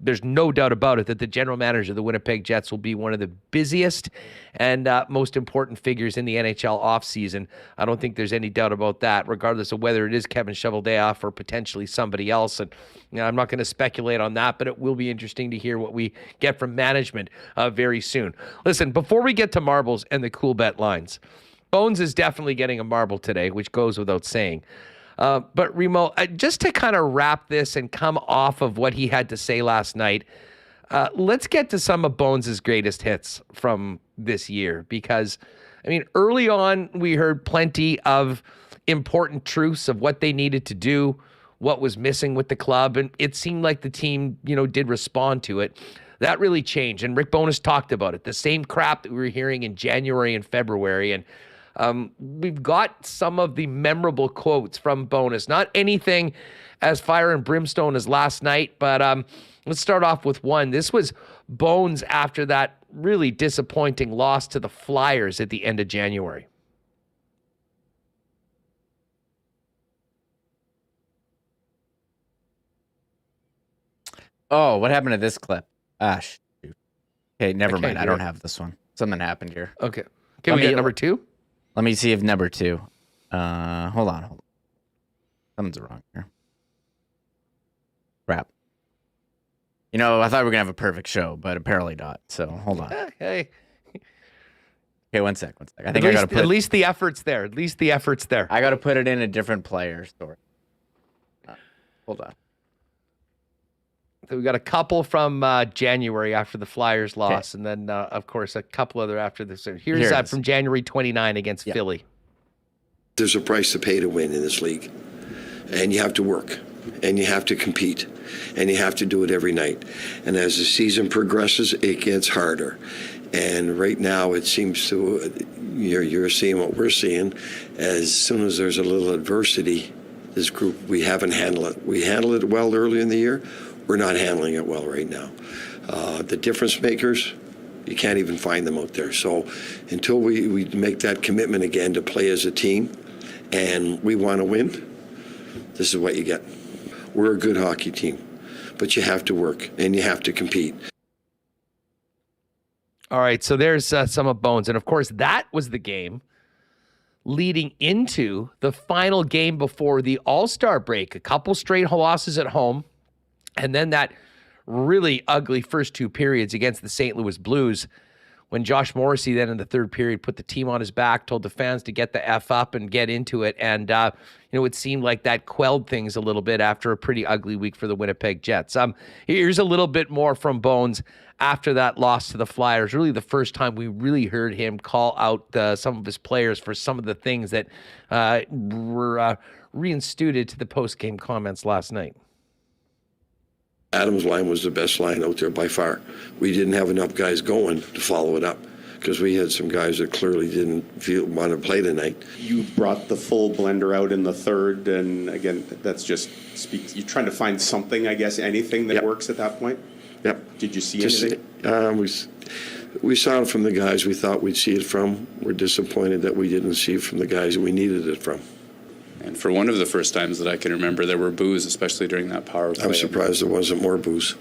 there's no doubt about it that the general manager of the Winnipeg Jets will be one of the busiest and most important figures in the NHL offseason. I don't think there's any doubt about that, regardless of whether it is Kevin Cheveldayoff or potentially somebody else. And I'm not going to speculate on that, but it will be interesting to hear what we get from management very soon. Listen, before we get to marbles and the Coolbet lines, Bones is definitely getting a marble today, which goes without saying. But Remo, just to kind of wrap this and come off of what he had to say last night, let's get to some of Bones' greatest hits from this year. Because, I mean, early on, we heard plenty of important truths of what they needed to do, what was missing with the club, and it seemed like the team, did respond to it. That really changed, and Rick Bowness talked about it. The same crap that we were hearing in January and February, and we've got some of the memorable quotes from Bowness. Not anything as fire and brimstone as last night, but let's start off with one. This was Bones after that really disappointing loss to the Flyers at the end of January. Oh, what happened to this clip? Shoot. Okay, never mind. I don't have this one. Something happened here. Okay. Can we get number two? Let me see if number two. Hold on. Something's wrong here. Crap. I thought we were going to have a perfect show, but apparently not. So, hold on. Hey. Okay, one sec. I think I got to put... At least the effort's there. I got to put it in a different player story. Hold on. So we got a couple from January after the Flyers loss, and then, of course, a couple other after this. Here's from January 29 against Philly. There's a price to pay to win in this league, and you have to work, and you have to compete, and you have to do it every night. And as the season progresses, it gets harder. And right now, it seems to you're seeing what we're seeing. As soon as there's a little adversity, this group, we haven't handled it. We handled it well early in the year. We're not handling it well right now. The difference makers, you can't even find them out there. So until we make that commitment again to play as a team and we want to win, this is what you get. We're a good hockey team, but you have to work and you have to compete. All right, so there's some of Bones. And, of course, that was the game leading into the final game before the All-Star break. A couple straight losses at home. And then that really ugly first two periods against the St. Louis Blues when Josh Morrissey then in the third period put the team on his back, told the fans to get the F up and get into it. And, it seemed like that quelled things a little bit after a pretty ugly week for the Winnipeg Jets. Here's a little bit more from Bones after that loss to the Flyers. Really the first time we really heard him call out some of his players for some of the things that were reinstituted to the post-game comments last night. Adams' line was the best line out there by far. We didn't have enough guys going to follow it up because we had some guys that clearly didn't want to play tonight. You brought the full blender out in the third, and again, that's just speaks. You're trying to find something, I guess, anything that works at that point. Yep. Did you see anything? We saw it from the guys we thought we'd see it from. We're disappointed that we didn't see it from the guys we needed it from. And for one of the first times that I can remember, there were boos, especially during that power play. I'm surprised there wasn't more boos.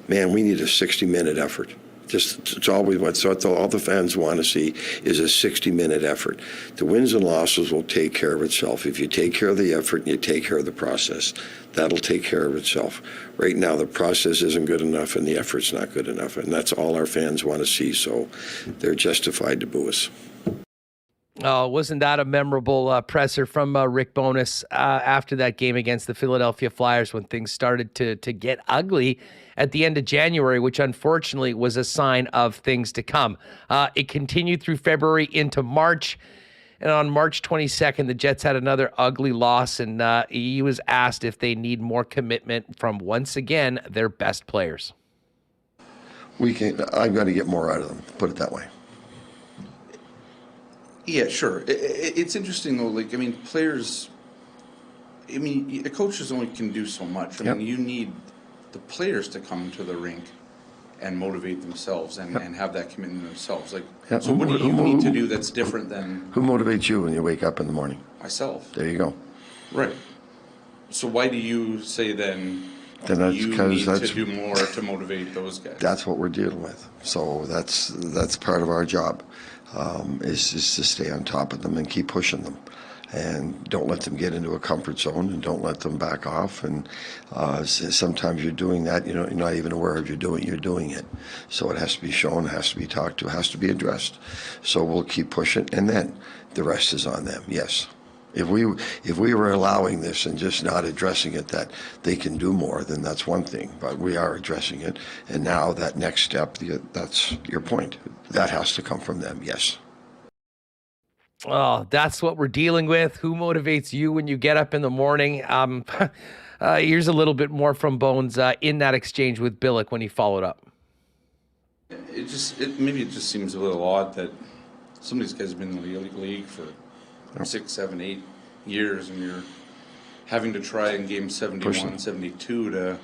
Man, we need a 60-minute effort. It's all we want. So all the fans want to see is a 60-minute effort. The wins and losses will take care of itself. If you take care of the effort and you take care of the process, that'll take care of itself. Right now, the process isn't good enough and the effort's not good enough. And that's all our fans want to see. So they're justified to boo us. Oh, wasn't that a memorable presser from Rick Bowness after that game against the Philadelphia Flyers when things started to get ugly at the end of January, which unfortunately was a sign of things to come. It continued through February into March, and on March 22nd, the Jets had another ugly loss, and he was asked if they need more commitment from, once again, their best players. I've got to get more out of them, put it that way. Yeah, sure. It's interesting, though. Players, a coaches only can do so much. You need the players to come to the rink and motivate themselves and have that commitment themselves. Like, Yeah, so what do you need to do that's different than Who motivates you when you wake up in the morning? myself? There you go. Right. So why do you say then That's you because need that's to do more to motivate those guys? that's what we're dealing with. So that's part of our job, is to stay on top of them and keep pushing them, and don't let them get into a comfort zone, and don't let them back off. And sometimes you're doing that, you're not even aware of you're doing it. So it has to be shown, has to be talked to, has to be addressed. So we'll keep pushing, and then the rest is on them. Yes. If we were allowing this and just not addressing it, that they can do more, then that's one thing. But we are addressing it, and now that next step, that's your point. That has to come from them. Yes. Oh, that's what we're dealing with. Who motivates you when you get up in the morning? Here's a little bit more from Bones in that exchange with Billeck when he followed up. Maybe it just seems a little odd that some of these guys have been in the league for 6, 7, 8 years, and you're having to try in game 71, 72 to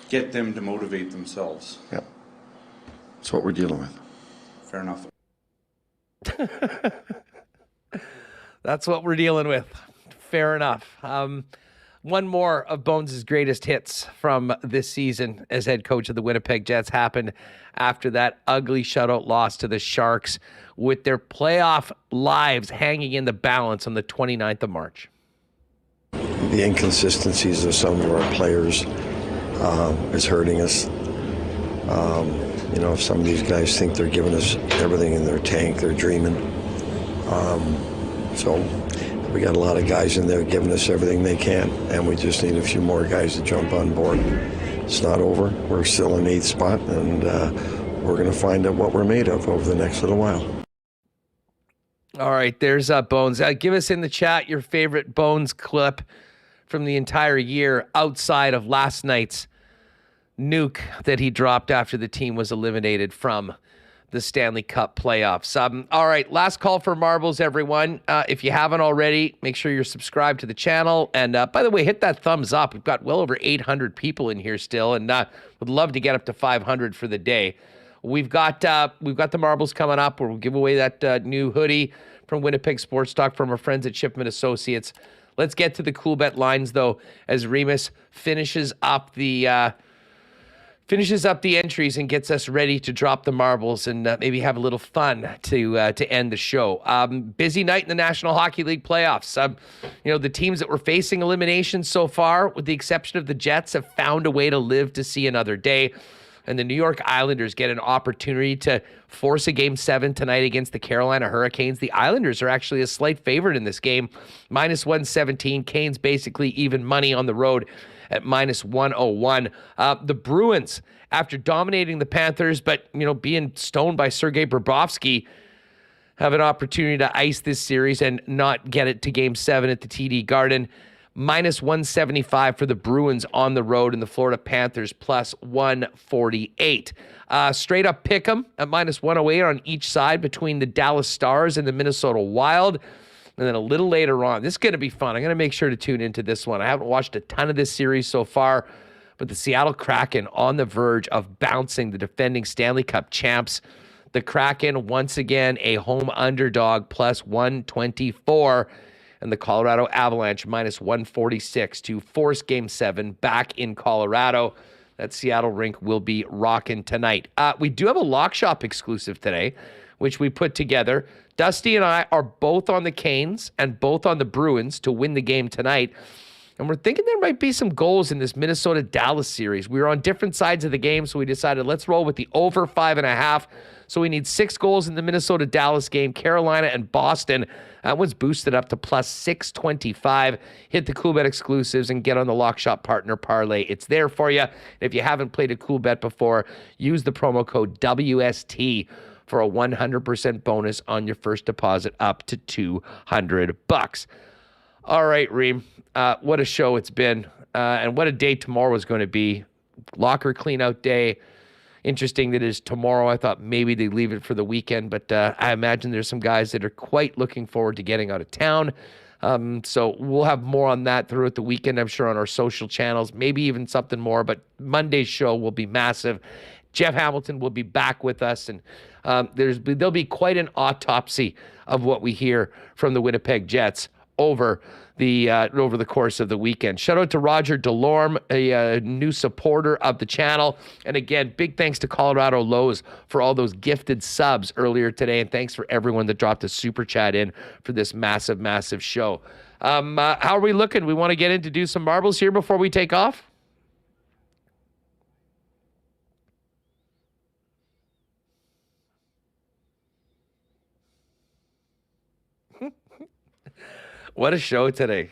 get them to motivate themselves. Yeah. That's what we're dealing with. Fair enough. That's what we're dealing with. Fair enough. One more of Bones' greatest hits from this season as head coach of the Winnipeg Jets happened after that ugly shutout loss to the Sharks, with their playoff lives hanging in the balance on the 29th of March. The inconsistencies of some of our players is hurting us. If some of these guys think they're giving us everything in their tank, they're dreaming. So we got a lot of guys in there giving us everything they can, and we just need a few more guys to jump on board. It's not over. We're still in 8th spot, and we're going to find out what we're made of over the next little while. All right, there's Bones. Give us in the chat your favorite Bones clip from the entire year outside of last night's nuke that he dropped after the team was eliminated from the Stanley Cup Playoffs. All right, last call for marbles, everyone. If you haven't already, make sure you're subscribed to the channel. And by the way, hit that thumbs up. We've got well over 800 people in here still, and would love to get up to 500 for the day. We've got the marbles coming up, where we'll give away that new hoodie from Winnipeg Sports Talk from our friends at Shipman Associates. Let's get to the Coolbet lines, though, as Remis finishes up the entries and gets us ready to drop the marbles and maybe have a little fun to end the show. Busy night in the National Hockey League playoffs. The teams that were facing elimination so far, with the exception of the Jets, have found a way to live to see another day. And the New York Islanders get an opportunity to force a Game 7 tonight against the Carolina Hurricanes. The Islanders are actually a slight favorite in this game, -117. Canes basically even money on the road at -101. The Bruins, after dominating the Panthers, but being stoned by Sergei Bobrovsky, have an opportunity to ice this series and not get it to Game 7 at the TD Garden. -175 for the Bruins on the road, and the Florida Panthers +148. Straight up pick 'em at -108 on each side between the Dallas Stars and the Minnesota Wild. And then a little later on, this is going to be fun. I'm going to make sure to tune into this one. I haven't watched a ton of this series so far, but the Seattle Kraken on the verge of bouncing the defending Stanley Cup champs. The Kraken, once again, a home underdog, +124. And the Colorado Avalanche, -146 to force Game 7 back in Colorado. That Seattle rink will be rocking tonight. We do have a Lock Shop exclusive today, which we put together. Dusty and I are both on the Canes and both on the Bruins to win the game tonight. And we're thinking there might be some goals in this Minnesota-Dallas series. We were on different sides of the game, so we decided let's roll with the over 5.5. So we need 6 goals in the Minnesota-Dallas game. Carolina and Boston, that one's boosted up to +625. Hit the Coolbet exclusives and get on the Lock Shop Partner Parlay. It's there for you. If you haven't played a Coolbet before, use the promo code WST for a 100% bonus on your first deposit up to $200. All right, Reem, what a show it's been, and what a day tomorrow is going to be. Locker clean-out day. Interesting that it is tomorrow. I thought maybe they leave it for the weekend, but I imagine there's some guys that are quite looking forward to getting out of town. So we'll have more on that throughout the weekend, I'm sure, on our social channels, maybe even something more, but Monday's show will be massive. Jeff Hamilton will be back with us, and there'll be quite an autopsy of what we hear from the Winnipeg Jets over the course of the weekend. Shout out to Roger Delorme, a new supporter of the channel. And again, big thanks to Colorado Lowe's for all those gifted subs earlier today. And thanks for everyone that dropped a super chat in for this massive, massive show. How are we looking? We want to get in to do some marbles here before we take off? What a show today.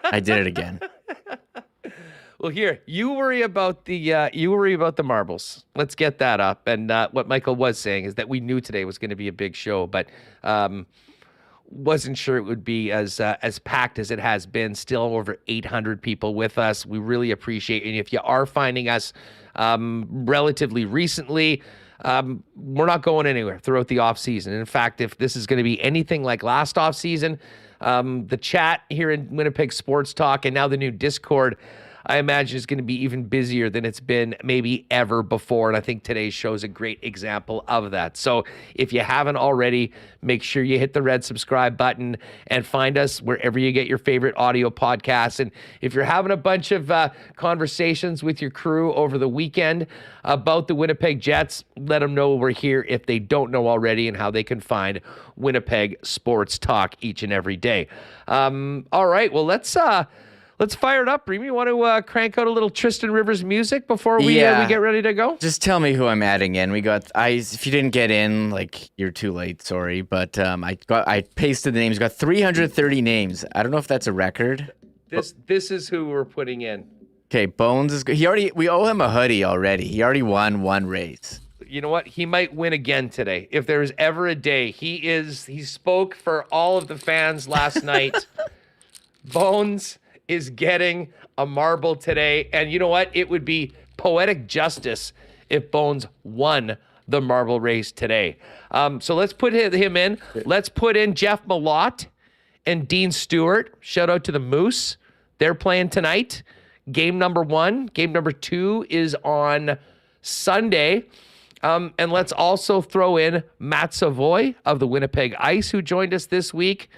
I did it again. Well, here, you worry about the marbles. Let's get that up. And what Michael was saying is that we knew today was going to be a big show, but wasn't sure it would be as packed as it has been. Still over 800 people with us. We really appreciate it. And if you are finding us relatively recently, we're not going anywhere throughout the off season. In fact, if this is going to be anything like last off season, the chat here in Winnipeg Sports Talk and now the new Discord, I imagine is going to be even busier than it's been maybe ever before. And I think today's show is a great example of that. So if you haven't already, make sure you hit the red subscribe button and find us wherever you get your favorite audio podcasts. And if you're having a bunch of conversations with your crew over the weekend about the Winnipeg Jets, let them know we're here if they don't know already and how they can find Winnipeg Sports Talk each and every day. All right, well, let's fire it up. Remy, you want to crank out a little Tristan Rivers music before we get ready to go? Just tell me who I'm adding in. If you didn't get in, like, you're too late, sorry. But I pasted the names. Got 330 names. I don't know if that's a record. This is who we're putting in. Okay, Bones is good. We owe him a hoodie already. He already won one race. You know what? He might win again today. If there is ever a day, he spoke for all of the fans last night. Bones is getting a marble today. And you know what? It would be poetic justice if Bones won the marble race today. So let's put him in. Let's put in Jeff Malott and Dean Stewart. Shout out to the Moose. They're playing tonight. Game number 1. Game number 2 is on Sunday. And let's also throw in Matt Savoy of the Winnipeg Ice, who joined us this week.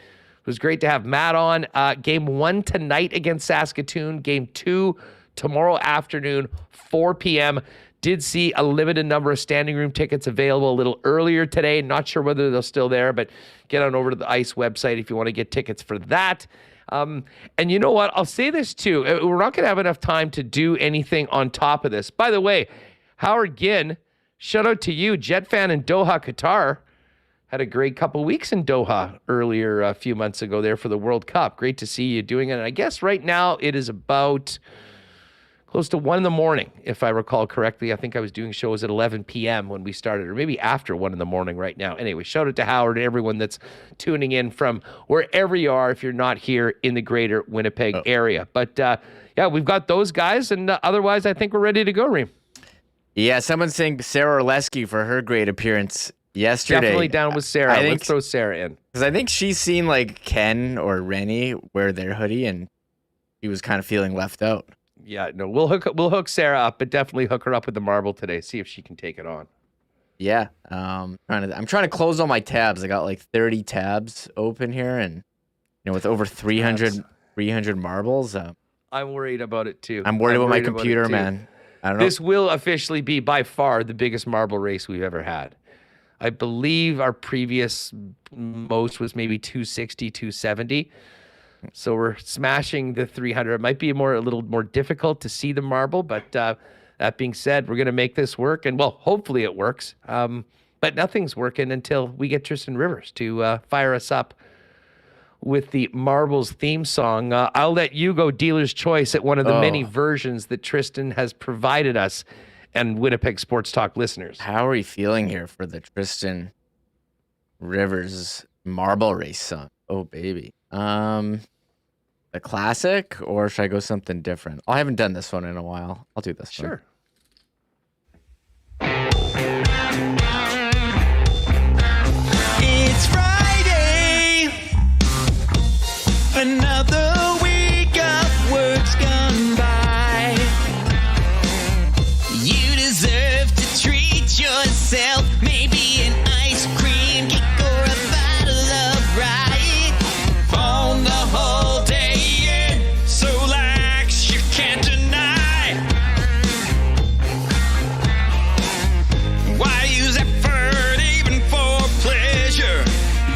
It was great to have Matt on. Game 1 tonight against Saskatoon. Game 2 tomorrow afternoon, 4 p.m. Did see a limited number of standing room tickets available a little earlier today. Not sure whether they're still there, but get on over to the ICE website if you want to get tickets for that. And you know what? I'll say this too. We're not going to have enough time to do anything on top of this. By the way, Howard Ginn, shout out to you, Jet fan in Doha, Qatar. Had a great couple weeks in Doha earlier a few months ago there for the World Cup. Great to see you doing it. And I guess right now it is about close to 1 a.m, if I recall correctly. I think I was doing shows at 11 p.m. when we started, or maybe after 1 a.m. right now. Anyway, shout out to Howard and everyone that's tuning in from wherever you are if you're not here in the greater Winnipeg area. But yeah, we've got those guys. And otherwise, I think we're ready to go, Reem. Yeah, someone's saying Sarah Orlesky for her great appearance yesterday. Definitely down with Sarah. Let's throw Sarah in. Because I think she's seen like Ken or Rennie wear their hoodie and she was kind of feeling left out. Yeah, no, we'll hook Sarah up, but definitely hook her up with the marble today. See if she can take it on. Yeah. I'm trying to close all my tabs. I got like 30 tabs open here, and with over 300 marbles. I'm worried about it too. I'm worried about my computer, man. I don't know. This will officially be by far the biggest marble race we've ever had. I believe our previous most was maybe 260, 270. So we're smashing the 300. It might be a little more difficult to see the marble, but that being said, we're going to make this work. And, well, hopefully it works. But nothing's working until we get Tristan Rivers to fire us up with the Marbles theme song. I'll let you go dealer's choice at one of the many versions that Tristan has provided us and Winnipeg Sports Talk listeners. How are you feeling here for the Tristan Rivers marble race song? Oh, baby. A classic, or should I go something different? I haven't done this one in a while. I'll do this one. Sure. Treat yourself, maybe an ice cream cake or a bottle of rye. On the whole day, yeah, so lax you can't deny. Why use effort even for pleasure?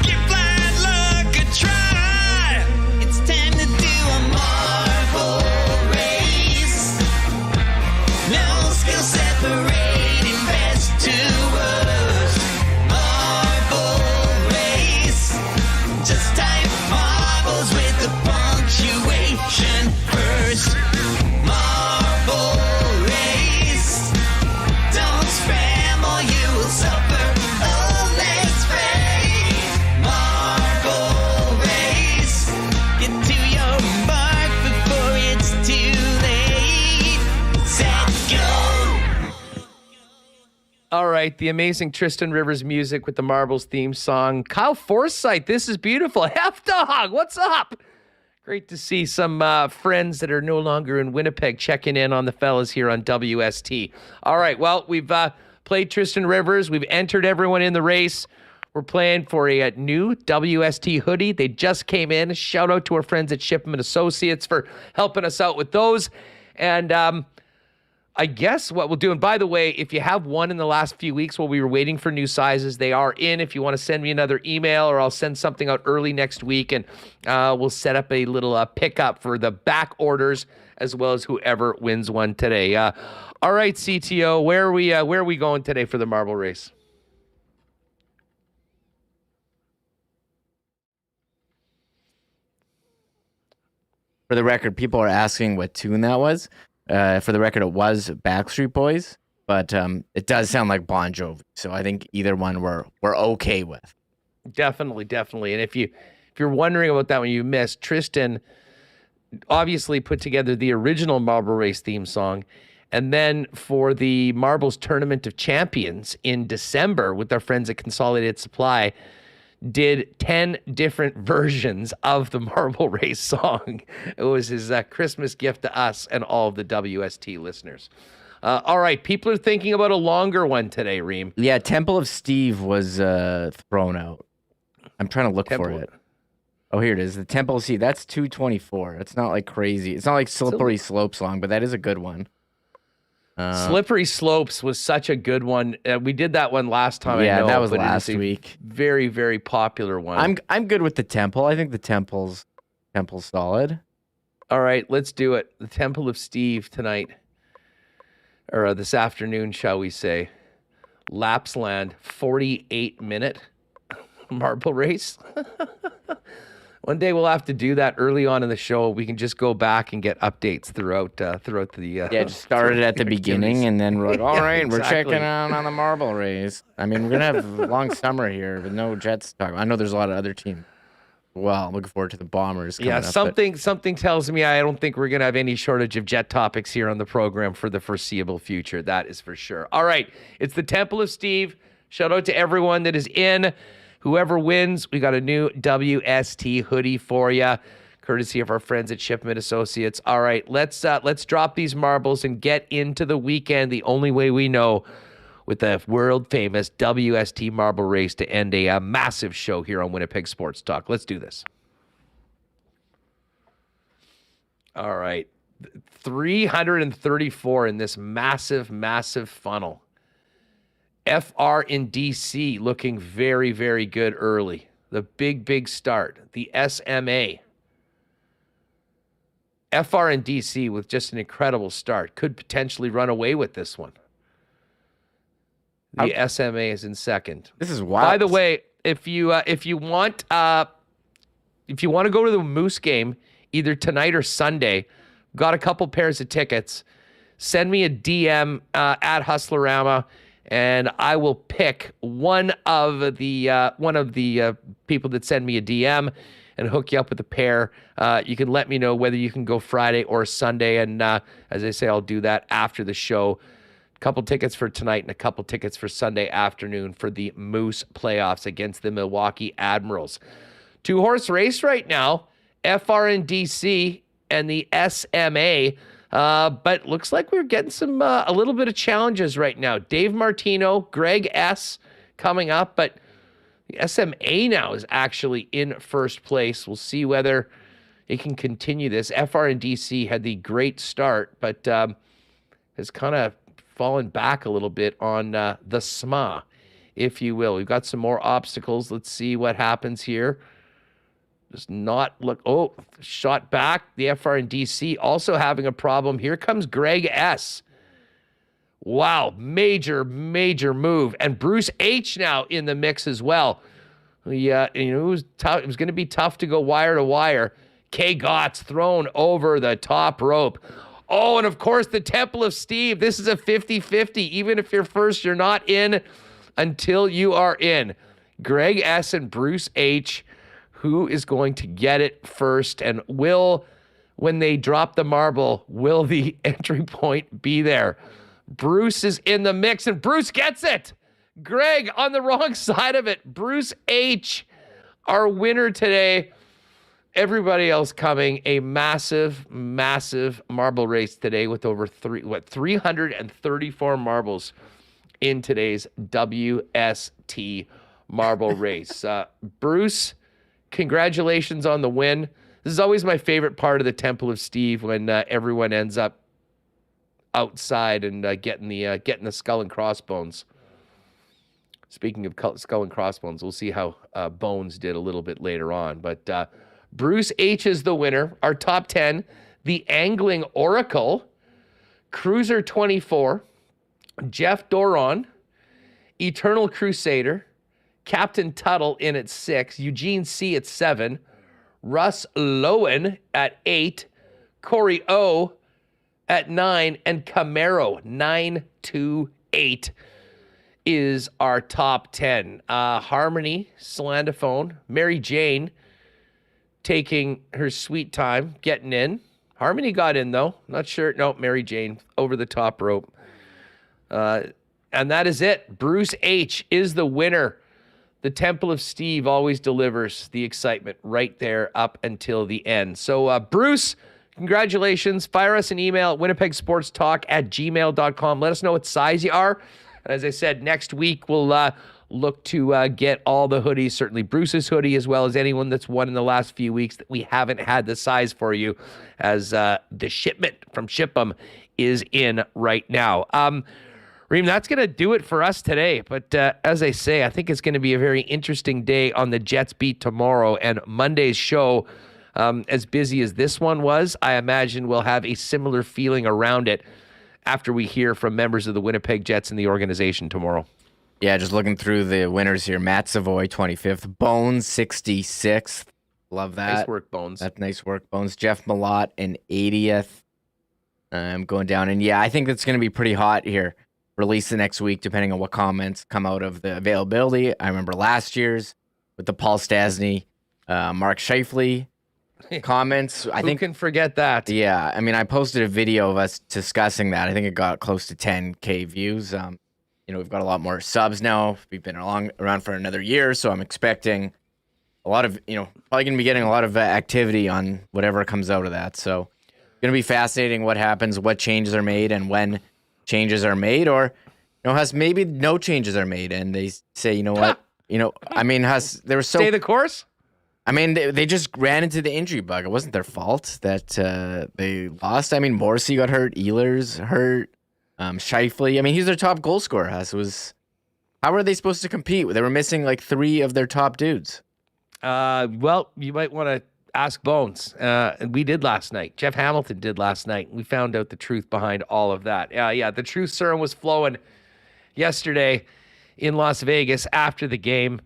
Give blind luck a try. It's time to do a marble race. No skill separating best to worst. Marble race. Just type marbles with the punctuation first. Marble race. Don't spam or you will suffer. Oh, let's race. Marble race. Get to your mark before it's too late. Set, go. All right, the amazing Tristan Rivers music with the Marbles theme song. Kyle Forsyth, this is beautiful. Half Dog, what's up? Great to see some friends that are no longer in Winnipeg checking in on the fellas here on WST. All right, well, we've played Tristan Rivers. We've entered everyone in the race. We're playing for a new WST hoodie. They just came in. Shout out to our friends at Shipman Associates for helping us out with those. And I guess what we'll do, and by the way, if you have won in the last few weeks while we were waiting for new sizes, they are in. If you want to send me another email, or I'll send something out early next week, and we'll set up a little pickup for the back orders as well as whoever wins one today. All right, CTO, where are we going today for the marble race? For the record, people are asking what tune that was. For the record, it was Backstreet Boys, but it does sound like Bon Jovi. So I think either one we're okay with. Definitely. And if you're wondering about that one, you missed. Tristan obviously put together the original Marble Race theme song, and then for the Marbles Tournament of Champions in December with our friends at Consolidated Supply, did 10 different versions of the Marble Race song. It was his Christmas gift to us and all of the WST listeners. All right, people are thinking about a longer one today, Reem. Yeah, Temple of Steve was thrown out. I'm trying to look for it. Oh, here it is. The Temple of Steve. That's 224. It's not like crazy. It's not like Slippery Slope song, but that is a good one. Slippery Slopes was such a good one. We did that one last time. Yeah, I know, that was but last it is a week. Very, very popular one. I'm good with the Temple. I think the Temple's solid. All right, let's do it. The Temple of Steve tonight, or this afternoon, shall we say? Lapsland, 48-minute marble race. One day we'll have to do that early on in the show. We can just go back and get updates throughout the. Just start it at the beginning, and then we're like, all right, exactly. We're checking on the marble race. I mean, we're gonna have a long summer here with no Jets to talk about. I know there's a lot of other teams. Well, I'm looking forward to the Bombers. Coming up, something tells me I don't think we're gonna have any shortage of Jet topics here on the program for the foreseeable future. That is for sure. All right, it's the Temple of Steve. Shout out to everyone that is in. Whoever wins, we got a new WST hoodie for you, courtesy of our friends at Shipman Associates. All right, let's drop these marbles and get into the weekend the only way we know, with the world-famous WST marble race to end a massive show here on Winnipeg Sports Talk. Let's do this. All right, 334 in this massive, massive funnel. FR in DC looking very, very good early. The big start. The SMA. FR in DC with just an incredible start. Could potentially run away with this one. The SMA is in second. This is wild. By the way, if you want to go to the Moose game either tonight or Sunday, got a couple pairs of tickets. Send me a DM at Hustlerama. And I will pick one of the people that send me a DM and hook you up with a pair. You can let me know whether you can go Friday or Sunday. And as I say, I'll do that after the show. A couple tickets for tonight and a couple tickets for Sunday afternoon for the Moose playoffs against the Milwaukee Admirals. 2-horse race right now. FR and DC and the SMA But looks like we're getting some a little bit of challenges right now. Dave Martino, Greg S. coming up, but the SMA now is actually in first place. We'll see whether it can continue this. FR&DC had the great start, but has kind of fallen back a little bit on the SMA, if you will. We've got some more obstacles. Let's see what happens here. Does not look, oh, shot back. The FR&DC also having a problem. Here comes Greg S. Wow, major move. And Bruce H now in the mix as well. Yeah, it was tough. It was going to be tough to go wire to wire. K. Gott's thrown over the top rope. Oh, and of course, the Temple of Steve. This is a 50-50. Even if you're first, you're not in until you are in. Greg S. and Bruce H. Who is going to get it first? And when they drop the marble, will the entry point be there? Bruce is in the mix, and Bruce gets it. Greg on the wrong side of it. Bruce H., our winner today. Everybody else coming. A massive marble race today with over 334 marbles in today's WST marble race. Bruce, congratulations on the win. This is always my favorite part of the Temple of Steve, when everyone ends up outside and getting the skull and crossbones. Speaking of skull and crossbones, we'll see how Bones did a little bit later on. But Bruce H. is the winner. Our top 10, the Angling Oracle, Cruiser 24, Jeff Doron, Eternal Crusader, Captain Tuttle in at 6, Eugene C. at 7, Russ Lowen at 8, Corey O. at 9, and Camaro 928 is our top 10. Harmony, Salandophone, Mary Jane taking her sweet time, getting in. Harmony got in, though. Not sure. No, Mary Jane over the top rope. And that is it. Bruce H. is the winner. The Temple of Steve always delivers the excitement right there up until the end. So, Bruce, congratulations. Fire us an email at winnipegsportstalk@gmail.com. Let us know what size you are. And as I said, next week we'll look to get all the hoodies, certainly Bruce's hoodie, as well as anyone that's won in the last few weeks that we haven't had the size for you, as the shipment from Ship'em is in right now. Reem, that's going to do it for us today. But as I say, I think it's going to be a very interesting day on the Jets beat tomorrow. And Monday's show, as busy as this one was, I imagine we'll have a similar feeling around it after we hear from members of the Winnipeg Jets and the organization tomorrow. Yeah, just looking through the winners here. Matt Savoy, 25th. Bones, 66th. Love that. Nice work, Bones. That's nice work, Bones. Jeff Malott in 80th. Going down. And yeah, I think that's going to be pretty hot here. Release the next week, depending on what comments come out of the availability. I remember last year's with the Paul Stasny, Mark Scheifele comments. I think who can forget that? Yeah, I mean, I posted a video of us discussing that. I think it got close to 10K views. We've got a lot more subs now. We've been around for another year, so I'm expecting a lot of, probably going to be getting a lot of activity on whatever comes out of that. So it's going to be fascinating what happens, what changes are made, and when changes are made, or Huss, maybe no changes are made, and they say, you know what, Huss, they were so stay the course. I mean, they just ran into the injury bug. It wasn't their fault that they lost. I mean, Morrissey got hurt, Ehlers hurt, Scheifele. I mean, he's their top goal scorer. Huss, how were they supposed to compete? They were missing like 3 of their top dudes. Well, you might want to ask Bones. And we did last night. Jeff Hamilton did last night. We found out the truth behind all of that. Yeah, the truth serum was flowing yesterday in Las Vegas after the game.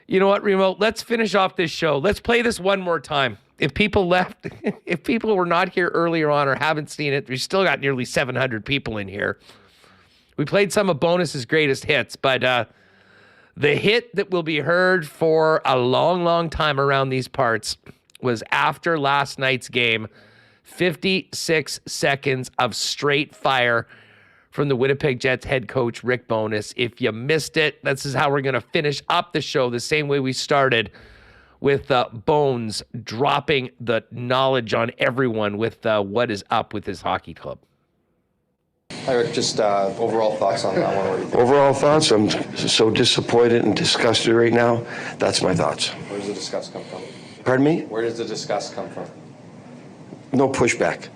You know what, Remo? Let's finish off this show. Let's play this one more time. If people were not here earlier on or haven't seen it, we've still got nearly 700 people in here. We played some of Bowness's greatest hits, but the hit that will be heard for a long, long time around these parts was after last night's game. 56 seconds of straight fire from the Winnipeg Jets head coach, Rick Bowness. If you missed it, this is how we're going to finish up the show the same way we started with Bones dropping the knowledge on everyone with what is up with his hockey club. Hi, Rick. Just overall thoughts on that one. Overall thoughts, I'm so disappointed and disgusted right now. That's my thoughts. Where does the disgust come from? Pardon me? Where does the disgust come from? No pushback.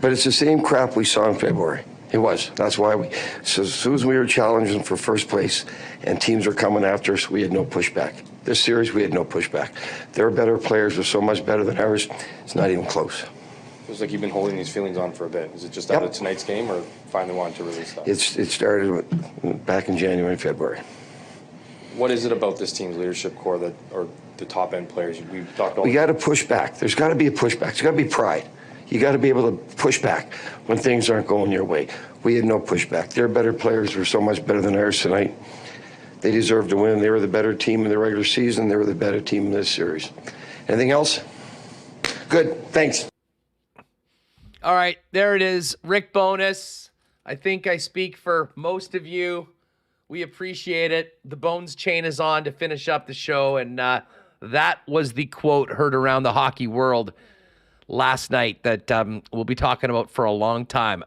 But it's the same crap we saw in February. It was. That's why so as soon as we were challenging for first place and teams were coming after us, we had no pushback. This series, we had no pushback. Their better players were so much better than ours, it's not even close. Feels like you've been holding these feelings on for a bit. Is it just out of tonight's game, or finally wanted to release that? It started back in January and February. What is it about this team's leadership core that, or the top end players? We've talked all. We got to push back. There's got to be a pushback. There's got to be pride. You got to be able to push back when things aren't going your way. We had no pushback. Their better players were so much better than ours tonight. They deserved to win. They were the better team in the regular season. They were the better team in this series. Anything else? Good. Thanks. All right, there it is. Rick Bowness. I think I speak for most of you. We appreciate it. The Bones chain is on to finish up the show, and that was the quote heard around the hockey world last night that we'll be talking about for a long time.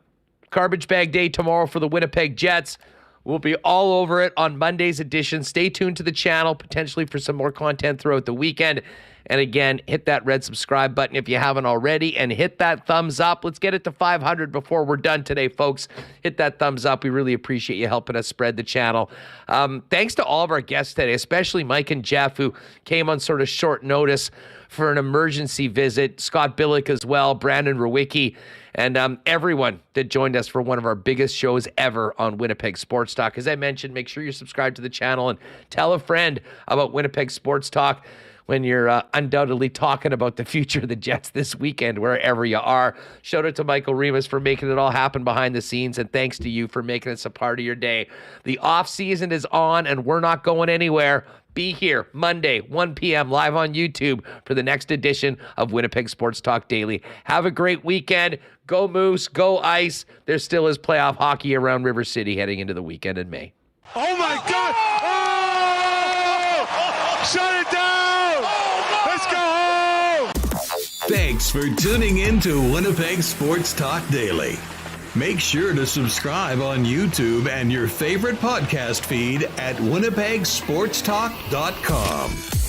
Garbage bag day tomorrow for the Winnipeg Jets. We'll be all over it on Monday's edition. Stay tuned to the channel, potentially for some more content throughout the weekend. And again, hit that red subscribe button if you haven't already, and hit that thumbs up. Let's get it to 500 before we're done today, folks. Hit that thumbs up. We really appreciate you helping us spread the channel. Thanks to all of our guests today, especially Mike and Jeff, who came on sort of short notice for an emergency visit. Scott Billeck as well, Brandon Rewucki, and everyone that joined us for one of our biggest shows ever on Winnipeg Sports Talk. As I mentioned, make sure you're subscribed to the channel and tell a friend about Winnipeg Sports Talk when you're undoubtedly talking about the future of the Jets this weekend, wherever you are. Shout out to Michael Remis for making it all happen behind the scenes, and thanks to you for making us a part of your day. The off season is on, and we're not going anywhere. Be here Monday, 1 p.m. live on YouTube for the next edition of Winnipeg Sports Talk Daily. Have a great weekend. Go Moose, go Ice. There still is playoff hockey around River City heading into the weekend in May. Oh my God! Oh! Shut it down! Let's go home! Thanks for tuning in to Winnipeg Sports Talk Daily. Make sure to subscribe on YouTube and your favorite podcast feed at winnipegsportstalk.com.